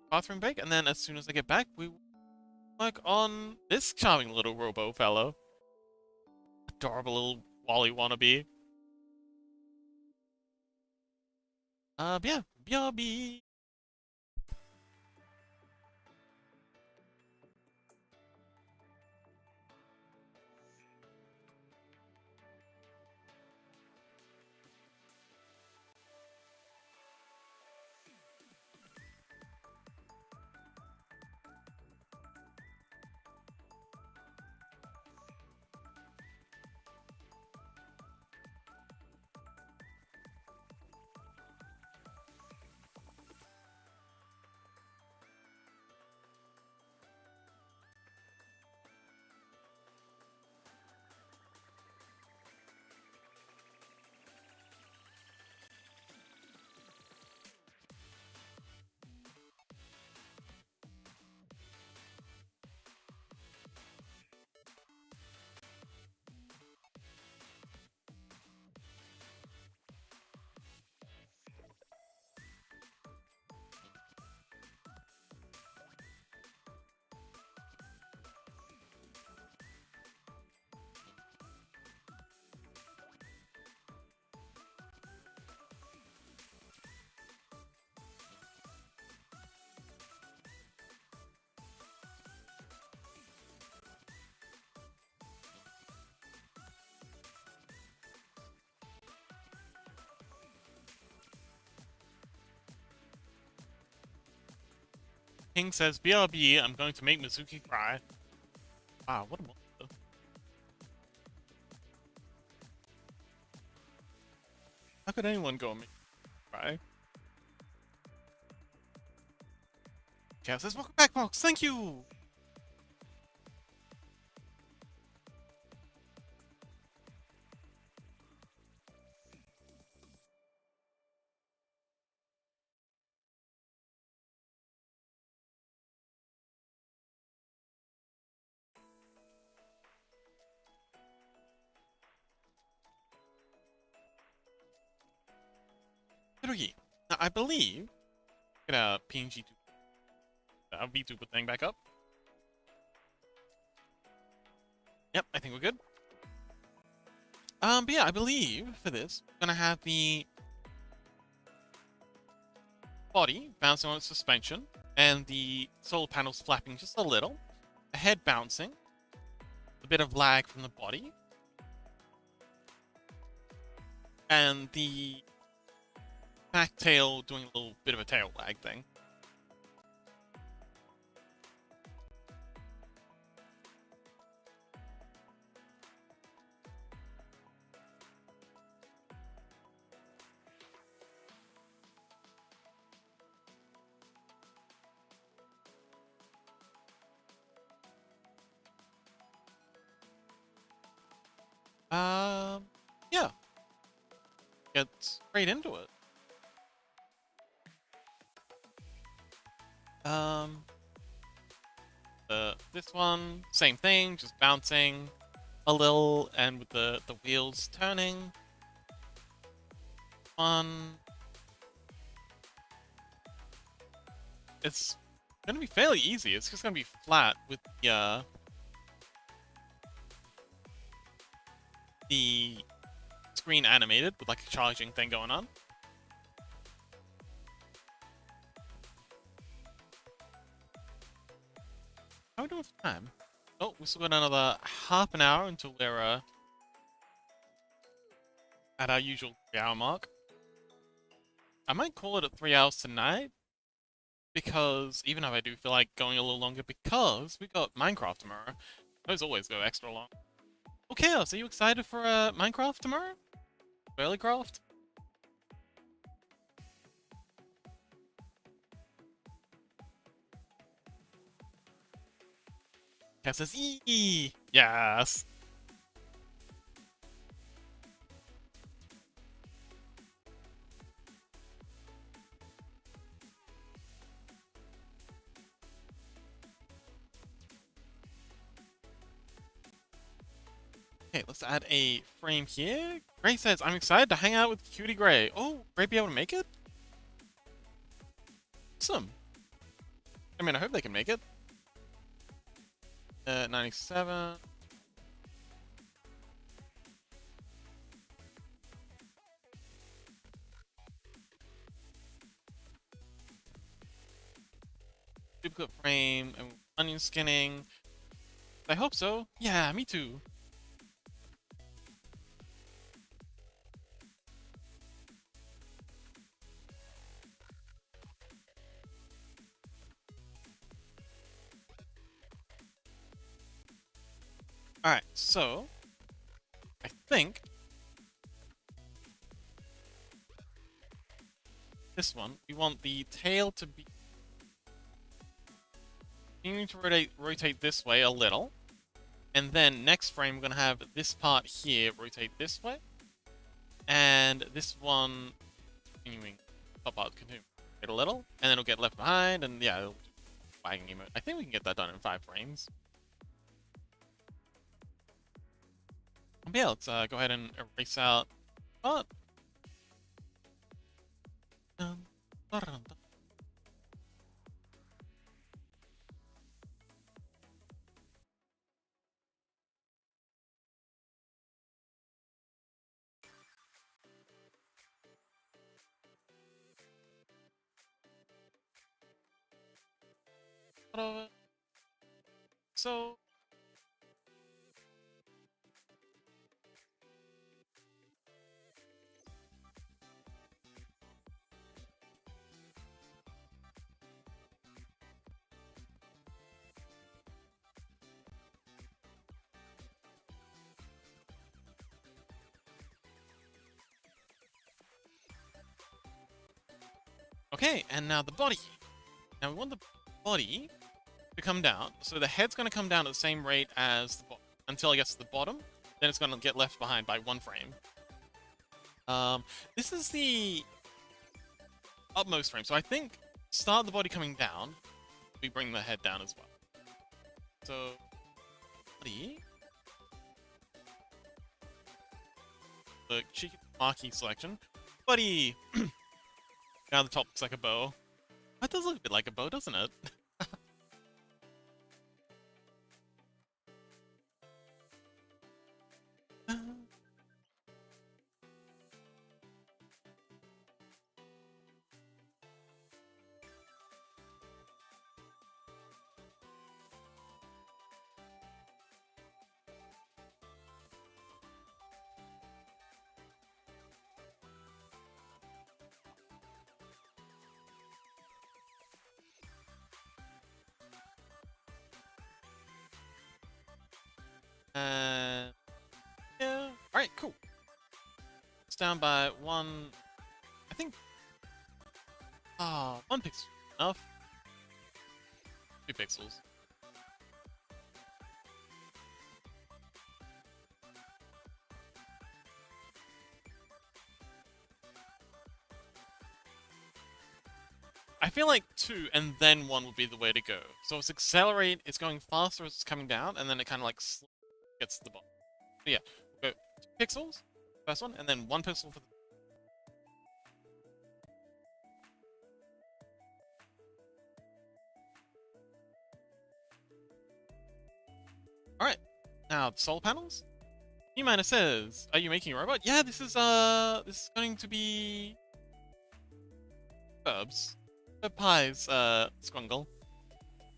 Bathroom break, and then as soon as I get back, we work on this charming little robo fellow. Adorable little Wally wannabe. Yeah. BRB. King says, BRB, I'm going to make Mizuki cry. Wow, what a monster. How could anyone go and make me cry? Chaos says, welcome back, Mox. Thank you. Hiroki. Now, I believe, get a PNG VTuber thing back up. Yep, I think we're good. But yeah, I believe for this, we're gonna have the body bouncing on its suspension, and the solar panels flapping just a little, the head bouncing, a bit of lag from the body, and the back tail doing a little bit of a tail lag thing. Yeah. Get straight into it. Um, this one, same thing, just bouncing a little, and with the wheels turning. One, it's gonna be fairly easy. It's just gonna be flat with the screen animated with like a charging thing going on. How are we doing for time? Oh, we still got another half an hour until we're at our usual 3-hour mark. I might call it at 3 hours tonight, because even if I do feel like going a little longer, because we got Minecraft tomorrow. Those always go extra long. Okay, Chaos, are you excited for Minecraft tomorrow? Earlycraft? Cat says, "Eee, yes." Okay, let's add a frame here. Gray says, "I'm excited to hang out with Cutie Gray." Oh, Gray be able to make it? Awesome. I mean, I hope they can make it. 97. Duplicate frame and onion skinning. I hope so. Yeah, me too. Alright, so I think this one, we want the tail to be continuing to rotate this way a little. And then next frame, we're going to have this part here rotate this way. And this one continuing, top part continuing a little. And then it'll get left behind. And yeah, it'll wagging emote. I think we can get that done in 5 frames. Yeah, let's go ahead and erase out part. So okay, and now the body. Now we want the body to come down. So the head's going to come down at the same rate as the until it gets to the bottom. Then it's going to get left behind by 1 frame. This is the upmost frame. So I think start the body coming down. We bring the head down as well. So body. The cheeky marquee selection. Buddy! Now the top looks like a bow. That does look a bit like a bow, doesn't it? Yeah. Alright, cool. It's down by 1. I think. Ah, 1 pixel. Enough. 2 pixels. I feel like 2 and then 1 would be the way to go. So it's accelerate, it's going faster as it's coming down, and then it kind of like gets to the bottom. So yeah, we'll go 2 pixels, first one, and then 1 pixel for the. Alright, now the solar panels. E-Miner says, "Are you making a robot?" Yeah, this is going to be Herbs. Herb Pies, Squungle.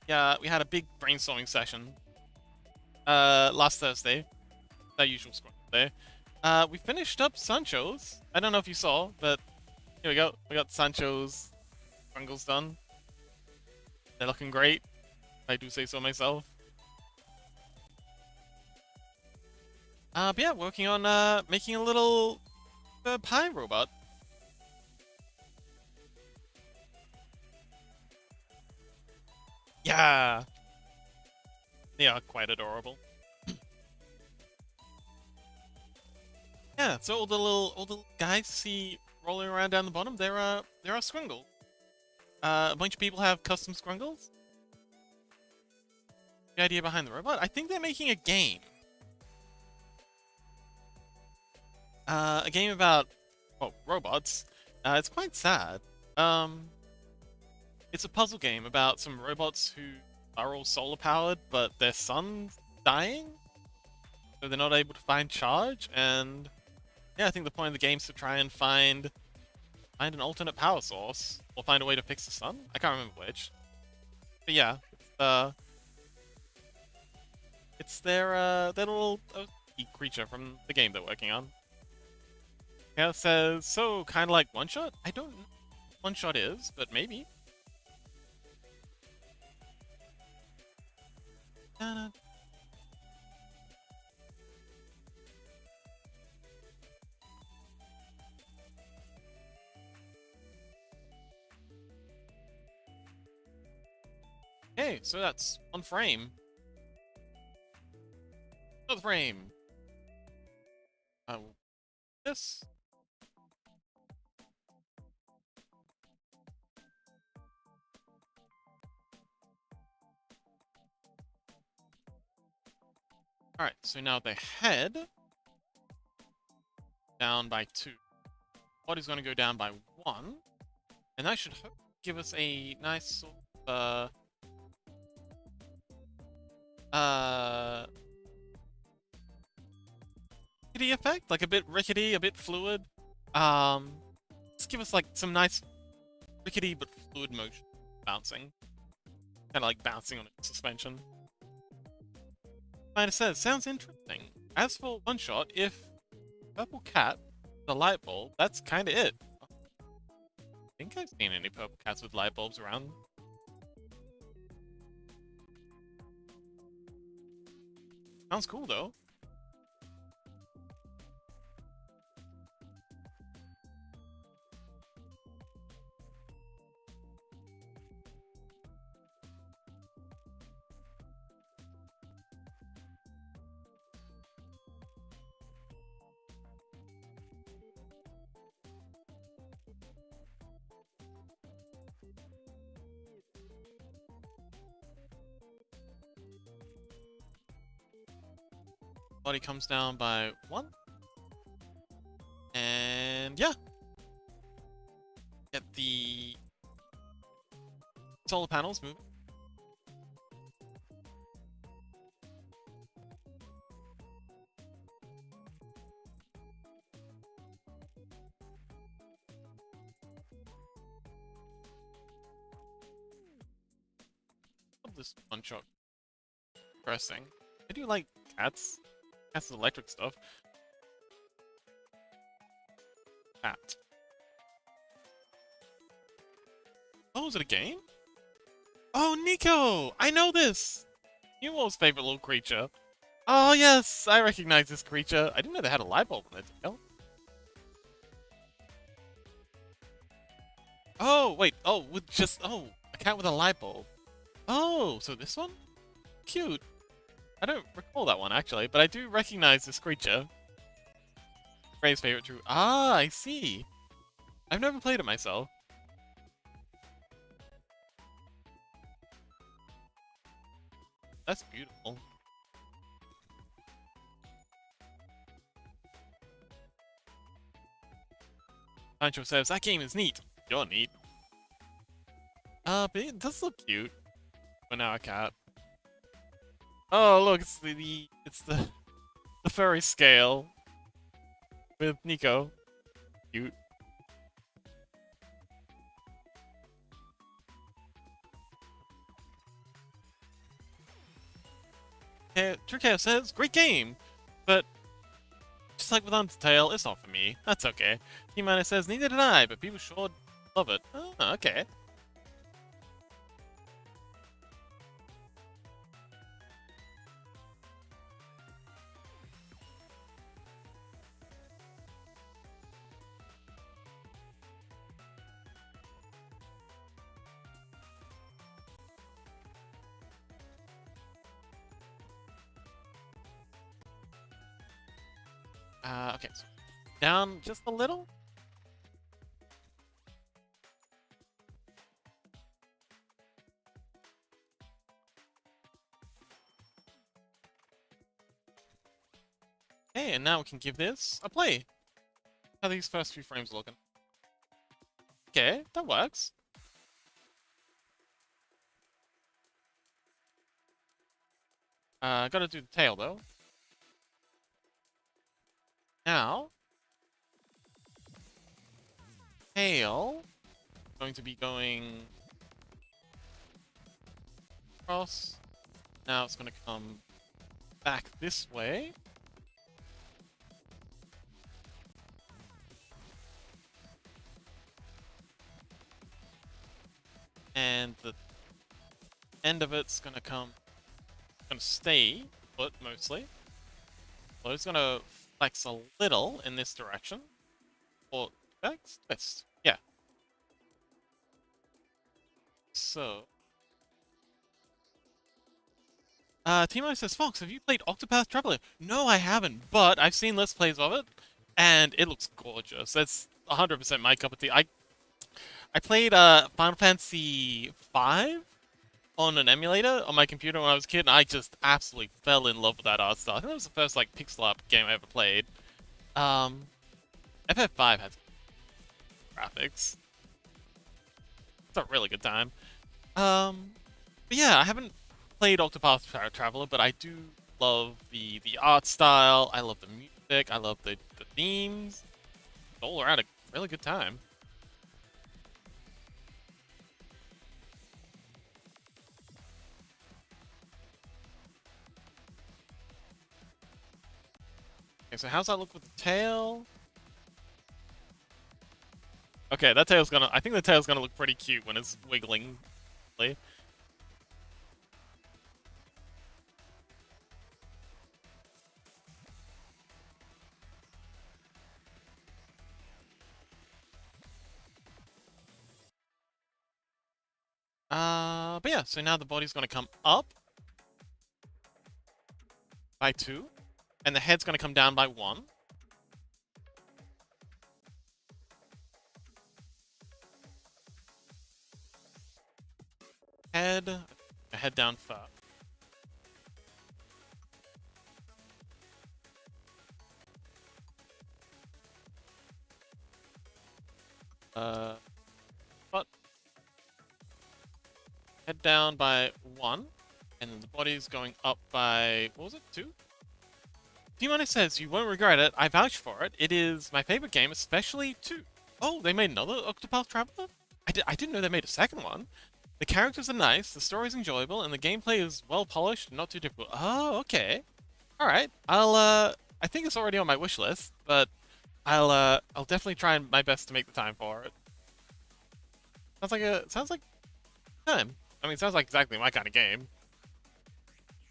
Yeah, we had a big brainstorming session last Thursday. Our usual Squungle day. We finished up Sancho's. I don't know if you saw, but here we go. We got Sancho's Squungles done. They're looking great. I do say so myself. But yeah, working on making a little pie robot. Yeah. They are quite adorable. Yeah, so all the little guys you see rolling around down the bottom, there are Squingles. A bunch of people have custom Squingles. The idea behind the robot? I think they're making a game. A game about, well, robots. It's quite sad. Um, it's a puzzle game about some robots who are all solar powered, but their sun's dying, so they're not able to find charge. And yeah, I think the point of the game is to try and find an alternate power source or find a way to fix the sun. I can't remember which. But yeah, it's their little creature from the game they're working on. Yeah, it says, so kind of like One Shot? I don't know what One Shot is, but maybe. Okay, so that's one frame. Another frame. This. Alright, so now the head down by 2. Body's going to go down by 1. And that should give us a nice sort of, rickety effect, like a bit rickety, a bit fluid. Just give us like some nice rickety but fluid motion, bouncing, kind of like bouncing on a suspension. Like I said, sounds interesting. As for One Shot, if purple cat, the light bulb, that's kind of it. I think I've seen any purple cats with light bulbs around. Sounds cool though. Body comes down by 1. And yeah. Get the solar panels moving. Love this One Shot. Interesting. I do like cats. Cats with electric stuff. Cat. Oh, is it a game? Oh, Nico! I know this! Newell's favorite little creature. Oh, yes! I recognize this creature. I didn't know they had a light bulb on their tail. Oh, wait. Oh, with just... Oh, a cat with a light bulb. Oh, so this one? Cute. I don't recall that one, actually, but I do recognize this creature. Ray's favorite true. Ah, I see. I've never played it myself. That's beautiful. Pancho says, that game is neat. You're neat. But it does look cute. But now a cat. Oh, look, it's the furry scale with Nico. Cute. True says, great game, but just like with Undertale, it's not for me. That's okay. T-Minus says, neither did I, but people sure love it. Oh, okay. Okay, so down just a little. Okay, and now we can give this a play. How these first few frames are looking. Okay, that works. Gotta do the tail though. Now, tail going to be going across. Now it's gonna come back this way. And the end of it's gonna stay put mostly. So it's gonna flex a little in this direction. Or flex? Twist. Yeah. So Timo says, Fox, have you played Octopath Traveler? No, I haven't, but I've seen Let's Plays of it, and it looks gorgeous. That's 100% my cup of tea. I played Final Fantasy V on an emulator on my computer when I was a kid, and I just absolutely fell in love with that art style. I think that was the first like pixel art game I ever played. Um, FF5 has graphics. It's a really good time. But yeah, I haven't played Octopath Traveler, but I do love the art style. I love the music. I love the themes. All around a really good time. Okay, so how's that look with the tail? Okay, that tail's gonna. I think the tail's gonna look pretty cute when it's wiggling. But yeah, so now the body's gonna come up by 2, and the head's gonna come down by 1. Head down first. Uh, but head down by 1, and then the body's going up by, what was it, 2? T-Money says, you won't regret it. I vouch for it. It is my favorite game, especially 2. Oh, they made another Octopath Traveler? I didn't know they made a second one. The characters are nice, the story's enjoyable, and the gameplay is well polished and not too difficult. Oh, okay. Alright. I think it's already on my wish list, but I'll definitely try my best to make the time for it. Sounds like time. I mean, it sounds like exactly my kind of game.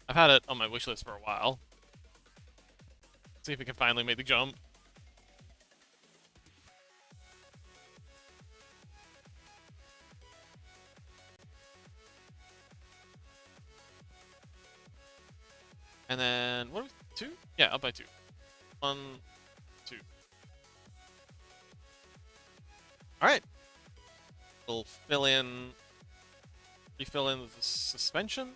I've had it on my wish list for a while. See if we can finally make the jump. And then, what are we, 2? Yeah, up by 2. 1, 2. Alright. We'll refill in the suspension.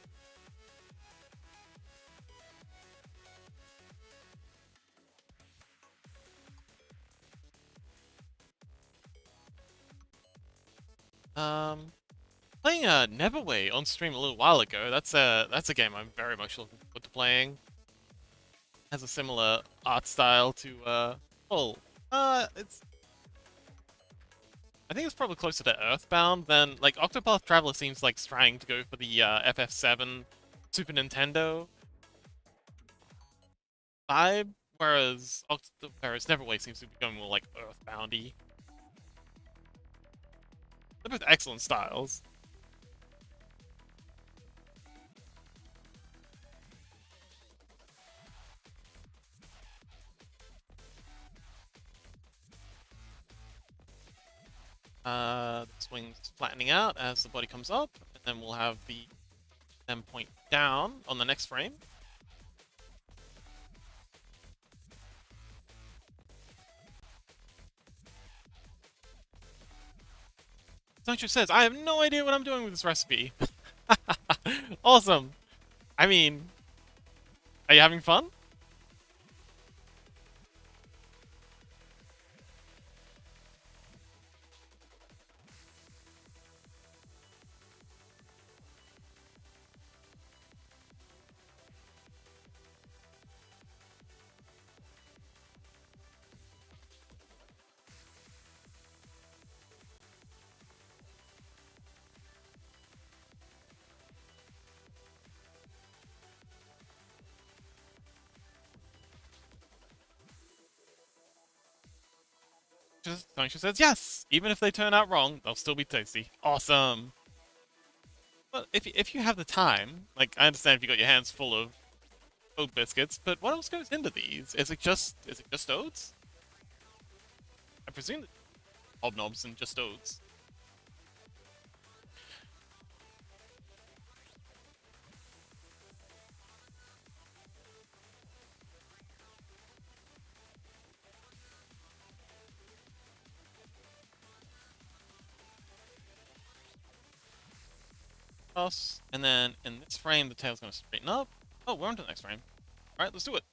Playing Neverway on stream a little while ago. That's a game I'm very much looking forward to playing. Has a similar art style to well, it's I think it's probably closer to Earthbound than like Octopath Traveler seems like trying to go for the FF7 Super Nintendo vibe, whereas Neverway seems to be going more like Earthboundy. They're both excellent styles. The swing's flattening out as the body comes up, and then we'll have the end point down on the next frame. Sancho says, I have no idea what I'm doing with this recipe. Awesome. I mean, are you having fun? Sancho says, yes! Even if they turn out wrong, they'll still be tasty. Awesome. Well, if you have the time, like, I understand if you got your hands full of oat biscuits, but what else goes into these? Is it just oats? I presume that hobnobs and just oats. Us, and then in this frame, the tail's gonna straighten up. Oh, we're on to the next frame. All right, let's do it.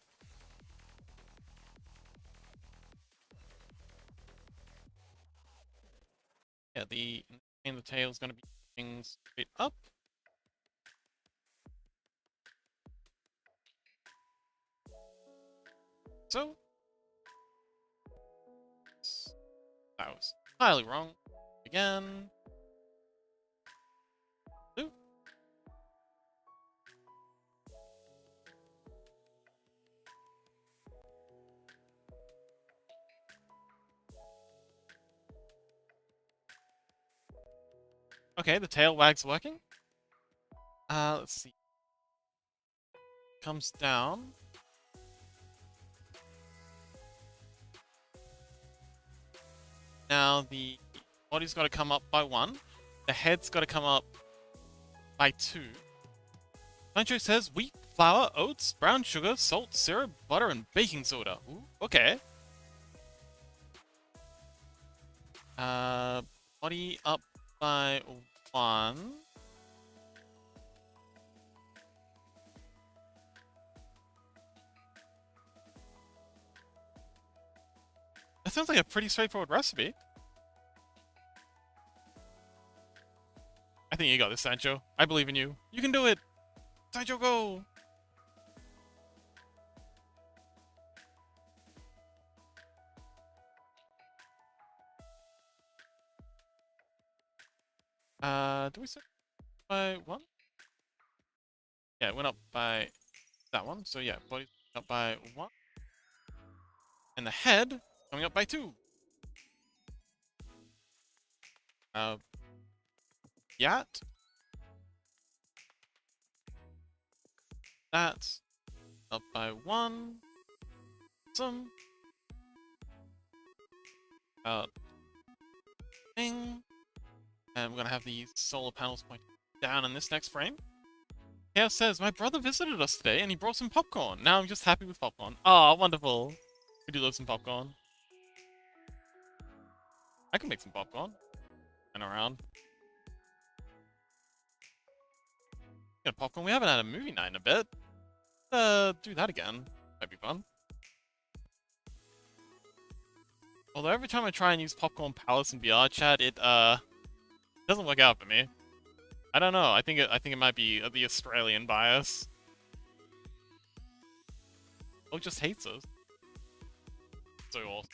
Yeah, the tail's gonna be moving straight up. So that was entirely wrong. Again. Ooh. Okay, the tail wag's working. Let's see. Comes down. Now the body's got to come up by 1. The head's got to come up by 2. Sancho says wheat, flour, oats, brown sugar, salt, syrup, butter, and baking soda. Ooh, okay. Uh, Body up by 1. That sounds like a pretty straightforward recipe. I think you got this, Sancho. I believe in you. You can do it! Sancho, go! Do we set by 1? Yeah, it went up by that one. So yeah, body up by 1. And the head coming up by 2. Uh, Yat. That's up by 1. Some. Thing. And we're gonna have these solar panels pointing down in this next frame. Chaos says, my brother visited us today and he brought some popcorn. Now I'm just happy with popcorn. Ah, wonderful. We do love some popcorn. I can make some popcorn. And around. Get popcorn. We haven't had a movie night in a bit. Do that again. That'd be fun. Although every time I try and use Popcorn Palace in VR chat, it doesn't work out for me. I don't know. I think it might be the Australian bias. Or just hates us. So awesome.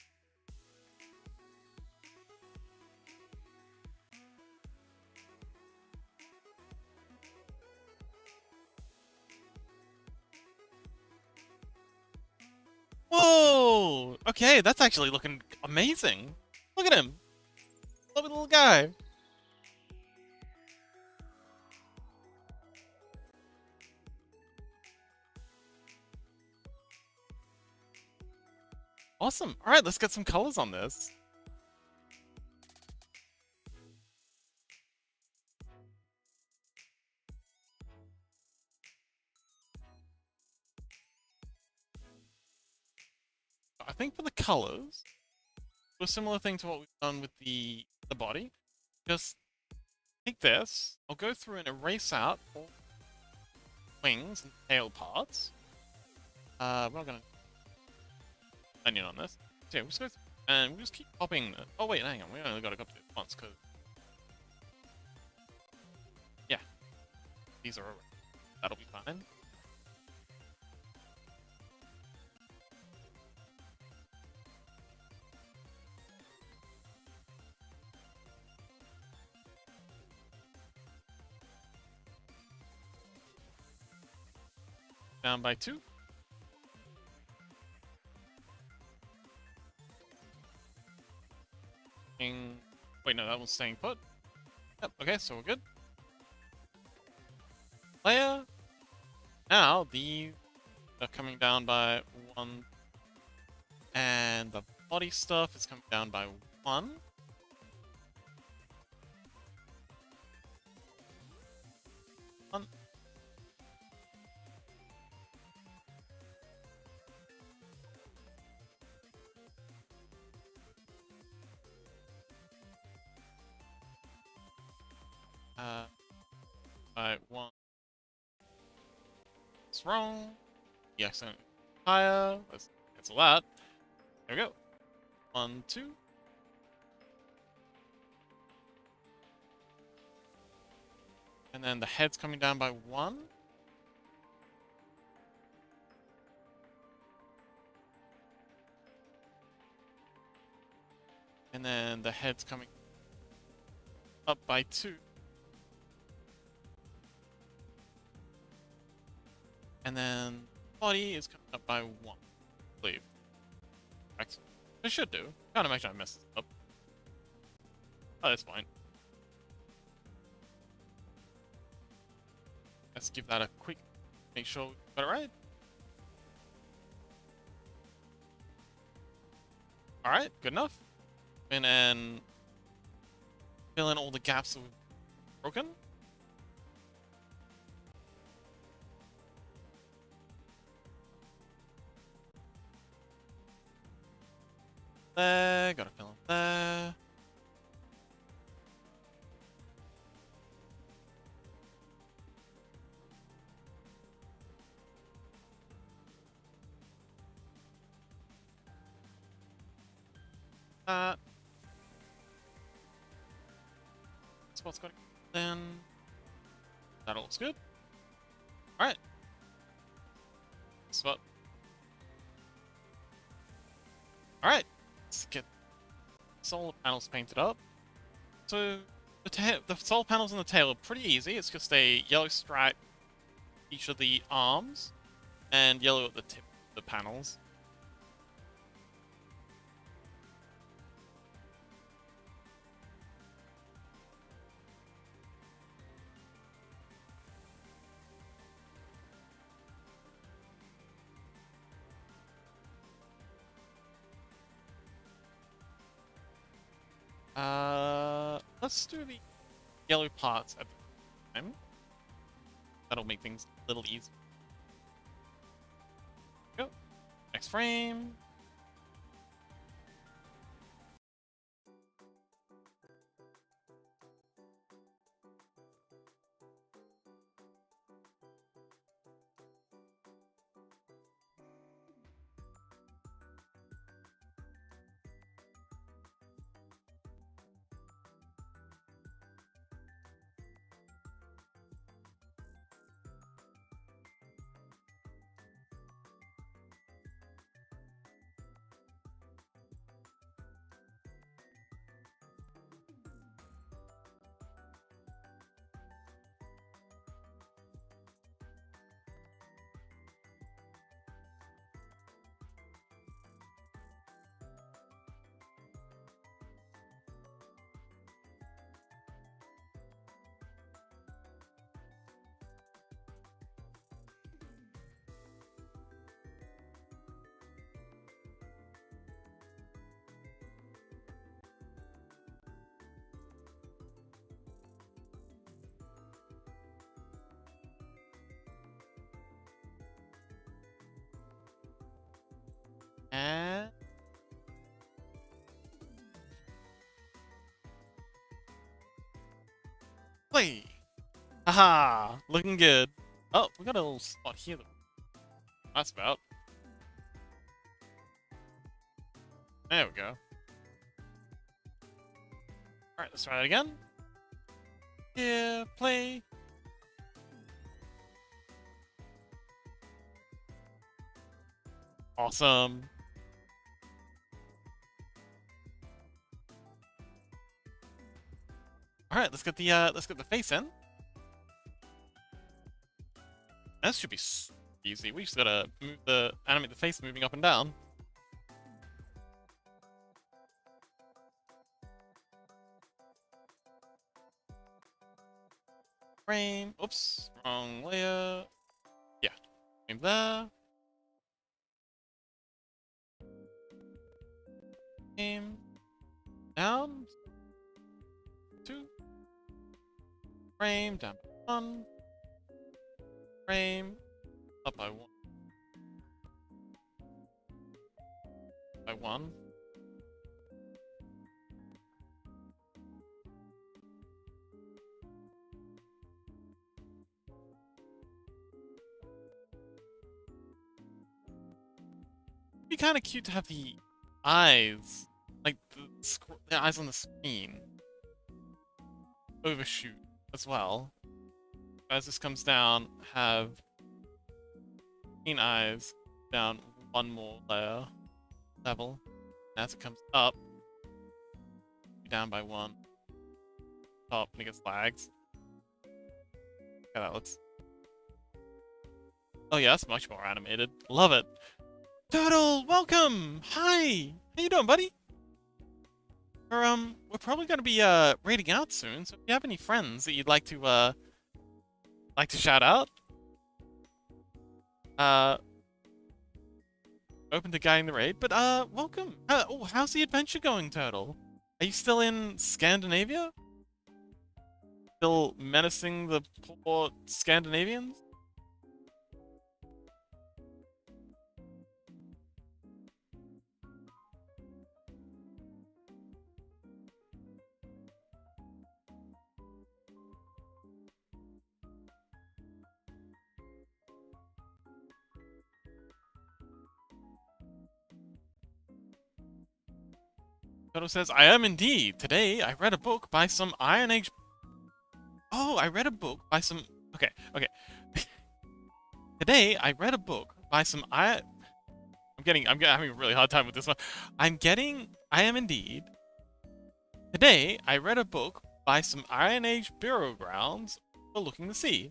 Whoa! Okay, that's actually looking amazing. Look at him. Lovely little guy. Awesome. Alright, let's get some colors on this. I think for the colors, do a similar thing to what we've done with the body. Just take this. I'll go through and erase out all wings and tail parts. We're not gonna onion on this. So yeah, we'll just go through and we'll just keep popping. Oh wait, hang on. We only got to copy this once because yeah, these are that'll be fine. Down by 2. Wait, no, that was staying put. Yep, okay, so we're good. Player. Now, these are coming down by 1. And the body stuff is coming down by 1. By 1. It's wrong. The accent higher. Let's cancel that. There we go. 1, 2. And then the head's coming down by 1. And then the head's coming up by 2. And then body is coming up by 1, I believe. Excellent. It should do. Kind of make sure I messed this up. Oh, that's fine. Let's give that a quick, make sure we got it right. Alright, good enough. And then fill in all the gaps that we've broken. There, gotta fill in there. That. Spot's got it. Then that all looks good. Alright. Spot. Alright. Let's get solar panels painted up. So the solar panels on the tail are pretty easy. It's just a yellow stripe each of the arms and yellow at the tip of the panels. Let's do the yellow parts at the time. That'll make things a little easier. Go. Next frame. And Play! Haha! Looking good. Oh, we got a little spot here. That's about. There we go. Alright, let's try it again. Yeah, play. Awesome. Alright, let's get the face in. That should be easy. We just gotta animate the face moving up and down. Frame. Oops, wrong layer. Yeah, frame there. Frame down. 2. Frame down by 1. Frame up by 1. By 1. It'd be kind of cute to have the eyes, like the eyes on the screen, overshoot as well. As this comes down, have green eyes down one more level. As it comes up, down by 1. Top, and it gets lags. Yeah, that looks. Oh yeah, that's much more animated. Love it. Turtle, welcome. Hi. How you doing, buddy? We're probably gonna be raiding out soon. So if you have any friends that you'd like to shout out, open to guiding the raid. But welcome. Oh, how's the adventure going, Turtle? Are you still in Scandinavia? Still menacing the poor Scandinavians? Turtle says, I am indeed. Today, I read a book by some Iron Age... Oh, I read a book by some... Okay. Today, I read a book by some Iron... I'm having a really hard time with this one. I am indeed. Today, I read a book by some Iron Age burial grounds overlooking the sea.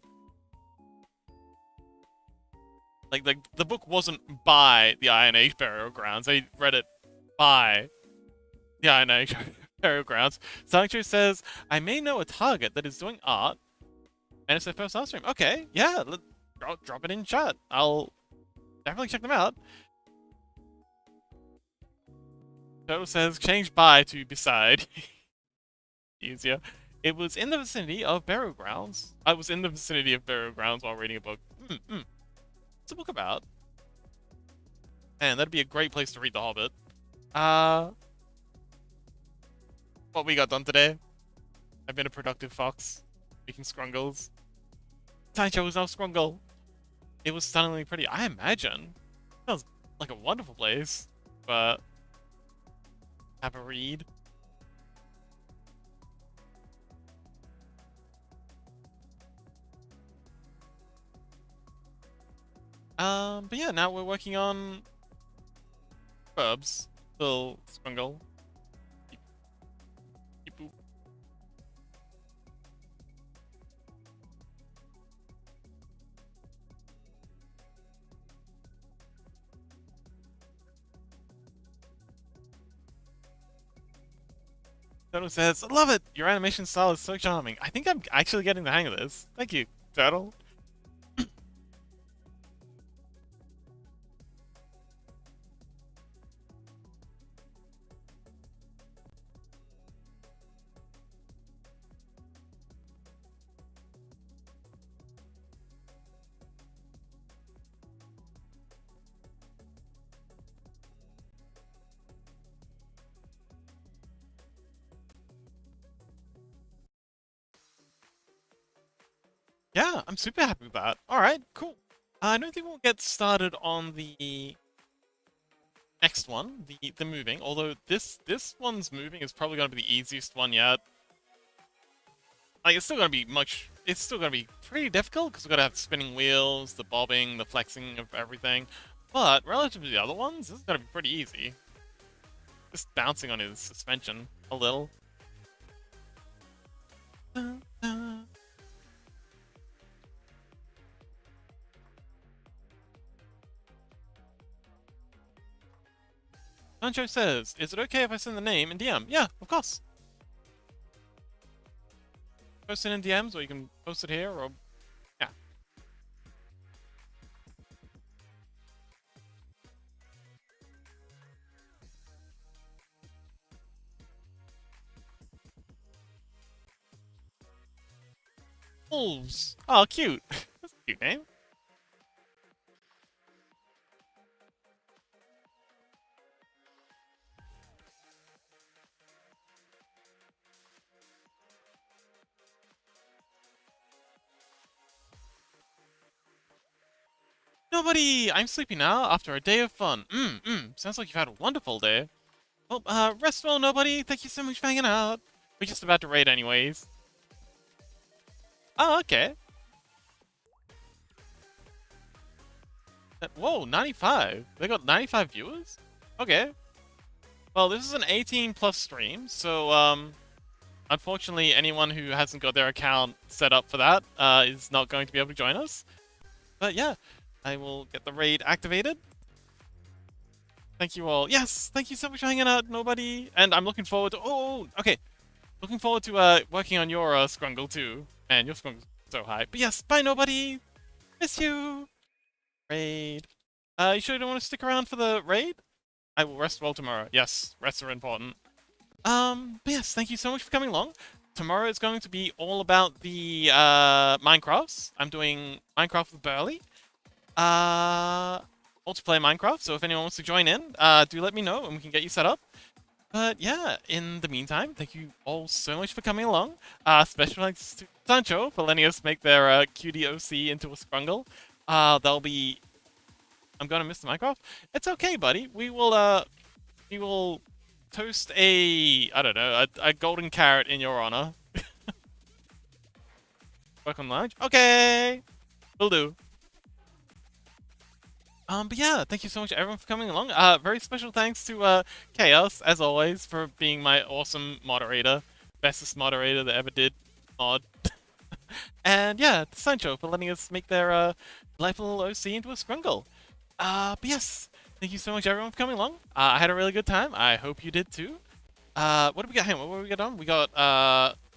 Like, the book wasn't by the Iron Age burial grounds. I read it by the Iron Age burial grounds. Sancho says, I may know a target that is doing art, and it's their first art stream. Okay, yeah, drop it in chat. I'll definitely check them out. Turtle says, change by to beside. Easier. It was in the vicinity of burial grounds. I was in the vicinity of burial grounds while reading a book. What's the book about? Man, that'd be a great place to read The Hobbit. What we got done today? I've been a productive fox, making scrungles. Sancho was no scrungle. It was stunningly pretty. I imagine. Sounds like a wonderful place, but have a read. But yeah, now we're working on verbs. Still scrungle. Boop. Turtle says, I love it! Your animation style is so charming. I think I'm actually getting the hang of this. Thank you, Turtle. Yeah, I'm super happy with that. All right, cool. I don't think we'll get started on the next one, the moving. Although this one's moving is probably gonna be the easiest one yet. Like it's still gonna be much. It's still gonna be pretty difficult because we gotta have the spinning wheels, the bobbing, the flexing of everything. But relative to the other ones, this is gonna be pretty easy. Just bouncing on his suspension a little. Dun, dun. Sancho says, "Is it okay if I send the name in DM?" Yeah, of course. Post it in DMs, or you can post it here, or yeah. Wolves. Oh, cute. That's a cute name. Nobody! I'm sleepy now after a day of fun. Sounds like you've had a wonderful day. Well, rest well, nobody. Thank you so much for hanging out. We're just about to raid anyways. Oh, okay. Whoa, 95. They got 95 viewers? Okay. Well, this is an 18 plus stream, so, unfortunately, anyone who hasn't got their account set up for that, is not going to be able to join us. But yeah, I will get the raid activated. Thank you all. Yes, thank you so much for hanging out, nobody. And I'm looking forward to. Oh, okay. Looking forward to working on your Scrungle too. Man, your Scrungle's so high. But yes, bye, nobody. Miss you. Raid. You sure you don't want to stick around for the raid? I will rest well tomorrow. Yes, rests are important. But yes, thank you so much for coming along. Tomorrow is going to be all about the Minecrafts. I'm doing Minecraft with Burley. Uh, multiplayer Minecraft. So if anyone wants to join in, do let me know and we can get you set up. But yeah, in the meantime, thank you all so much for coming along. Special thanks to Sancho for letting us make their QDOC into a Scrungle. They'll be. I'm gonna miss the Minecraft. It's okay, buddy. We will toast a I don't know a golden carrot in your honor. Work on lunch. Okay, will do. But yeah, thank you so much everyone for coming along. Very special thanks to Chaos as always for being my awesome moderator, bestest moderator that ever did mod. And yeah, to Sancho for letting us make their delightful little OC into a Scrungle. But yes, thank you so much everyone for coming along. I had a really good time. I hope you did too. What do we got? Hang on, what do we got on? We got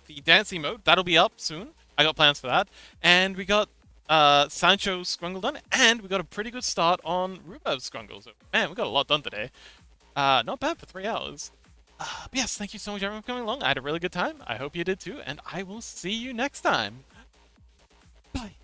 the dancing mode. That'll be up soon. I got plans for that. And we got Sancho Scrungle done, and we got a pretty good start on Rubev's Scrungle. So, man, we got a lot done today. Not bad for 3 hours. But yes, thank you so much everyone for coming along. I had a really good time. I hope you did too, and I will see you next time. Bye.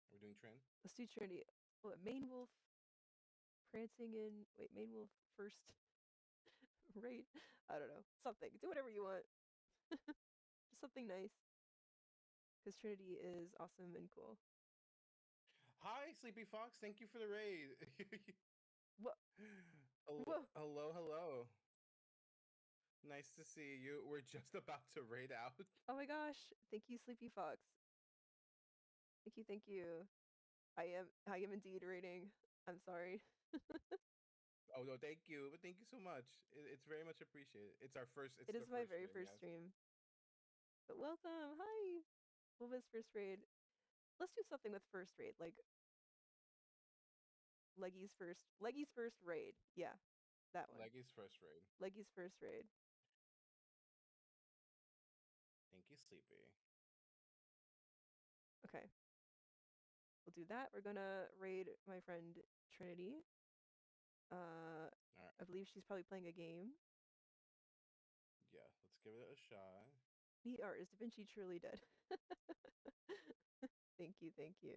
Are we doing trend? Let's do Trinity. What, Main Wolf prancing in. Wait, Main Wolf first raid? I don't know. Something. Do whatever you want. Just something nice. Because Trinity is awesome and cool. Hi, Sleepy Fox. Thank you for the raid. What? Whoa. Hello, hello. Nice to see you. We're just about to raid out. Oh my gosh. Thank you, Sleepy Fox. Thank you, thank you. I am indeed raiding. I'm sorry. Oh no, thank you. But thank you so much. It's very much appreciated. It's our first. It's It the is my first very stream. first Yes. stream. But welcome. Hi. Wilma's first raid. Let's do something with first raid. Like Leggy's first raid. Yeah, that one. Leggy's first raid. Leggy's first raid. Thank you, Sleepy. Okay. We'll do that. We're gonna raid my friend Trinity. All right. I believe she's probably playing a game. Yeah. Let's give it a shot. Neat art. Is Da Vinci truly dead? Thank you, thank you.